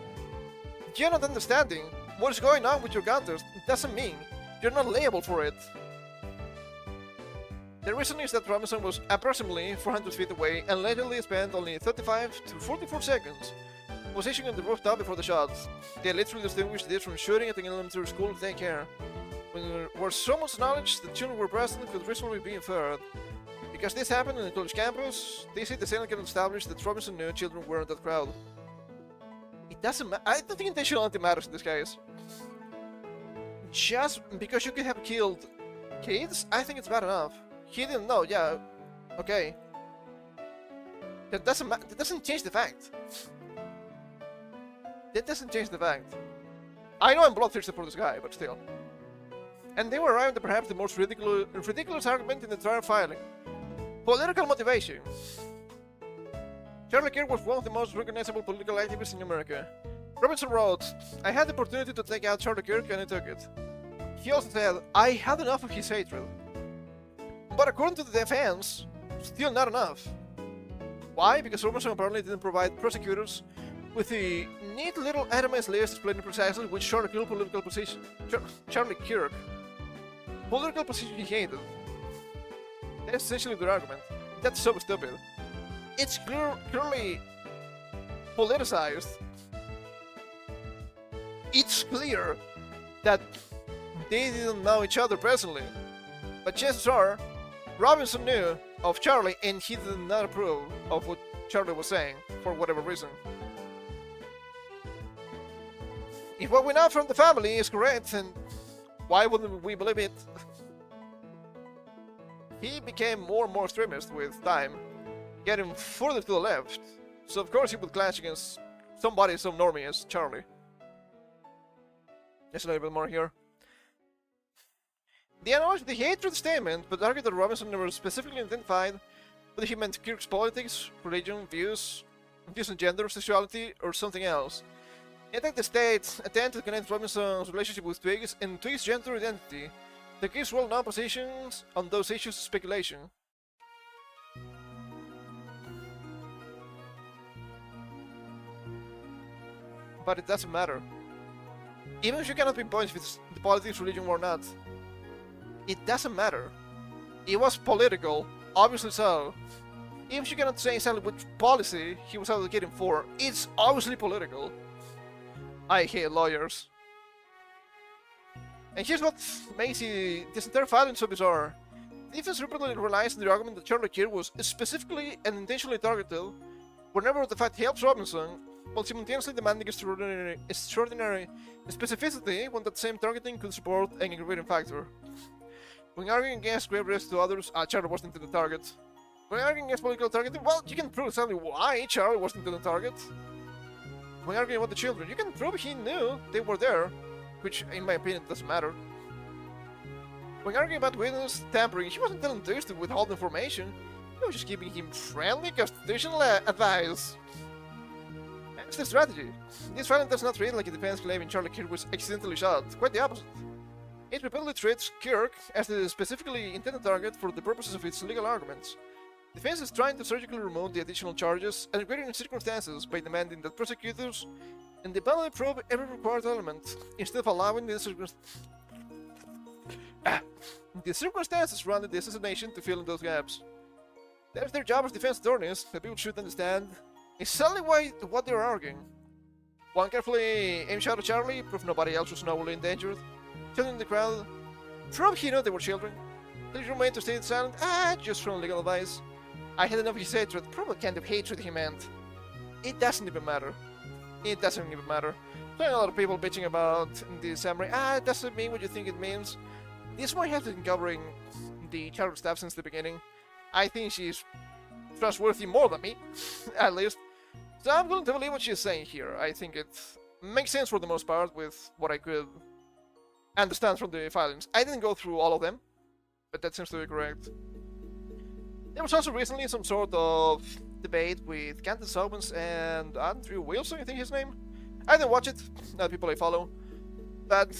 You're not understanding what is going on with your counters. It doesn't mean you're not liable for it. The reason is that Robinson was approximately 400 feet away and allegedly spent only 35 to 44 seconds positioning on the rooftop before the shots. They literally distinguished this from shooting at an elementary school to take care. When there was so much knowledge that children were present could reasonably be inferred. Because this happened on a college campus, they say the Senate can establish that Robinson knew children were in that crowd. It doesn't matter. I don't think intentionality matters in this case. Just because you could have killed kids, I think it's bad enough. He didn't know, yeah, okay. That doesn't change the fact. That doesn't change the fact. I know I'm bloodthirsty for this guy, but still. And they were arrived at perhaps the most ridiculous argument in the entire filing. Political motivation. Charlie Kirk was one of the most recognizable political activists in America. Robinson wrote, I had the opportunity to take out Charlie Kirk and I took it. He also said, I had enough of his hatred. But according to the defense, still not enough. Why? Because Robinson apparently didn't provide prosecutors with a neat little itemized list explaining precisely which Charlie Kirk political position he hated. That's essentially their argument. That's so stupid. It's clearly politicized. It's clear that they didn't know each other personally, but chances are Robinson knew of Charlie and he did not approve of what Charlie was saying, for whatever reason. If what we know from the family is correct, then why wouldn't we believe it? He became more and more extremist with time, getting further to the left, so of course he would clash against somebody so normie as Charlie. Just a little bit more here. The acknowledged the hatred statement, but argued that Robinson never specifically identified whether he meant Kirk's politics, religion, views on gender, sexuality, or something else. Instead, the state attempted to connect Robinson's relationship with Twiggs and Twiggs' gender identity. The Kirk's well-known positions on those issues is speculation. But it doesn't matter. Even if you cannot pinpoint if it's the politics, religion, or not, it doesn't matter. It was political, obviously so. Even if you cannot say exactly which policy he was advocating for, it's obviously political. I hate lawyers. And here's what makes this entire filing so bizarre. The defense repeatedly relies on the argument that Charlie Kirk was specifically and intentionally targeted whenever the fact helps Robinson, while simultaneously demanding extraordinary specificity when that same targeting could support an aggravating factor. When arguing against grave risk to others, Charlie wasn't the target. When arguing against political targeting, well, you can prove exactly why Charlie wasn't the target. When arguing about the children, you can prove he knew they were there, which, in my opinion, doesn't matter. When arguing about witness tampering, he wasn't telling Deuce to withhold information, he was just giving him friendly constitutional advice. That's the strategy. This filing does not read like a defense claiming Charlie Kirk was accidentally shot, quite the opposite. It repeatedly treats Kirk as the specifically intended target for the purposes of its legal arguments. The defense is trying to surgically remove the additional charges and creating circumstances by demanding that prosecutors independently prove every required element, instead of allowing the circumstances surrounding the assassination to fill in those gaps. That's their job as defense attorneys, that people should understand exactly what they're arguing. One carefully aimed shot at Charlie, prove nobody else was knowingly endangered. Children in the crowd, prove he knew they were children. They remained to stay silent, just from legal advice. I had enough of his hatred, prove what kind of hatred he meant. It doesn't even matter. It doesn't even matter. There's a lot of people bitching about the samurai, it doesn't mean what you think it means. This one has been covering the Charlie stuff since the beginning. I think she's trustworthy more than me, at least. So I'm going to believe what she's saying here. I think it makes sense for the most part with what I could understand from the filings. I didn't go through all of them, but that seems to be correct. There was also recently some sort of debate with Candace Owens and Andrew Wilson, I think his name. I didn't watch it, not people I follow, but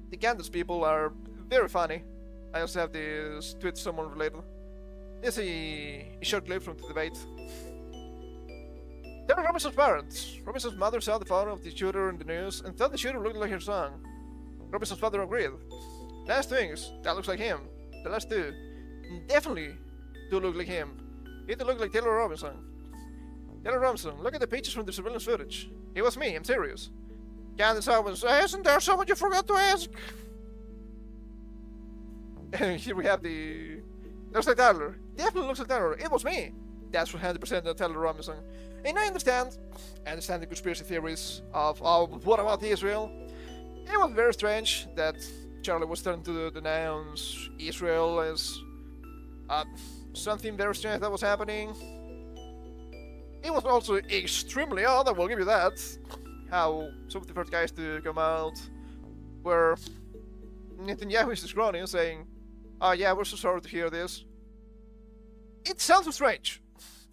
the Candace people are very funny. I also have this tweet someone related. This is a short clip from the debate. There were Robinson's parents. Robinson's mother saw the photo of the shooter in the news and thought the shooter looked like her son. Robinson's father agreed. Last things, that looks like him. The last two, definitely do look like him. It look like Taylor Robinson. Taylor Robinson, look at the pictures from the surveillance footage. It was me, I'm serious. Candace Owens, isn't there someone you forgot to ask? And here we have the... Looks like Tyler. Definitely looks like Tyler. It was me. That's 100% Taylor Robinson. And I understand the conspiracy theories of what about Israel. It was very strange that Charlie was starting to denounce Israel as something very strange that was happening. It was also extremely odd, I will give you that, how some of the first guys to come out were Netanyahu's cronies saying, "Oh yeah, we're so sorry to hear this." It sounds strange.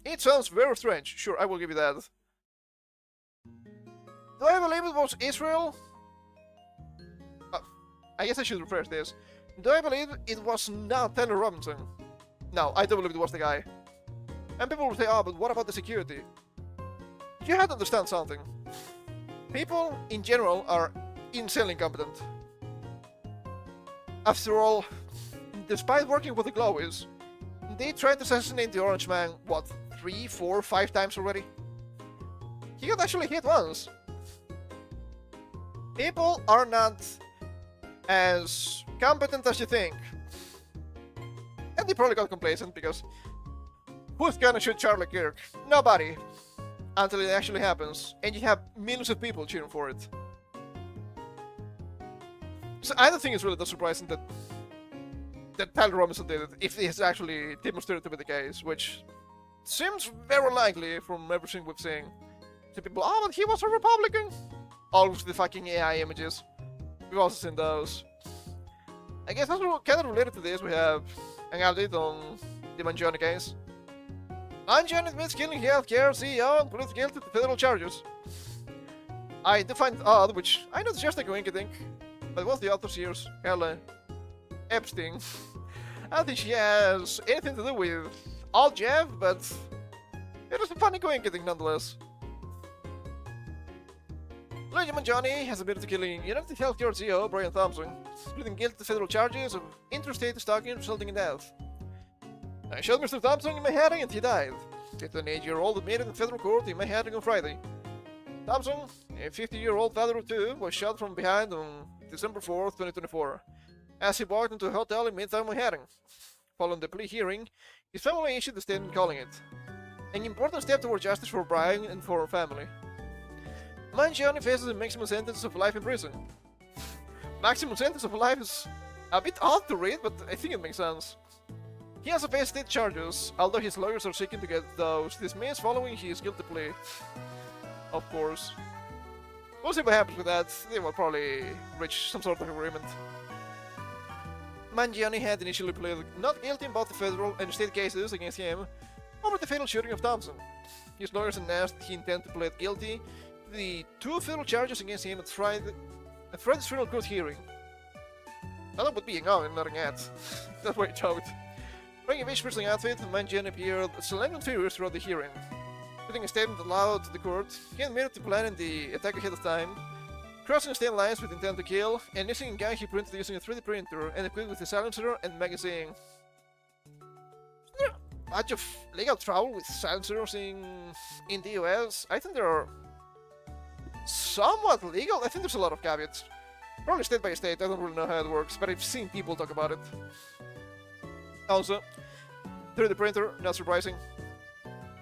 It sounds very strange. Sure, I will give you that. Do I believe it was Israel? I guess I should rephrase this. Do I believe it was not Taylor Robinson? No, I don't believe it was the guy. And people will say, oh, but what about the security? You have to understand something. People, in general, are insanely incompetent. After all, despite working with the Glowies, they tried to assassinate the Orange Man, what, 3, 4, 5 times already? He got actually hit once. People are not as competent as you think. And And they probably got complacent because who's gonna shoot Charlie Kirk? Nobody. Until it actually happens, and you have millions of people cheering for it. So I don't think it's really that surprising that Tyler Robinson did it, if it's actually demonstrated to be the case, which seems very likely from everything we've seen. The people, oh, but he was a Republican! All with the fucking AI images. We've also seen those. I guess also kind of related to this, we have an update on the Mangione case. Mangione admits killing healthcare CEO and pleads guilty to federal charges. I do find it odd, which I know it's just a coincidence, but both the authors here, Hella Epstein, I don't think she has anything to do with all Jeff, but it is a funny coincidence nonetheless. Luigi Mangione has admitted to killing United Healthcare CEO Brian Thompson, pleading guilty to federal charges of interstate stalking resulting in death. I shot Mr. Thompson in my heading and he died. The 28-year-old admitted in federal court in my heading on Friday. Thompson, a 50-year-old father of two, was shot from behind on December 4th, 2024, as he walked into a hotel in Midtown Manhattan. Following the plea hearing, his family issued a statement calling it an important step toward justice for Brian and for our family. Mangione faces a maximum sentence of life in prison. Maximum sentence of life is a bit odd to read, but I think it makes sense. He has faced state charges, although his lawyers are seeking to get those dismissed following his guilty plea. Of course. We'll see what happens with that. They will probably reach some sort of agreement. Mangione had initially pleaded not guilty in both the federal and state cases against him over the fatal shooting of Thompson. His lawyers announced he intended to plead guilty to the two federal charges against him at Friday's federal court hearing. That would be nothing at. That's what he joked. Wearing a beach-piercing outfit, Mangione appeared solemn and furious throughout the hearing. Putting a statement aloud to the court, he admitted to planning the attack ahead of time, crossing state lines with intent to kill, and using a gun he printed using a 3D printer and equipped with a silencer and magazine. Is there a bunch of legal trouble with silencers in the US? I think they are somewhat legal. I think there's a lot of caveats. Probably state by state, I don't really know how it works, but I've seen people talk about it. Also, 3D printer, not surprising.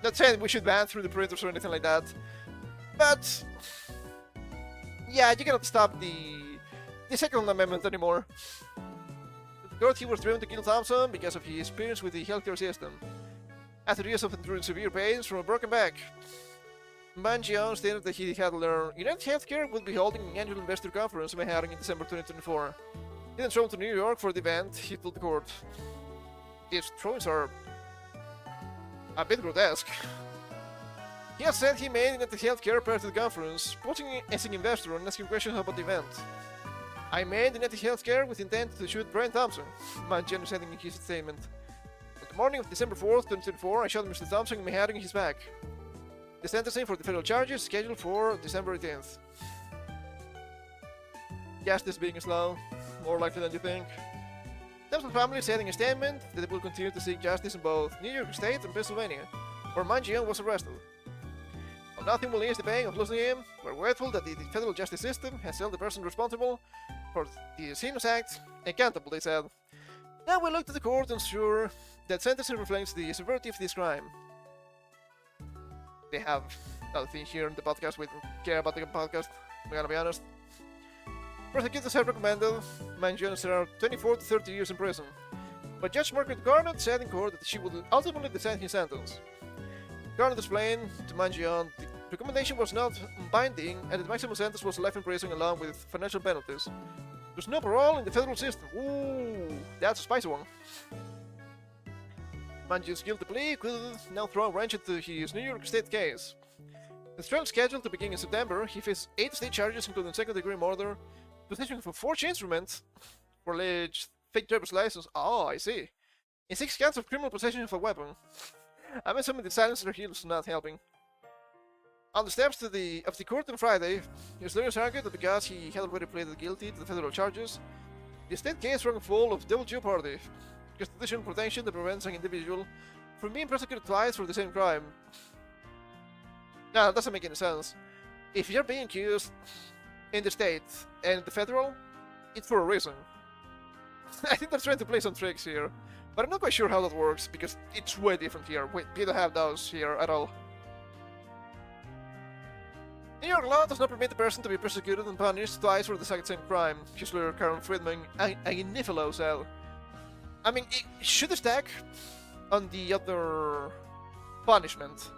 Not saying we should ban 3D printers or anything like that, but yeah, you cannot stop the Second Amendment anymore. The court, he was driven to kill Thompson because of his experience with the healthcare system. After years of enduring severe pains from a broken back, Mangione stated that he had learned United Healthcare would be holding an annual investor conference in Manhattan in December 2024. He then traveled to New York for the event, he told the court. These drawings are a bit grotesque. He has said he made United Healthcare prior to the conference, posing as an investor and asking questions about the event. I made United Healthcare with intent to shoot Brian Thompson, Mangione said in his statement. On the morning of December 4th, 2024, I shot Mr. Thompson in my head and his back. The sentencing for the federal charges is scheduled for December 18th. Justice being slow, more likely than you think. Thompson's family said in a statement that they will continue to seek justice in both New York State and Pennsylvania, where Mangione was arrested. While nothing will ease the pain of losing him, we're grateful that the federal justice system has held the person responsible for the heinous act accountable, they said. Now we look to the court and ensure that sentencing reflects the severity of this crime. They have another thing here in the podcast. We don't care about the podcast, I'm gonna be honest. Prosecutors have recommended Mangione serve 24 to 30 years in prison, but Judge Margaret Garnett said in court that she would ultimately decide his sentence. Garnett explained to Mangione the recommendation was not binding and the maximum sentence was life in prison along with financial penalties. There's no parole in the federal system. Ooh, that's a spicy one. Mangione's guilty plea could now throw a wrench into his New York State case. The trial is scheduled to begin in September. He faces 8 state charges, including second-degree murder, possession of a forged instrument for alleged fake driver's license. Oh, I see. And 6 counts of criminal possession of a weapon. I'm assuming the silencer here is not helping. On the steps of the court on Friday, his lawyers argued that because he had already pleaded guilty to the federal charges, the state case ran full of double jeopardy, constitutional protection that prevents an individual from being prosecuted twice for the same crime. Now, that doesn't make any sense. If you're being accused in the state and the federal, it's for a reason. I think they're trying to play some tricks here. But I'm not quite sure how that works, because it's way different here. We don't have those here at all. New York law does not permit a person to be persecuted and punished twice for the exact same crime. His lawyer Karen Friedman Agnifilo said. I mean, it should stack on the other punishment.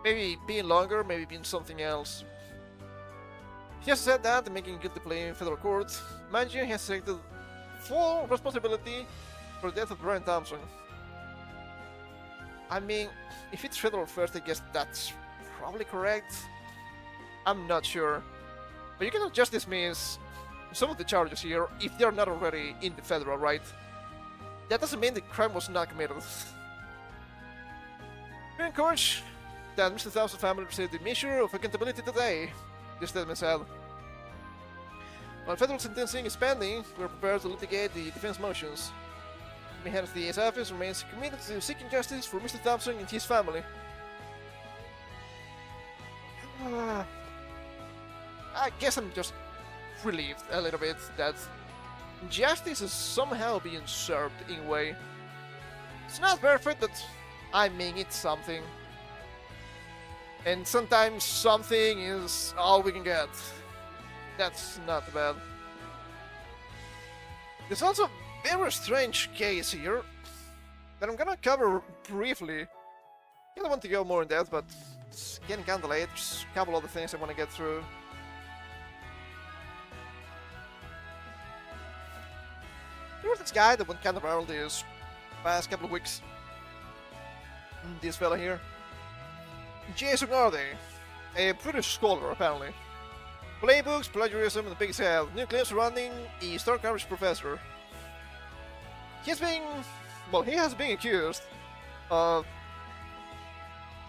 Maybe being longer, maybe being something else. He has said that, making a guilty plea in federal court. Mind you, he has accepted full responsibility for the death of Brian Thompson. I mean, if it's federal first, I guess that's probably correct. I'm not sure. But you cannot just dismiss some of the charges here if they're not already in the federal, right? That doesn't mean the crime was not committed. We encourage that Mr. Thompson's family receive the measure of accountability today, the statement said. While federal sentencing is pending, we are prepared to litigate the defense motions. Mehan of the AS office remains committed to seeking justice for Mr. Thompson and his family. I guess I'm just relieved a little bit that justice is somehow being served in a way. It's not perfect, but I mean it's something. And sometimes something is all we can get. That's not bad. There's also a very strange case here that I'm gonna cover briefly. I don't want to go more in depth, but it's getting kinda late. There's a couple other things I want to get through. There was this guy that went kinda viral these past couple of weeks. This fella here. Jason Arde, a British scholar apparently. Playbooks, plagiarism, and the big sale. New claims surrounding a Star College professor. He has been accused of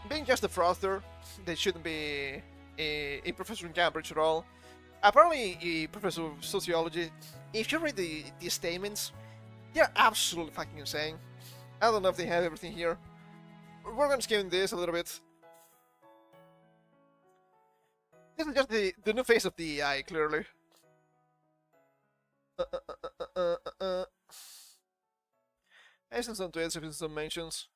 being just a fraudster. That shouldn't be a professor in Cambridge at all. Apparently a professor of sociology. If you read the statements, they're absolutely fucking insane. I don't know if they have everything here. We're gonna skim this a little bit. This is just the new face of the AI, clearly. I sent some tweets and some mentions.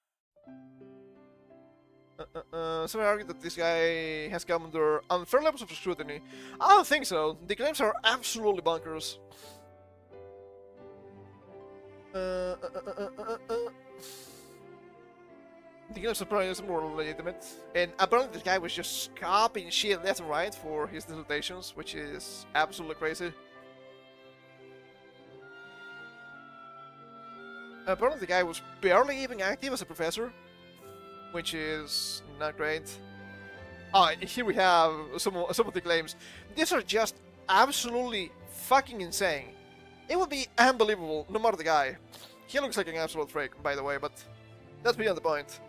Some argue that this guy has come under unfair levels of scrutiny. I don't think so. The claims are absolutely bonkers. The claims are probably more legitimate. And apparently this guy was just copying shit left and right for his dissertations, which is absolutely crazy. Apparently the guy was barely even active as a professor, which is not great. Here we have some of the claims. These are just absolutely fucking insane. It would be unbelievable, no matter the guy. He looks like an absolute freak, by the way, but that's beyond the point.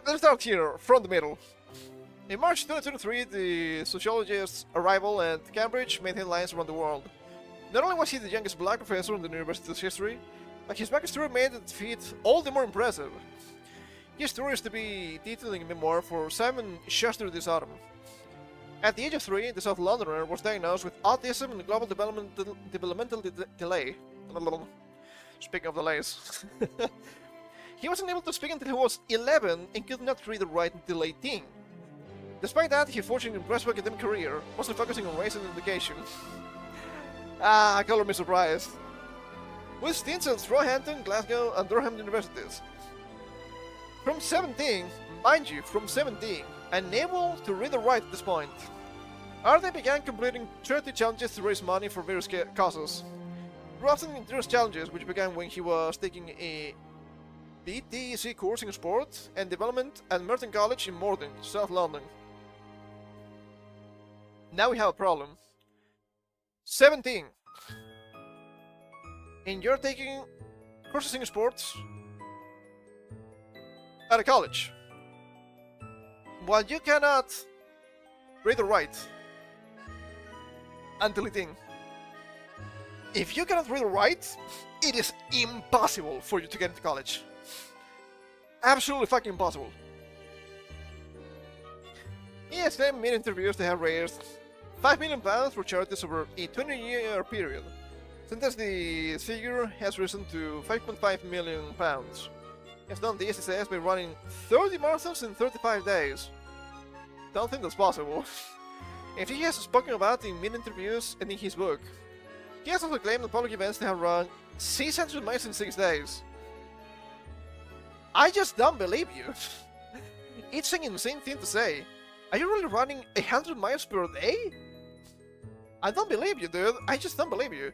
Let's start here, from the middle. In March 2023, the sociologist's arrival at Cambridge made headlines around the world. Not only was he the youngest black professor in the university's history, but his backstory made the feat all the more impressive. His story is to be detailed in a memoir for Simon Schuster this autumn. At the age of 3, the South Londoner was diagnosed with autism and global developmental delay. Speaking of delays. He wasn't able to speak until he was 11 and could not read or write until 18. Despite that, he forged an impressive academic career, mostly focusing on race and education. Color me surprised. With stints at Roehampton, Glasgow, and Durham universities. From 17, mind you, from 17, unable to read or write at this point, Arde began completing 30 challenges to raise money for various causes. Often endurance challenges, which began when he was taking a BTEC course in sport and development at Merton College in Morden, South London. Now we have a problem. 17. And you're taking courses in sports at a college. While you cannot read or write until 18. If you cannot read or write, it is impossible for you to get into college. Absolutely fucking impossible. He has claimed in interviews to have raised £5 million for charities over a 20-year period. Since the figure has risen to £5.5 million. He has done this, he says, by running 30 marathons in 35 days. Don't think that's possible. If he has spoken about in mid-interviews and in his book. He has also claimed at public events to have run 600 miles in 6 days. I just don't believe you. It's an insane thing to say. Are you really running 100 miles per day? I don't believe you, dude. I just don't believe you.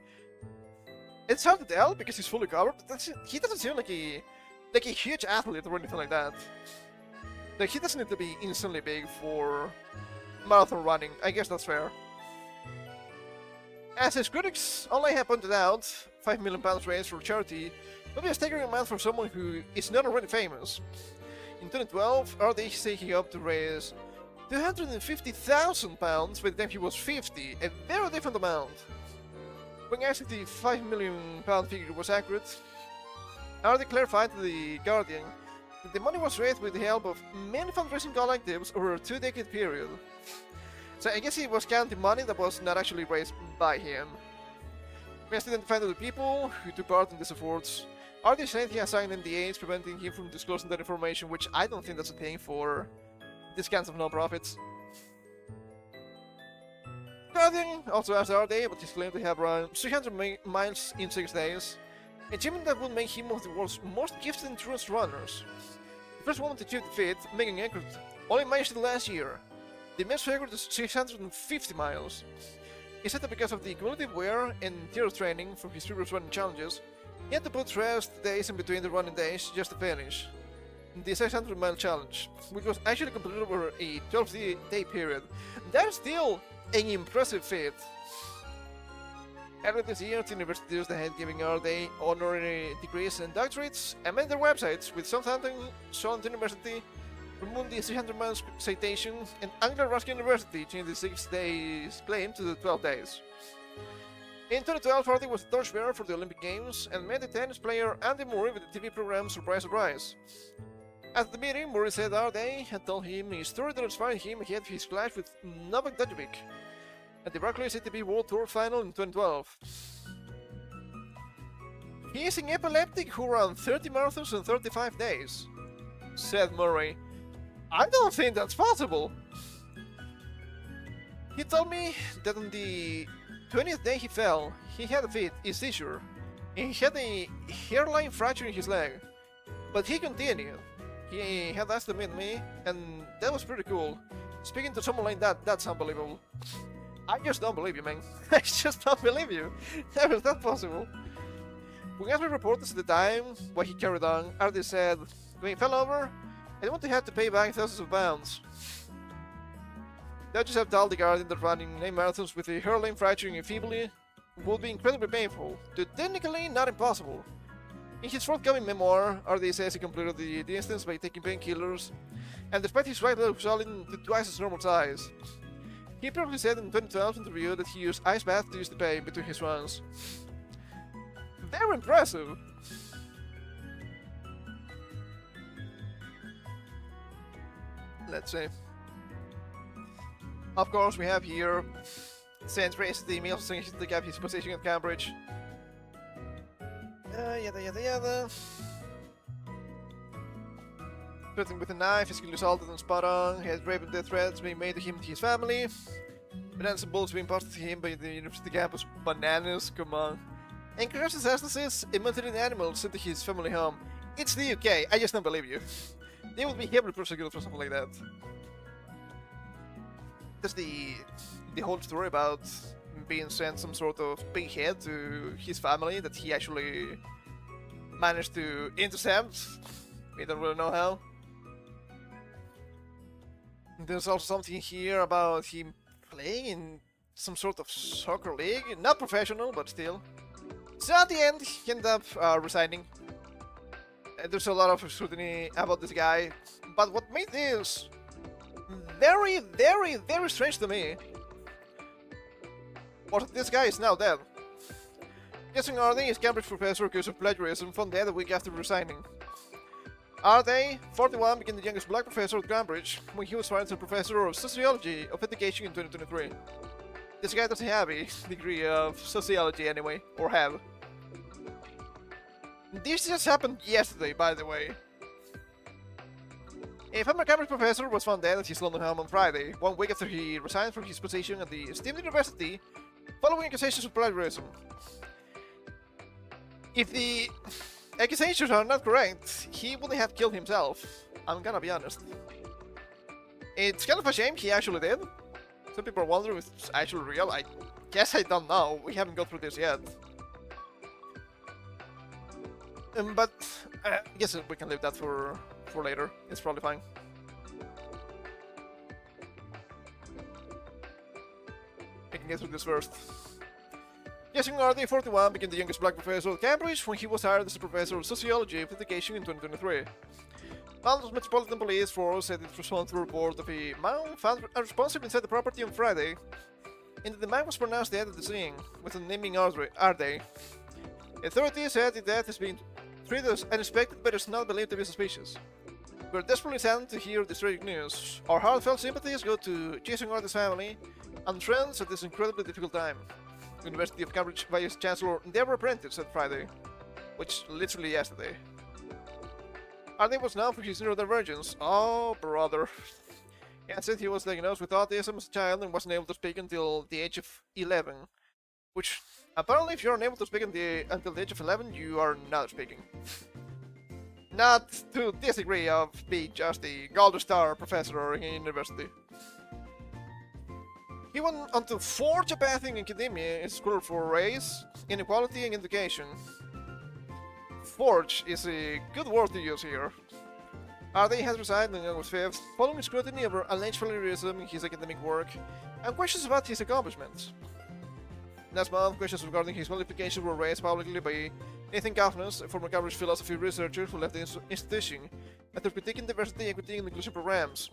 It's hard to tell because he's fully covered, but he doesn't seem like a huge athlete or anything like that. Like, he doesn't need to be insanely big for marathon running. I guess that's fair. As his critics only have pointed out, £5 million raised for charity would be a staggering amount for someone who is not already famous. In 2012, RD is taking up to raise £250,000 by the time he was 50, a very different amount. When asked if the £5 million figure was accurate, RD clarified to The Guardian that the money was raised with the help of many fundraising collectives over a 2-decade period. So I guess he was counting money that was not actually raised by him. We have identified other people who took part in these efforts. RD said he has signed NDAs preventing him from disclosing that information, which I don't think that's a thing for these kinds of non-profits. Guardian also asked RD about his claim to have run 300 miles in 6 days, an achievement that would make him one of the world's most gifted endurance runners. The first woman to achieve the feat, Megan Eckert, only managed it last year. The men's record is 650 miles. He said that because of the cumulative wear and tear training from his previous running challenges, he had to put rest days in between the running days just to finish the 600-mile challenge, which was actually completed over a 12-day period. That's still an impressive feat. Earlier this year, the universities that had given RD honorary degrees and doctorates amended their websites, with Southampton University removed the 300 miles citation, and Anglia Ruskin University changed the 6 days claim to the 12 days. In 2012, RD was the torchbearer for the Olympic Games and met the tennis player Andy Murray with the TV program Surprise Surprise. At the meeting, Murray said RD had told him a story that inspired him ahead of his clash with Novak Djokovic at the Barclays ATP World Tour Final in 2012. He is an epileptic who ran 30 marathons in 35 days, said Murray. I don't think that's possible. He told me that on the 20th day he fell, he had a seizure, and he had a hairline fracture in his leg. But he continued. He had asked to meet me, and that was pretty cool. Speaking to someone like that, that's unbelievable. I just don't believe you, man. I just don't believe you. How is that possible? When asked by reporters at the time why he carried on, RD said, when he fell over, I didn't want to have to pay back thousands of pounds. They just have told The Guardian that running 9 marathons with a hairline fracture in a fibula would be incredibly painful, to technically not impossible. In his forthcoming memoir, RD says he completed the distance by taking painkillers, and despite his right leg swelling to twice its normal size. He previously said in a 2012 interview that he used ice baths to ease the pain between his runs. Very impressive! Let's see. Of course, we have here, since raised the email saying to take up his position at Cambridge. Yada yada yada. Threatening with a knife, physically assaulted and spot on. He had rape and death threats being made to him and his family. Bananas and bullets being passed to him by the university campus. Bananas, come on. And crashed instances in mutilated animals sent to his family home. It's the UK, I just don't believe you. They would be heavily persecuted for something like that. That's the whole story about being sent some sort of big head to his family that he actually managed to intercept. We don't really know how. There's also something here about him playing in some sort of soccer league. Not professional, but still. So at the end, he ended up resigning. There's a lot of scrutiny about this guy. But what made this very, very, very strange to me was that this guy is now dead. Guessing RD, his Cambridge professor accused of plagiarism, found dead a week after resigning. RD, 41, became the youngest black professor at Cambridge when he was fired as a professor of sociology of education in 2023. This guy doesn't have a degree of sociology anyway, or have. This just happened yesterday, by the way. A former Cambridge professor was found dead at his London home on Friday, 1 week after he resigned from his position at the esteemed university following accusations of plagiarism. If the accusations are not correct, he wouldn't have killed himself. I'm gonna be honest. It's kind of a shame he actually did. Some people are wondering if it's actually real. I guess I don't know. We haven't gone through this yet. But I guess we can leave that for later. It's probably fine. We can get through this first. Jesse Nardi, 41, became the youngest black professor at Cambridge when he was hired as a professor of sociology of education in 2023. London's Metropolitan Police Force said it responded to a report of a man found unresponsive inside the property on Friday, and that the man was pronounced dead at the scene, with a naming Arde. Authorities said the death has been treated as unexpected but is not believed to be suspicious. We're desperately saddened to hear this tragic news. Our heartfelt sympathies go to Jason Arde's family and friends at this incredibly difficult time. University of Cambridge Vice Chancellor Deborah Prentice said Friday, which literally yesterday. Arde was known for his neurodivergence. Oh, brother. And said he was diagnosed with autism as a child and wasn't able to speak until the age of 11. Which, apparently, if you're unable to speak until the age of 11, you are not speaking. Not to this degree of being just a gold star professor in university. He went on to forge a path in academia in school for race, inequality, and education. Forge is a good word to use here. Arde has resigned on August 5th, following scrutiny over alleged plagiarism in his academic work and questions about his accomplishments. Last month, questions regarding his qualifications were raised publicly by Nathan Kaufman, a former Cambridge philosophy researcher who left the institution after critiquing diversity, equity, and inclusion programs.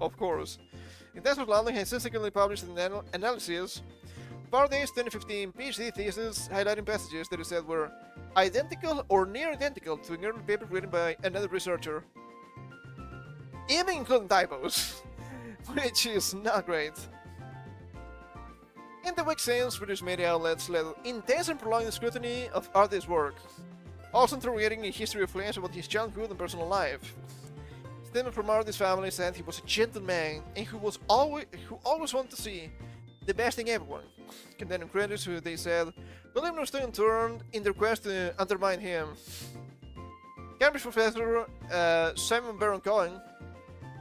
Of course. In Texas, London has subsequently published an analysis of Arde's 2015 PhD thesis highlighting passages that he said were identical or near identical to an earlier paper written by another researcher, even including typos, which is not great. In the week since, British media outlets led intense and prolonged scrutiny of Arde's work, also interrogating a history of claims about his childhood and personal life. Statement from Arde's family said he was a gentleman and who always wanted to see the best in everyone, condemning critics who they said believed no stone unturned in their quest to undermine him. Cambridge professor Simon Baron Cohen,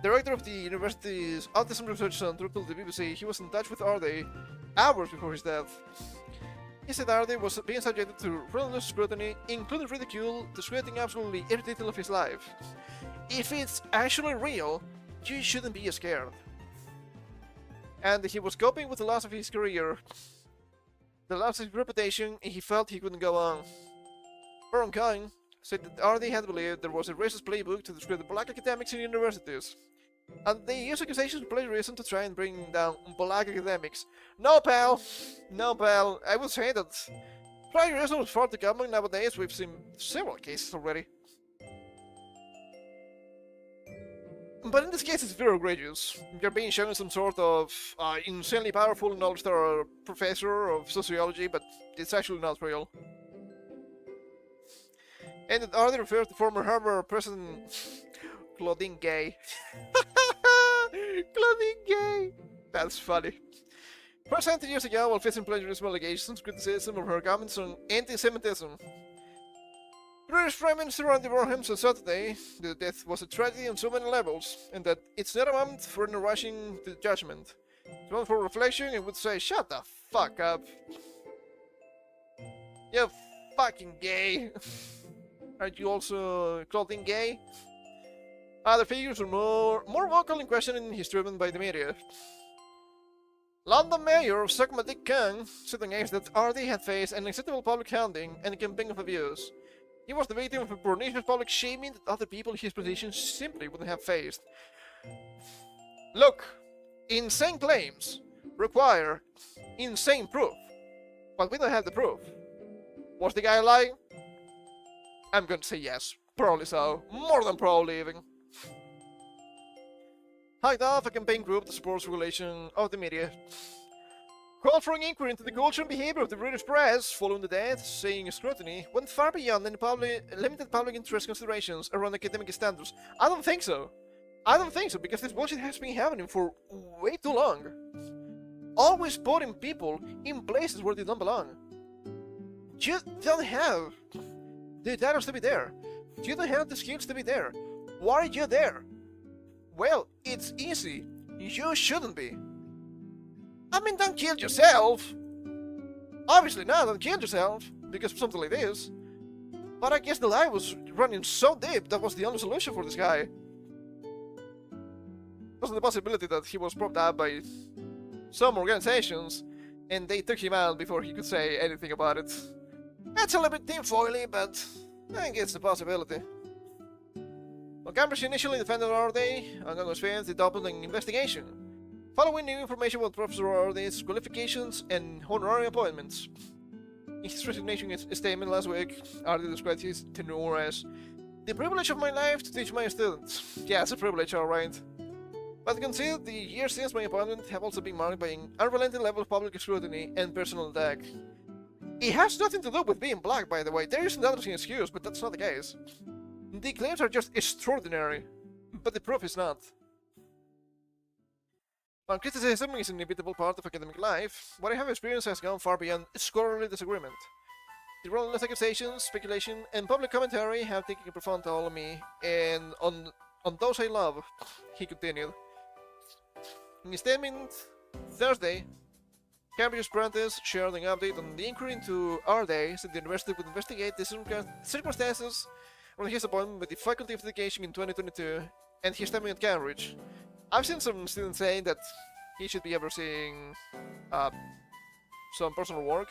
director of the university's Autism Research Center, told the BBC he was in touch with Arde hours before his death. He said Arde was being subjected to relentless scrutiny, including ridicule, describing absolutely every detail of his life. If it's actually real, you shouldn't be scared. And he was coping with the loss of his career, the loss of his reputation, and he felt he couldn't go on. Baron Cohen said that Arde had believed there was a racist playbook to describe the black academics in universities, and they used accusations of plagiarism to try and bring down black academics. No, pal! No, pal. I would say that plagiarism is far too common nowadays. We've seen several cases already. But in this case, it's very egregious. You're being shown some sort of insanely powerful and all-star professor of sociology, but it's actually not real. And it already refers to former Harvard president Claudine Gay. Claudine Gay! That's funny. First 70 years ago, while facing plagiarism allegations, criticism of her comments on anti-Semitism, British Prime Minister Andy Burnham said Saturday that death was a tragedy on so many levels, and that it's not a moment for any rushing to judgment. It's a moment for reflection, and would say, shut the fuck up. You fucking gay. Aren't you also Claudine Gay? Other figures were more vocal in questioning his treatment by the media. London Mayor Sakma Dick Kang said on X that Arde had faced an unacceptable public hounding and a campaign of abuse. He was the victim of a pernicious public shaming that other people in his position simply wouldn't have faced. Look, insane claims require insane proof, but we don't have the proof. Was the guy lying? I'm going to say yes, probably so, more than probably even. Hiked off a campaign group that supports regulation of the media. Called for an inquiry into the culture and behavior of the British press following the death, saying scrutiny went far beyond any limited public interest considerations around academic standards. I don't think so. I don't think so, because this bullshit has been happening for way too long. Always putting people in places where they don't belong. You don't have the titles to be there. You don't have the skills to be there. Why are you there? Well, it's easy. You shouldn't be. I mean, don't kill yourself. Obviously not, don't kill yourself, because of something like this. But I guess the lie was running so deep that was the only solution for this guy. There's the possibility that he was propped up by some organizations, and they took him out before he could say anything about it. That's a little bit tinfoily, but I guess it's a possibility. Well, Cambridge initially defended Orday. On August 5th, they opened an investigation, following new information about Professor Orday's qualifications and honorary appointments. In his resignation statement last week, Orday described his tenure as the privilege of my life to teach my students. Yeah, it's a privilege, alright. But consider the years since my appointment have also been marked by an unrelenting level of public scrutiny and personal attack. It has nothing to do with being black, by the way. There is another excuse, but that's not the case. The claims are just extraordinary, but the proof is not. While criticism is an inevitable part of academic life, what I have experienced has gone far beyond scholarly disagreement. The relentless accusations, speculation, and public commentary have taken a profound toll on me, and on those I love, he continued. In his statement Thursday, Cambridge apprentice shared an update on the inquiry into our days, and the university would investigate the circumstances around his appointment with the Faculty of Education in 2022 and his time at Cambridge. I've seen some students saying that he should be overseeing some personal work,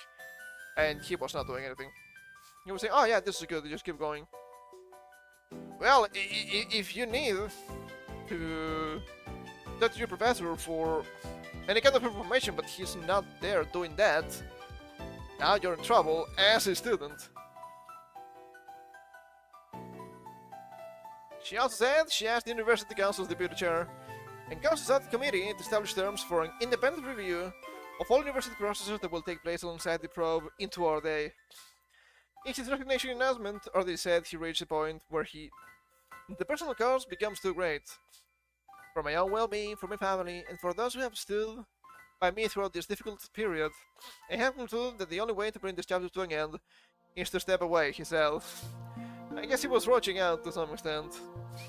and he was not doing anything. He was saying, "Oh yeah, this is good, just keep going." Well, if you need to talk to your professor for any kind of information, but he's not there doing that, now you're in trouble as a student. She also said she asked the University Council's deputy chair and Council's audit committee to establish terms for an independent review of all university processes that will take place alongside the probe into our day. In his resignation announcement, Orday said he reached a point where the personal cost becomes too great. For my own well-being, for my family, and for those who have stood by me throughout this difficult period, I have concluded that the only way to bring this chapter to an end is to step away, he said. I guess he was rushing out to some extent.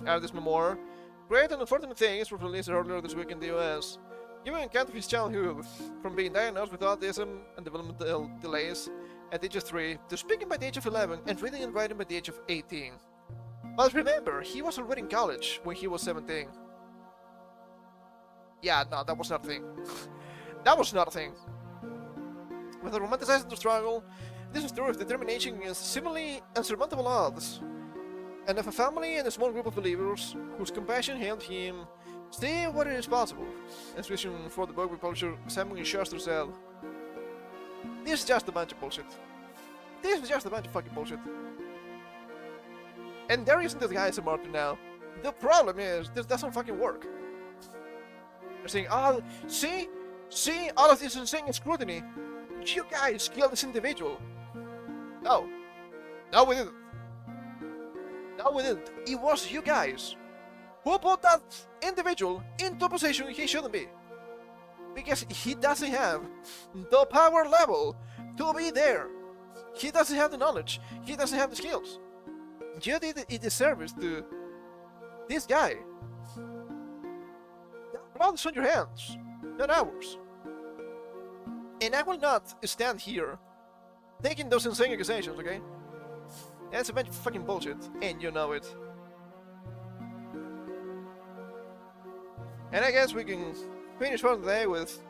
Arday's memoir, Great and Unfortunate Things, was released earlier this week in the US, giving account of his childhood, from being diagnosed with autism and developmental delays at the age of 3, to speaking by the age of 11 and reading and writing by the age of 18. But remember, he was already in college when he was 17. Yeah, no, that was not a thing. That was not a thing. With a romanticizing the struggle, this is story of determination against seemingly insurmountable odds, and of a family and a small group of believers whose compassion helped him see what it is possible, as vision for the book by publisher Simon Schuster said. This is just a bunch of bullshit. This is just a bunch of fucking bullshit. And there isn't this guy as a martyr now. The problem is, this doesn't fucking work. They're saying, oh, see, all of this insane scrutiny. You guys killed this individual. No, we didn't. No, we didn't. It was you guys who put that individual into a position he shouldn't be. Because he doesn't have the power level to be there. He doesn't have the knowledge. He doesn't have the skills. You did a disservice to this guy. Blood is on your hands, not ours. And I will not stand here taking those insane accusations, okay? That's a bunch of fucking bullshit, and you know it. And I guess we can finish for today with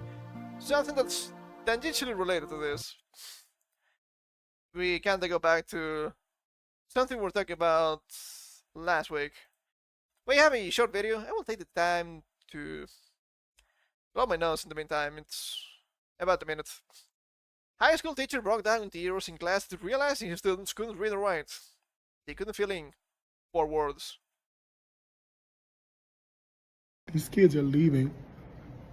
something that's tangentially related to this. We kinda go back to something we were talking about last week. We have a short video. I will take the time to blow my nose in the meantime. It's about a minute. High school teacher broke down in tears in class to realizing his students couldn't read or write. They couldn't fill in 4 words. These kids are leaving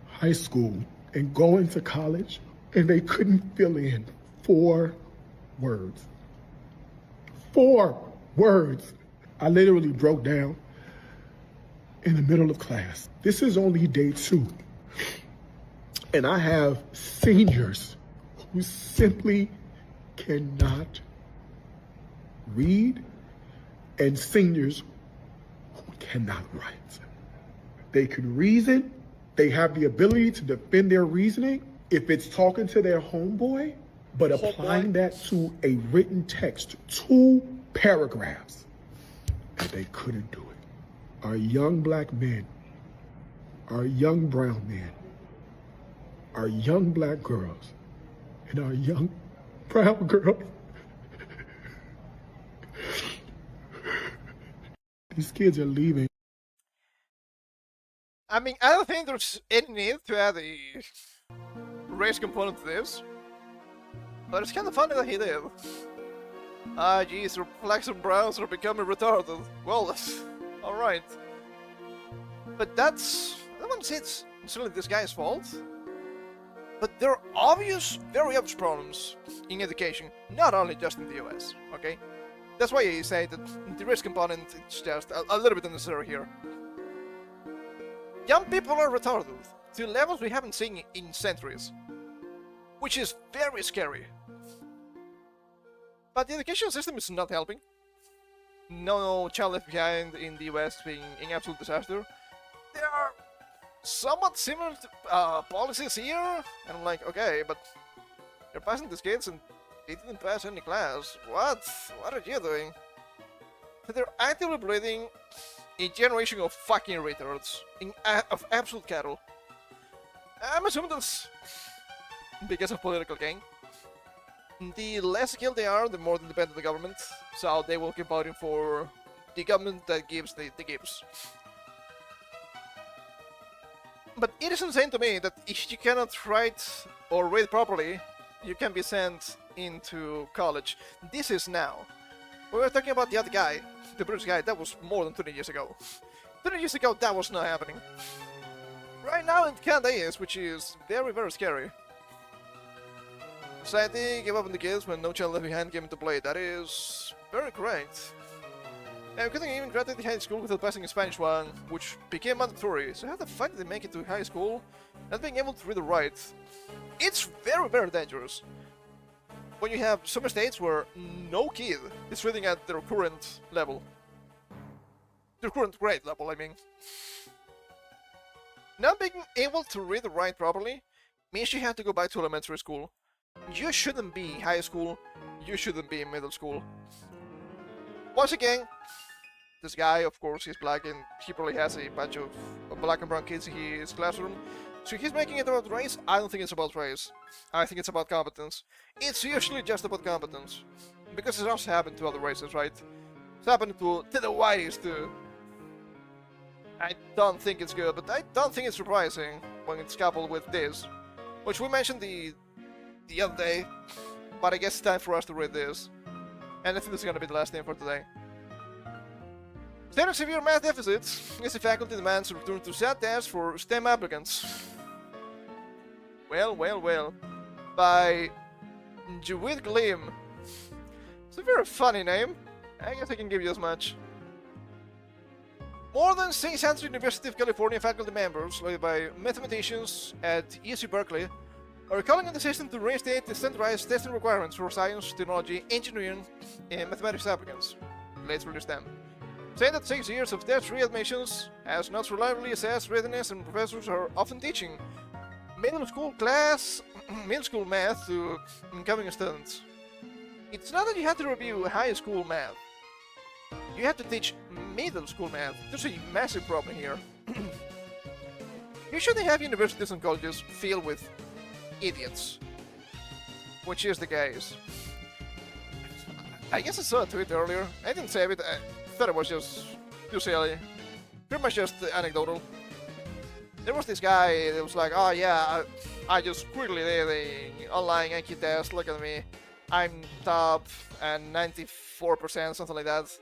high school and going to college and they couldn't fill in 4 words. 4 words. I literally broke down in the middle of class. This is only day 2. And I have seniors who simply cannot read and seniors who cannot write. They can reason. They have the ability to defend their reasoning if it's talking to their homeboy, but applying that to a written text, 2 paragraphs, and they couldn't do it. Our young black men, our young brown men, our young black girls, and our young brown girls. These kids are leaving. I mean, I don't think there's any need to add a race component to this, but it's kind of funny that he did. Ah, geez, blacks and browns are becoming retarded. Well, alright. But that's... I don't want to say it's necessarily this guy's fault, but there are obvious, very obvious problems in education, not only just in the US, okay? That's why I say that the race component is just a little bit unnecessary here. Young people are retarded to levels we haven't seen in centuries, which is very scary. But the education system is not helping. No child left behind in the US being an absolute disaster. There are somewhat similar policies here, and I'm like, okay, but you're passing these kids and they didn't pass any class. What? What are you doing? So they're actively breeding a generation of fucking retards, of absolute cattle. I'm assuming that's because of political gain. The less skilled they are, the more they depend on the government, so they will keep voting for the government that gives the gifts. But it is insane to me that if you cannot write or read properly, you can be sent into college. This is now. We were talking about the other guy, the British guy, that was more than 20 years ago. 20 years ago, that was not happening. Right now, it kinda is, which is very, very scary. Society gave up on the kids when No Child Left Behind came into play. That is very correct. And we couldn't even graduate high school without passing a Spanish 1, which became mandatory. So how the fuck did they make it to high school not being able to read or write? It's very, very dangerous. When you have some states where no kid is reading at their current level. Their current grade level, I mean. Not being able to read or write properly means you have to go back to elementary school. You shouldn't be in high school, you shouldn't be in middle school. Once again, this guy, of course, he's black and he probably has a bunch of black and brown kids in his classroom. So he's making it about race. I don't think it's about race. I think it's about competence. It's usually just about competence. Because it's also happened to other races, right? It's happened to the whiteys too. I don't think it's good, but I don't think it's surprising when it's coupled with this. Which we mentioned the other day, but I guess it's time for us to read this. And I think this is gonna be the last thing for today. State of severe math deficits is the faculty demands a return to SAT tests for STEM applicants. Well, well, well. By Jawid Glim. It's a very funny name. I guess I can give you as much. More than 600 University of California faculty members, led by mathematicians at UC Berkeley, are calling on the system to reinstate the standardized testing requirements for science, technology, engineering, and mathematics applicants, literally STEM. Saying that 6 years of test readmissions has not reliably assessed readiness, and professors are often teaching middle school math to incoming students. It's not that you have to review high school math. You have to teach middle school math. There's a massive problem here. You shouldn't have universities and colleges filled with idiots, which is the case. I guess I saw a tweet earlier. I didn't save it. I thought it was just too silly. Pretty much just anecdotal. There was this guy that was like, oh yeah, I just quickly did an online IQ test, look at me. I'm top and 94%, something like that.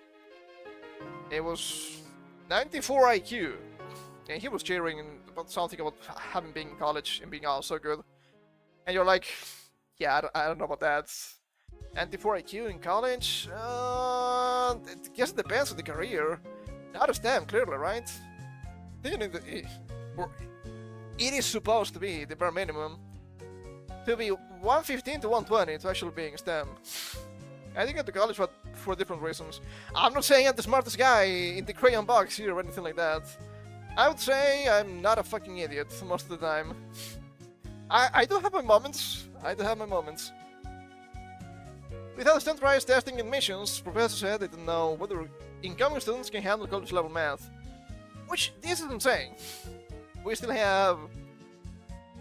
It was 94 IQ. And he was cheering about something about having been in college and being all so good. And you're like, yeah, I don't know about that. Anti-4 IQ in college? I guess it depends on the career. Not a STEM, clearly, right? Or it is supposed to be the bare minimum to be 115 to 120 to actually being STEM. I think I went to college for different reasons. I'm not saying I'm the smartest guy in the crayon box here or anything like that. I would say I'm not a fucking idiot most of the time. I do have my moments. Without standardized testing admissions, professors said they didn't know whether incoming students can handle college level math. Which this isn't saying. We still have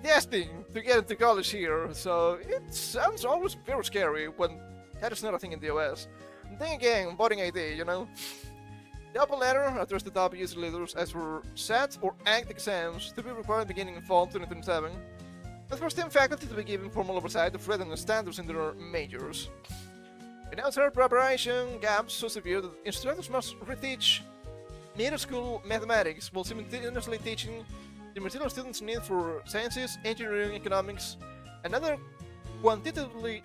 testing to get into college here, so it sounds always very scary when that is not a thing in the OS. Then again, voting ID, you know? The upper letter addressed the top user leaders as for SAT or ACT exams to be required beginning in fall 2027, and for STEM faculty to be given formal oversight of readiness standards in their majors. We now start preparation gaps so severe that instructors must reteach middle school mathematics while simultaneously teaching the material students need for sciences, engineering, economics, and other quantitatively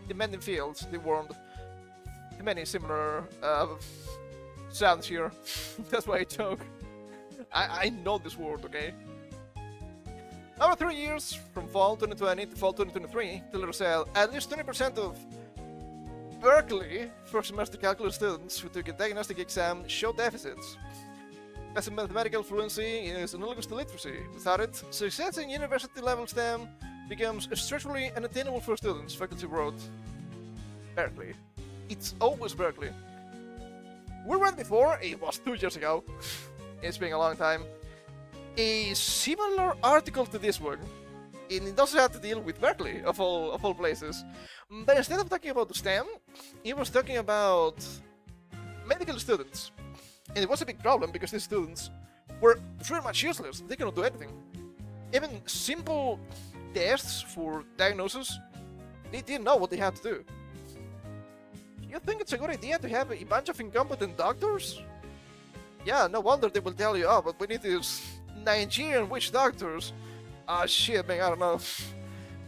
demanding fields. They warned many similar sounds here. That's why I joke. I know this word, okay? Over 3 years, from fall 2020 to fall 2023, Taylor said at least 20% of Berkeley first semester calculus students who took a diagnostic exam showed deficits. As mathematical fluency is analogous to literacy. Without it, success in university level STEM becomes structurally unattainable for students, faculty wrote. Berkeley. It's always Berkeley. We read before, it was 2 years ago. It's been a long time. A similar article to this one. And it doesn't have to deal with Berkeley, of all places. But instead of talking about the STEM, it was talking about medical students. And it was a big problem because these students were pretty much useless. They cannot do anything. Even simple tests for diagnosis, they didn't know what they had to do. You think it's a good idea to have a bunch of incompetent doctors? Yeah, no wonder they will tell you, oh, but we need these Nigerian witch doctors. Ah, shit, man, I don't know.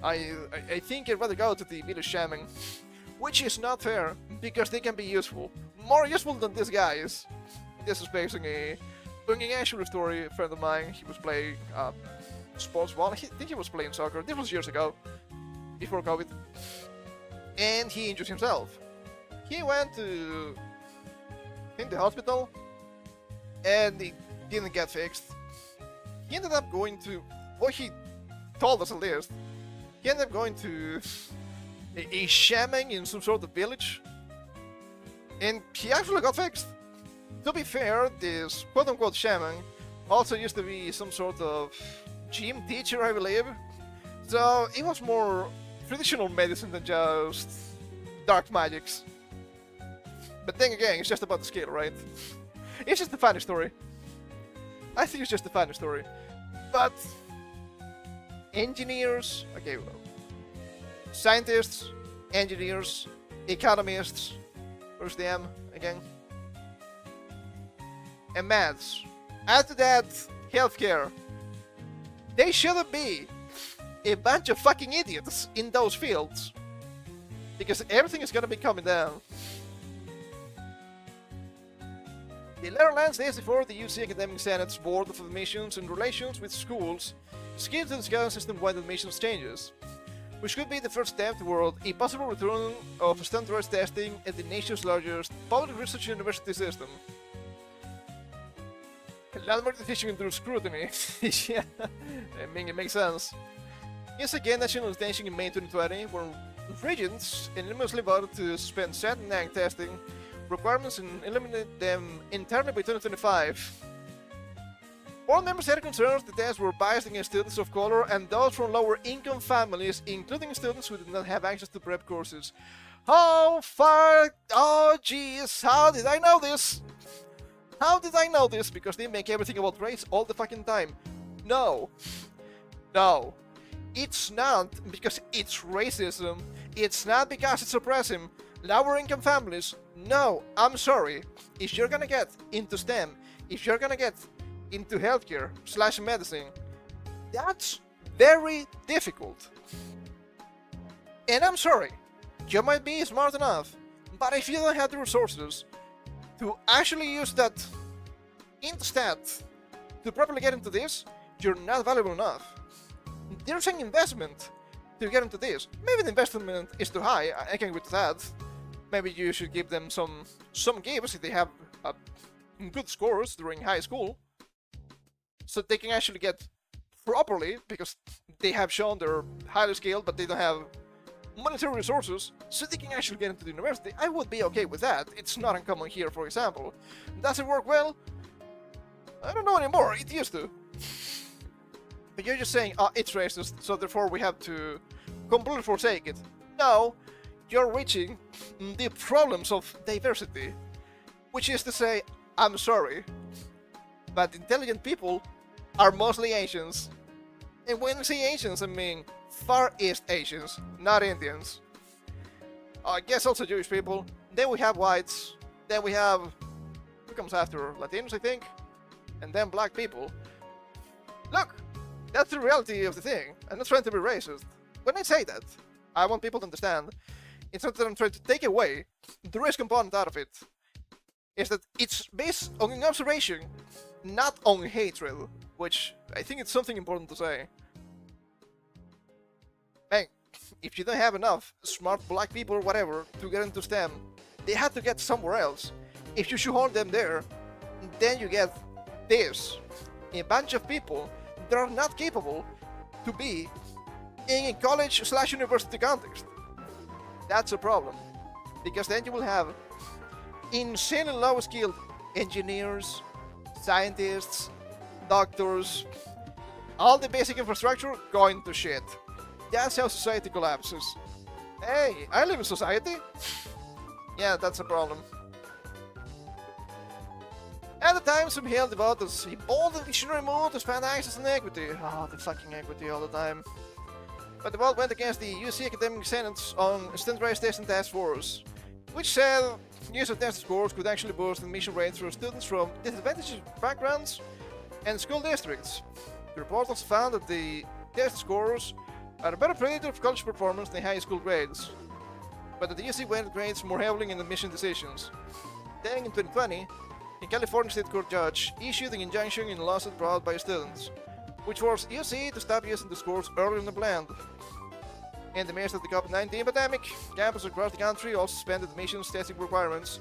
I think I'd rather go to the village shaman. Which is not fair, because they can be useful. More useful than these guys. This is based on a actual story. A friend of mine, he was playing sports ball. I think he was playing soccer. This was years ago, before COVID. And he injured himself. He went to the hospital, and it didn't get fixed. He ended up going to, well, he told us at least, he ended up going to a shaman in some sort of village, and he actually got fixed. To be fair, this quote-unquote shaman also used to be some sort of gym teacher, I believe, so it was more traditional medicine than just dark magics. But then again, it's just about the skill, right? It's just a funny story. I think it's just a funny story. But engineers, okay, well, scientists, engineers, economists, where's the M again? And maths. Add to that, healthcare. They shouldn't be a bunch of fucking idiots in those fields. Because everything is gonna be coming down. The letter lands days before the UC Academic Senate's Board of Admissions and Relations with Schools scheduled to discuss system-wide admissions changes, which could be the first step toward a possible return of standardized testing at the nation's largest public research university system. Landmark decision under scrutiny. Yeah, I mean, it makes sense. Yes, again, national attention in May 2020, where regents unanimously voted to suspend SAT and NAC testing requirements and eliminate them entirely by 2025. All members had concerns the tests were biased against students of color and those from lower income families, including students who did not have access to prep courses. How far? Oh, jeez, how did I know this? How did I know this? Because they make everything about race all the fucking time. No. No. It's not because it's racism. It's not because it's oppressive. Lower income families. No, I'm sorry. If you're gonna get into STEM, if you're gonna get into healthcare / medicine, that's very difficult. And I'm sorry, you might be smart enough, but if you don't have the resources to actually use that int stat to properly get into this, you're not valuable enough. There's an investment to get into this. Maybe the investment is too high, I can agree with that. Maybe you should give them some gifts if they have good scores during high school, so they can actually get properly, because they have shown they're highly skilled but they don't have monetary resources, so they can actually get into the university. I would be okay with that. It's not uncommon here, for example. Does it work well? I don't know anymore. It used to. But you're just saying, oh, it's racist, so therefore we have to completely forsake it. No, you're reaching the problems of diversity, which is to say, I'm sorry, but intelligent people are mostly Asians. And when I say Asians, I mean Far East Asians, not Indians. I guess also Jewish people. Then we have whites. Then we have, who comes after? Latinos, I think. And then black people. Look, that's the reality of the thing. I'm not trying to be racist. When I say that, I want people to understand, it's not that I'm trying to take away the race component out of it. It's that it's based on an observation, not on hatred, which I think it's something important to say. Hey, if you don't have enough smart black people or whatever to get into STEM, they have to get somewhere else. If you shoehorn them there, then you get this. A bunch of people that are not capable to be in a college/university context. That's a problem. Because then you will have insanely low skilled engineers, scientists, doctors, all the basic infrastructure going to shit. That's how society collapses. Hey, I live in society. Yeah, that's a problem. At the time, some hailed the vote as a bold and visionary move to expand access and equity. Oh, the fucking equity all the time. But the vote went against the UC Academic Senate's on Standardized Testing Task Force, which said use of test scores could actually boost admission rates for students from disadvantaged backgrounds and school districts. The report also found that the test scores are a better predictor of college performance than high school grades, but that the UC weighted grades more heavily in admission decisions. Then in 2020, a California State Court judge issued an injunction in a lawsuit brought by students, which forced UC to stop using the scores earlier in the blend. In the midst of the COVID-19 pandemic, campuses across the country also suspended admissions testing requirements,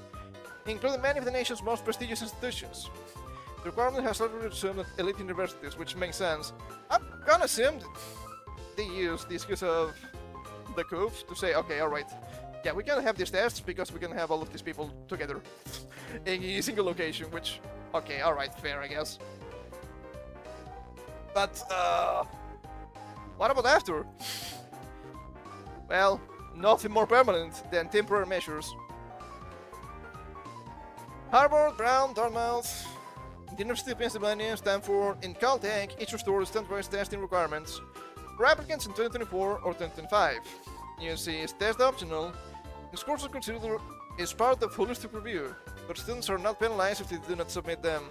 including many of the nation's most prestigious institutions. The requirement has already resumed at elite universities, which makes sense. I'm gonna assume they use the excuse of the coup to say, okay, alright, yeah, we're gonna have these tests because we're gonna have all of these people together in a single location, which, okay, alright, fair, I guess. But, what about after? Well, nothing more permanent than temporary measures. Harvard, Brown, Dartmouth, the University of Pennsylvania, Stanford, and Caltech each restored standardized testing requirements for applicants in 2024 or 2025. UC is test optional. The scores are considered as part of holistic review, but students are not penalized if they do not submit them.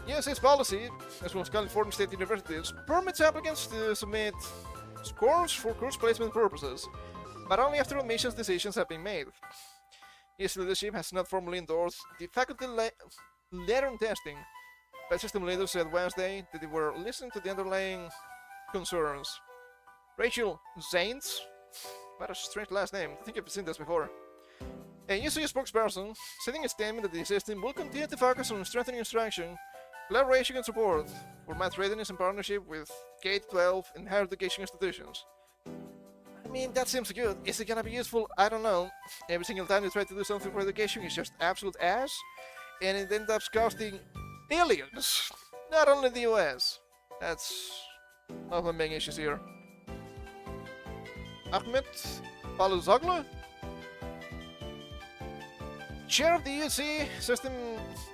UC's policy, as well as California State Universities, permits applicants to submit scores for course placement purposes, but only after admissions decisions have been made. UC leadership has not formally endorsed the faculty letter on testing, but system leaders said Wednesday that they were listening to the underlying concerns. Rachel Zanes, what a strange last name, I think I've seen this before. A UC spokesperson said in a statement that the system will continue to focus on strengthening instruction, collaboration and support for math readiness in partnership with K-12 and higher education institutions. I mean, that seems good. Is it gonna be useful? I don't know. Every single time they try to do something for education, it's just absolute ass, and it ends up costing billions, not only in the US. That's one of the main issues here. Ahmed Palazoglu, chair of the UC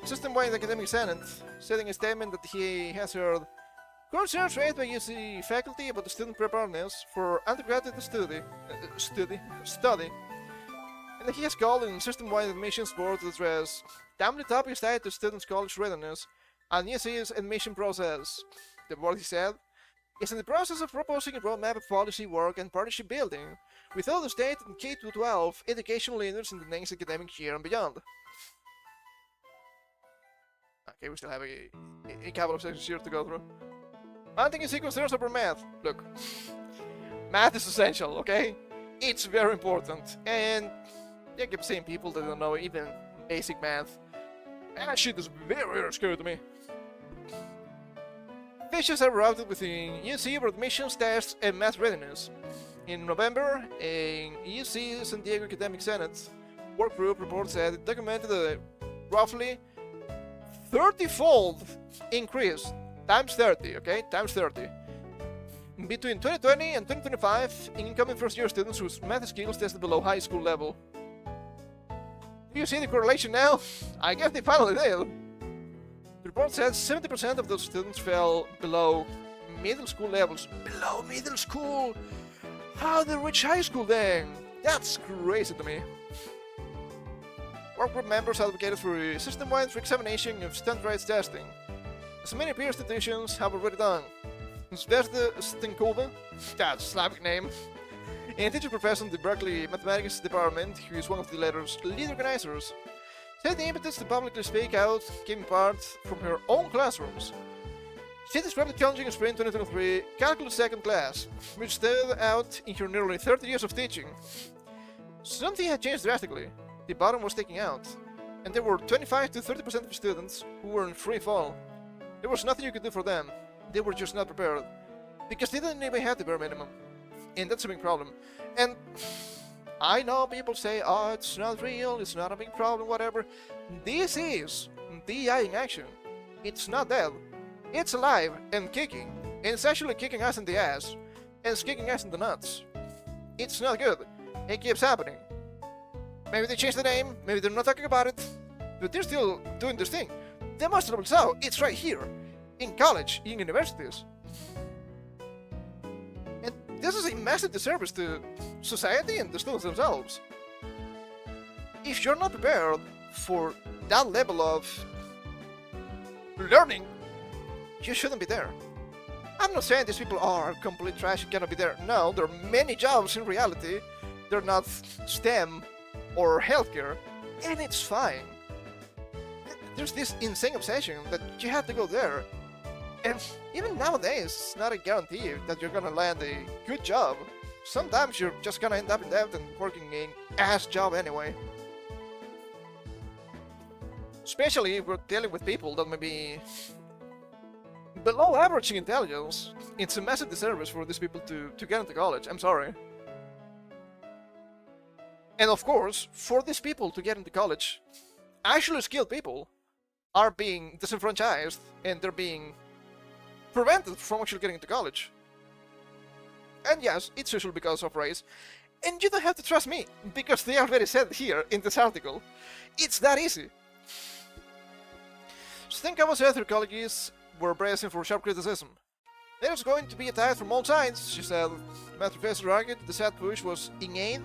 System-Wide Academic Senate, said in a statement that he has heard concerns raised by UC faculty about the student preparedness for undergraduate study, and that he has called on System-Wide Admissions Board to address timely topics tied to students' college readiness and UC's admission process. The board, he said, is in the process of proposing a roadmap of policy work and partnership building with all the state and K-12 educational leaders in the next academic year and beyond. Okay, we still have a couple of sections here to go through. Hunting and sequence concerns over math. Look, math is essential, okay? It's very important, and I keep seeing people that don't know even basic math. That shit is very, very scary to me. Fishes are routed within UC for admissions, tests, and math readiness. In November, a UC San Diego Academic Senate work group report said it documented a roughly 30-fold increase, times 30, okay, times 30, between 2020 and 2025 in incoming first-year students whose math skills tested below high school level. Do you see the correlation now? I guess they finally did. The report says 70% of those students fell below middle school levels. Below middle school? How did they reach high school then? That's crazy to me. Workgroup members advocated for a system-wide re-examination of standardized testing, as many peer institutions have already done. Zvezda Stenkova, that's a Slavic name, a teacher professor in the Berkeley Mathematics Department, who is one of the letter's lead organizers, said the impetus to publicly speak out came in part from her own classrooms. She described the challenging spring 2023 Calculus second class, which stood out in her nearly 30 years of teaching. Something had changed drastically. The bottom was taken out, and there were 25 to 30% of students who were in free fall. There was nothing you could do for them. They were just not prepared, because they didn't even have the bare minimum. And that's a big problem. And I know people say, oh, it's not real, it's not a big problem, whatever. This is DI in action. It's not dead. It's alive and kicking. And it's actually kicking us in the ass. And it's kicking us in the nuts. It's not good. It keeps happening. Maybe they changed the name, maybe they're not talking about it, but they're still doing this thing. Demonstrable so, it's right here. In college, in universities. And this is a massive disservice to society and the students themselves. If you're not prepared for that level of learning, you shouldn't be there. I'm not saying these people are complete trash and cannot be there. No, there are many jobs in reality. They're not STEM or healthcare, and it's fine. There's this insane obsession that you have to go there. And even nowadays, it's not a guarantee that you're gonna land a good job. Sometimes you're just gonna end up in debt and working an ass job anyway. Especially if we're dealing with people that may be below average in intelligence. It's a massive disservice for these people to get into college, I'm sorry. And of course, for these people to get into college, actually skilled people are being disenfranchised and they're being prevented from actually getting into college. And yes, it's usually because of race. And you don't have to trust me, because they already said here in this article. It's that easy. Stenkova said her colleagues were bracing for sharp criticism. There's going to be attack from all sides, she said. The math professor argued the sad push was innate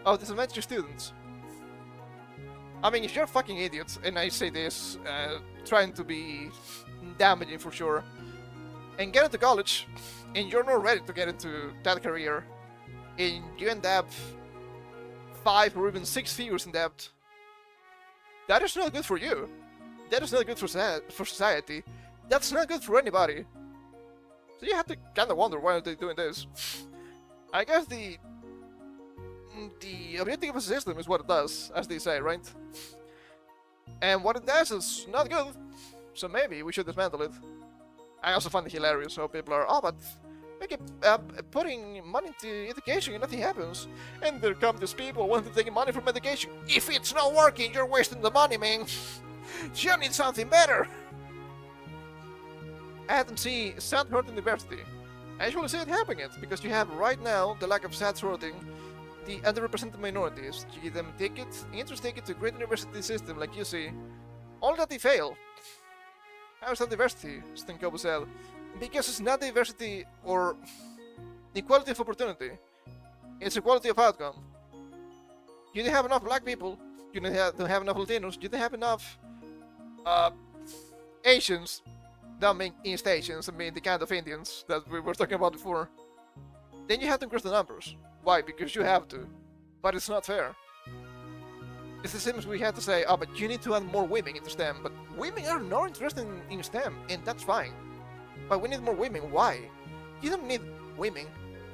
of disadvantaged students. I mean, if you're a fucking idiot, and I say this, trying to be damaging for sure, and get into college, and you're not ready to get into that career, and you end up 5 or even 6 figures in debt, that is not good for you. That is not good for society. That's not good for anybody. So you have to kind of wonder why are they doing this. I guess the objective of a system is what it does, as they say, right? And what it does is not good, so maybe we should dismantle it. I also find it hilarious how people are, oh, but we keep putting money into education and nothing happens. And there come these people wanting to take money from education. If it's not working, you're wasting the money, man. You need something better. Adam C. Sandhurst University. I actually see it happening, because you have right now the lack of SAT sorting, the underrepresented minorities. You give them tickets, interest tickets to a great university system like you see, only that they fail. How is that diversity? Stenkova said. Because it's not diversity or equality of opportunity. It's equality of outcome. You didn't have enough black people. You don't have enough Latinos. You didn't have enough Asians. dumbing in stations, I mean the kind of Indians that we were talking about before, then you have to increase the numbers. Why? Because you have to. But it's not fair. It's the same as we had to say, oh, but you need to add more women into STEM. But women are not interested in STEM, and that's fine. But we need more women. Why? You don't need women.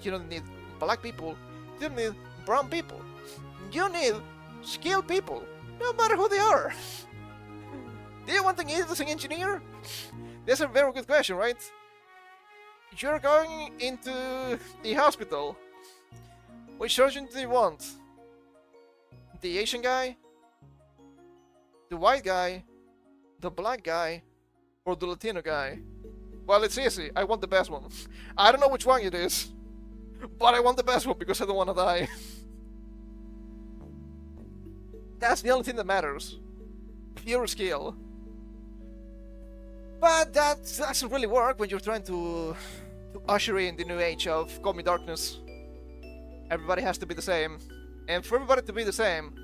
You don't need black people. You don't need brown people. You need skilled people, no matter who they are. Do you want to get as an engineer? That's a very good question, right? You're going into the hospital. Which surgeon do you want? The Asian guy? The white guy? The black guy? Or the Latino guy? Well, it's easy. I want the best one. I don't know which one it is, but I want the best one because I don't want to die. That's the only thing that matters. Pure skill. But that doesn't really work when you're trying to usher in the new age of Call Me Darkness. Everybody has to be the same. And for everybody to be the same,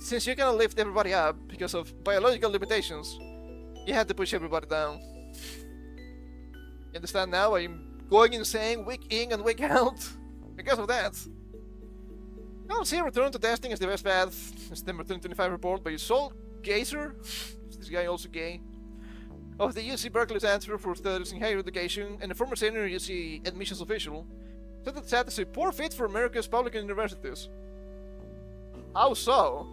since you cannot lift everybody up because of biological limitations, you have to push everybody down. You understand now? I'm going insane week in and week out because of that. I don't see return to testing as the best path. September 2025 report by Sol Gazer. Is this guy also gay? Of the UC Berkeley Center for Studies in Higher Education and a former senior UC admissions official, said that SAT is a poor fit for America's public universities. How so?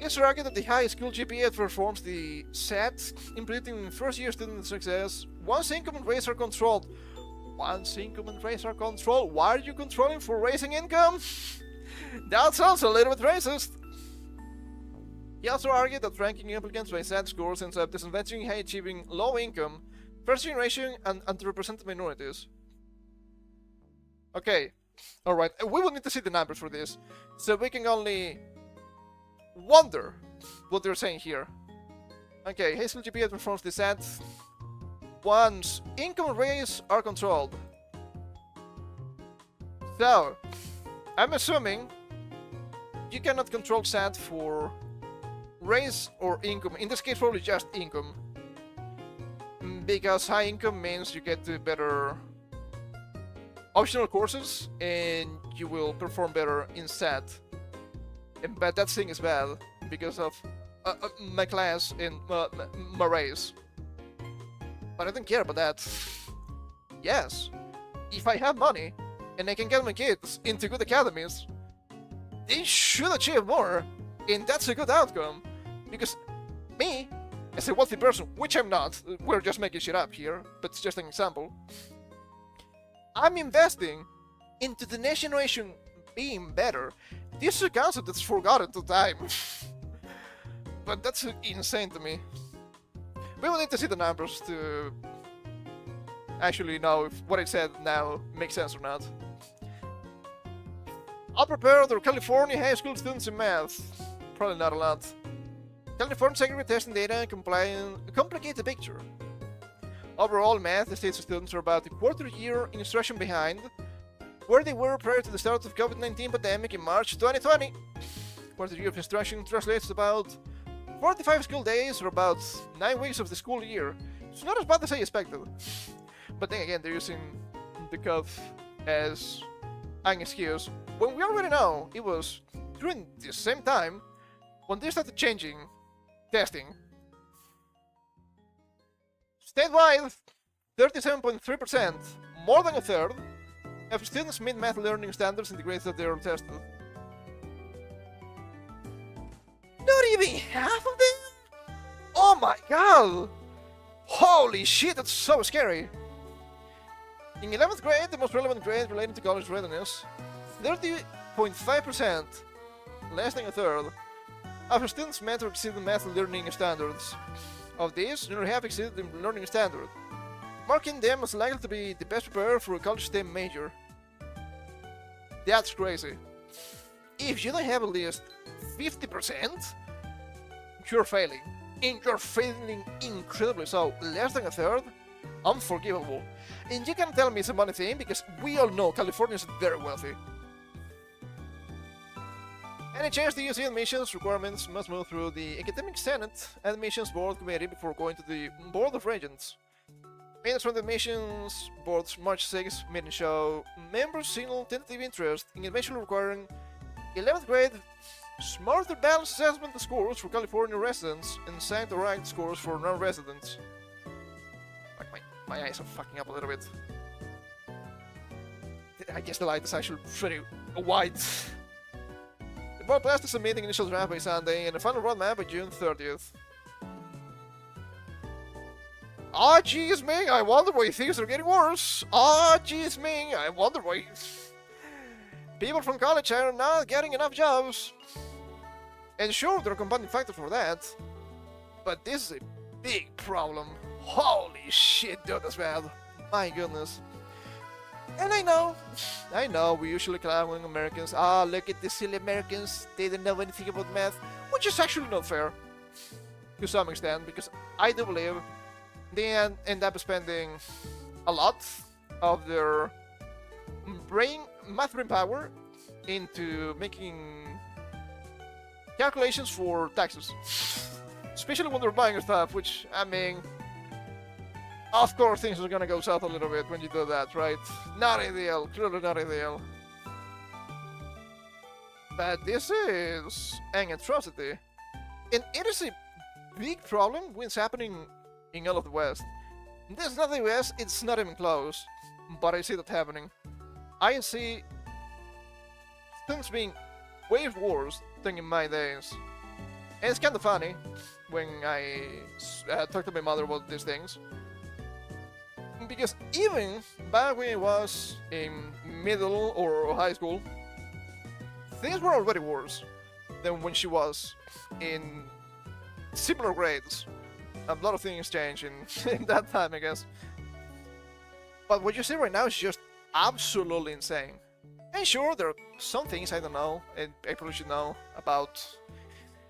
Gazer argued that the high school GPA performs the SAT in predicting first-year student success once income and race are controlled. Once income and race are controlled, why are you controlling for raising income? That sounds a little bit racist. He also argued that ranking applicants by SAT scores ends up disadvantaging high-achieving, low-income, first-generation, and underrepresented minorities. Okay, alright, we will need to see the numbers for this, so we can only wonder what they're saying here. Okay, high school GPA performs the SAT once income and race are controlled. So, I'm assuming you cannot control SAT for race or income. In this case, probably just income. Because high income means you get to better optional courses and you will perform better in SAT. But that thing is bad because of my class and my race. But I don't care about that. Yes, if I have money and I can get my kids into good academies, they should achieve more, and that's a good outcome. Because me, as a wealthy person, which I'm not, we're just making shit up here, but it's just an example, I'm investing into the next generation being better. This is a concept that's forgotten to time. But that's insane to me. We will need to see the numbers to actually know if what I said now makes sense or not. I'll prepare other California high school students in math. Probably not a lot. California segregated testing data complicate the picture. Overall, math states students are about a quarter year instruction behind where they were prior to the start of COVID-19 pandemic in March 2020. Quarter year of instruction translates to about 45 school days or about 9 weeks of the school year. It's not as bad as I expected. But then again, they're using the cuff as an excuse when we already know it was during the same time when they started changing testing. Statewide, 37.3%, more than a third, of students meet math learning standards in the grades that they are tested. Not even half of them? Oh my god! Holy shit, that's so scary! In 11th grade, the most relevant grade relating to college readiness, 30.5%, less than a third, of students met or exceeded math learning standards. Of these, nearly half exceeded the learning standard, marking them as likely to be the best prepared for a college STEM major. That's crazy. If you don't have at least 50%, you're failing. And you're failing incredibly so. Less than a third? Unforgivable. And you can tell me it's a money thing because we all know California is very wealthy. Any change to use admissions requirements must move through the Academic Senate Admissions Board Committee before going to the Board of Regents. Minutes from the Admissions Board's March 6 meeting show members signal tentative interest in eventually requiring 11th grade smarter balanced assessment scores for California residents and Sancta Right scores for non-residents. Like my eyes are fucking up a little bit. I guess the light is actually pretty white. The board passed a meeting initial draft by Sunday and the final roadmap by June 30th. Ah, geez, me, I wonder why things are getting worse. Ah, geez, me, I wonder why people from college are not getting enough jobs. And sure, there are compounding factors for that. But this is a big problem. Holy shit, dude, that's bad. My goodness. And I know, we usually clown on Americans. Ah, look at the silly Americans, they don't know anything about math. Which is actually not fair. To some extent, because I do believe they end up spending a lot of their math brain power into making calculations for taxes. Especially when they're buying stuff, which, I mean, of course things are gonna go south a little bit when you do that, right? Not ideal, clearly not ideal. But this is an atrocity. And it is a big problem when it's happening in all of the West. This is not the US, it's not even close. But I see that happening. I see things being way worse than in my days. And it's kind of funny when I talk to my mother about these things. Because even back when I was in middle or high school, things were already worse than when she was in similar grades. A lot of things changed in that time, I guess. But what you see right now is just absolutely insane. And sure, there are some things I don't know, and I probably should know about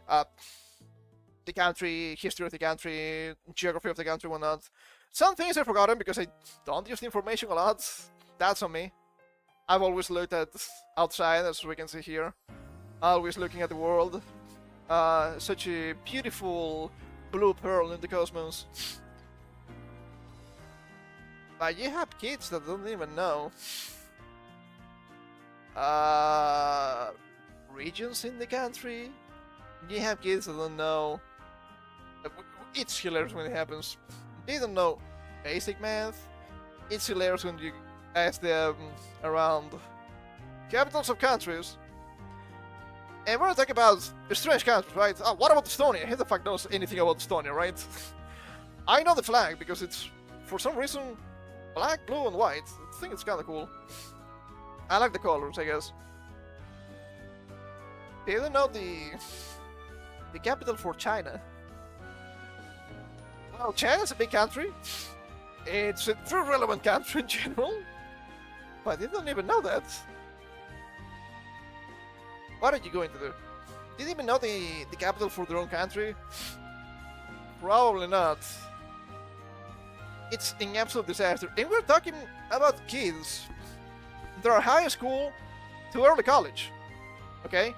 the country, history of the country, geography of the country, whatnot. Some things I've forgotten because I don't use the information a lot. That's on me. I've always looked at outside, as we can see here. Always looking at the world. Such a beautiful blue pearl in the cosmos. But you have kids that don't even know regions in the country. You have kids that don't know. It's hilarious when it happens. They don't know basic math. It's hilarious when you ask them around capitals of countries. And we're talking about strange countries, right? Oh, what about Estonia? Who the fuck knows anything about Estonia, right? I know the flag because it's, for some reason, black, blue, and white. I think it's kind of cool. I like the colors, I guess. They don't know the capital for China. Well, China's a big country. It's a very relevant country in general. But they don't even know that. What are you going to do? Did you even know the capital for their own country? Probably not. It's an absolute disaster. And we're talking about kids that are high school to early college. Okay?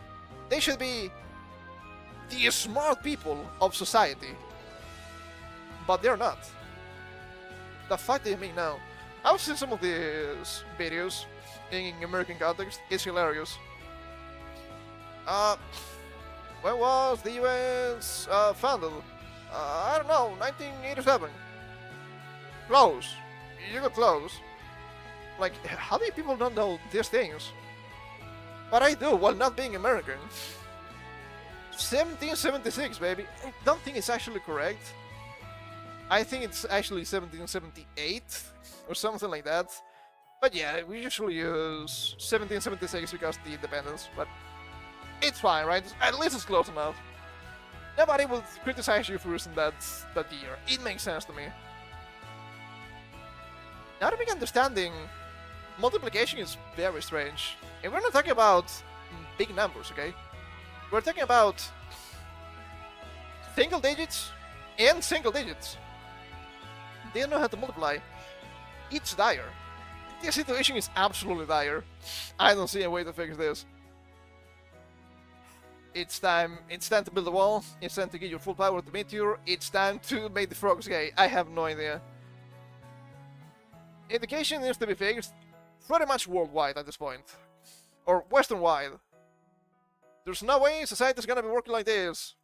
They should be the smart people of society. But they're not. The fuck do you mean now? I've seen some of these videos in American context. It's hilarious. When was the US founded? I don't know, 1987. Close. You got close. Like, how do people not know these things? But I do, while not being American. 1776, baby. I don't think it's actually correct. I think it's actually 1778 or something like that. But yeah, we usually use 1776 because of the independence, but it's fine, right? At least it's close enough. Nobody will criticize you for using that year. It makes sense to me. Not even understanding multiplication is very strange. And we're not talking about big numbers, okay? We're talking about single digits and single digits. They don't know how to multiply. It's dire. The situation is absolutely dire. I don't see a way to fix this. It's time to build a wall, it's time to get your full power to meteor, it's time to make the frogs gay. I have no idea. Education needs to be fixed pretty much worldwide at this point. Or western-wide. There's no way society's gonna be working like this.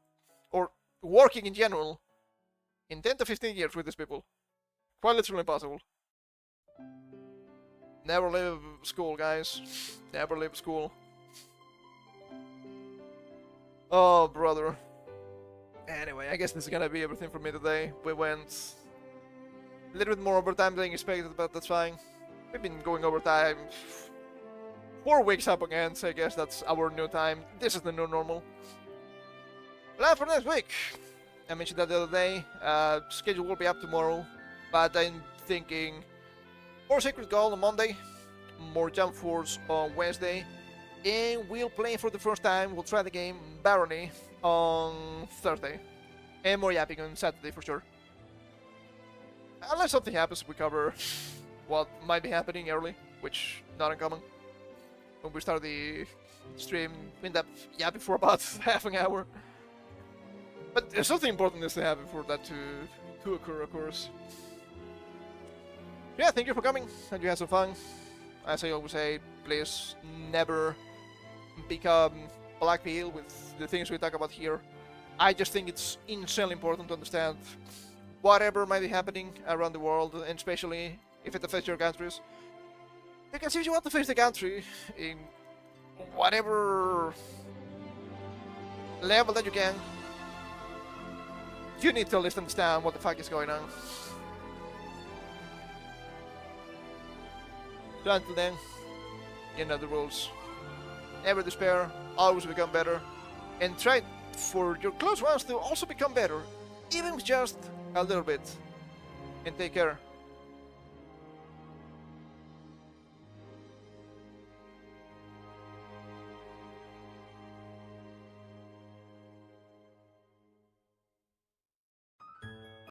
Or working in general. In 10 to 15 years with these people. Quite literally impossible. Never leave school, guys. Never leave school. Oh, brother. Anyway, I guess this is gonna be everything for me today. We went a little bit more overtime than expected, but that's fine. We've been going overtime 4 weeks up again, so I guess that's our new time. This is the new normal. Plan for next week. I mentioned that the other day. Schedule will be up tomorrow, but I'm thinking more Sacred Gold on Monday, more Jump Force on Wednesday, and we'll play for the first time. We'll try the game Barony on Thursday, and more yapping on Saturday for sure. Unless something happens, we cover what might be happening early, which not uncommon. When we start the stream, we end up yapping for about half an hour. But there's something important needs to happen for that to occur, of course. Yeah, thank you for coming, and you had some fun. As I always say, please never become black pill with the things we talk about here. I just think it's insanely important to understand whatever might be happening around the world, and especially if it affects your countries. Because if you want to face the country in whatever level that you can, you need to at least understand what the fuck is going on. So until then, you know the rules. Never despair, always become better, and try for your close ones to also become better, even if just a little bit. And take care.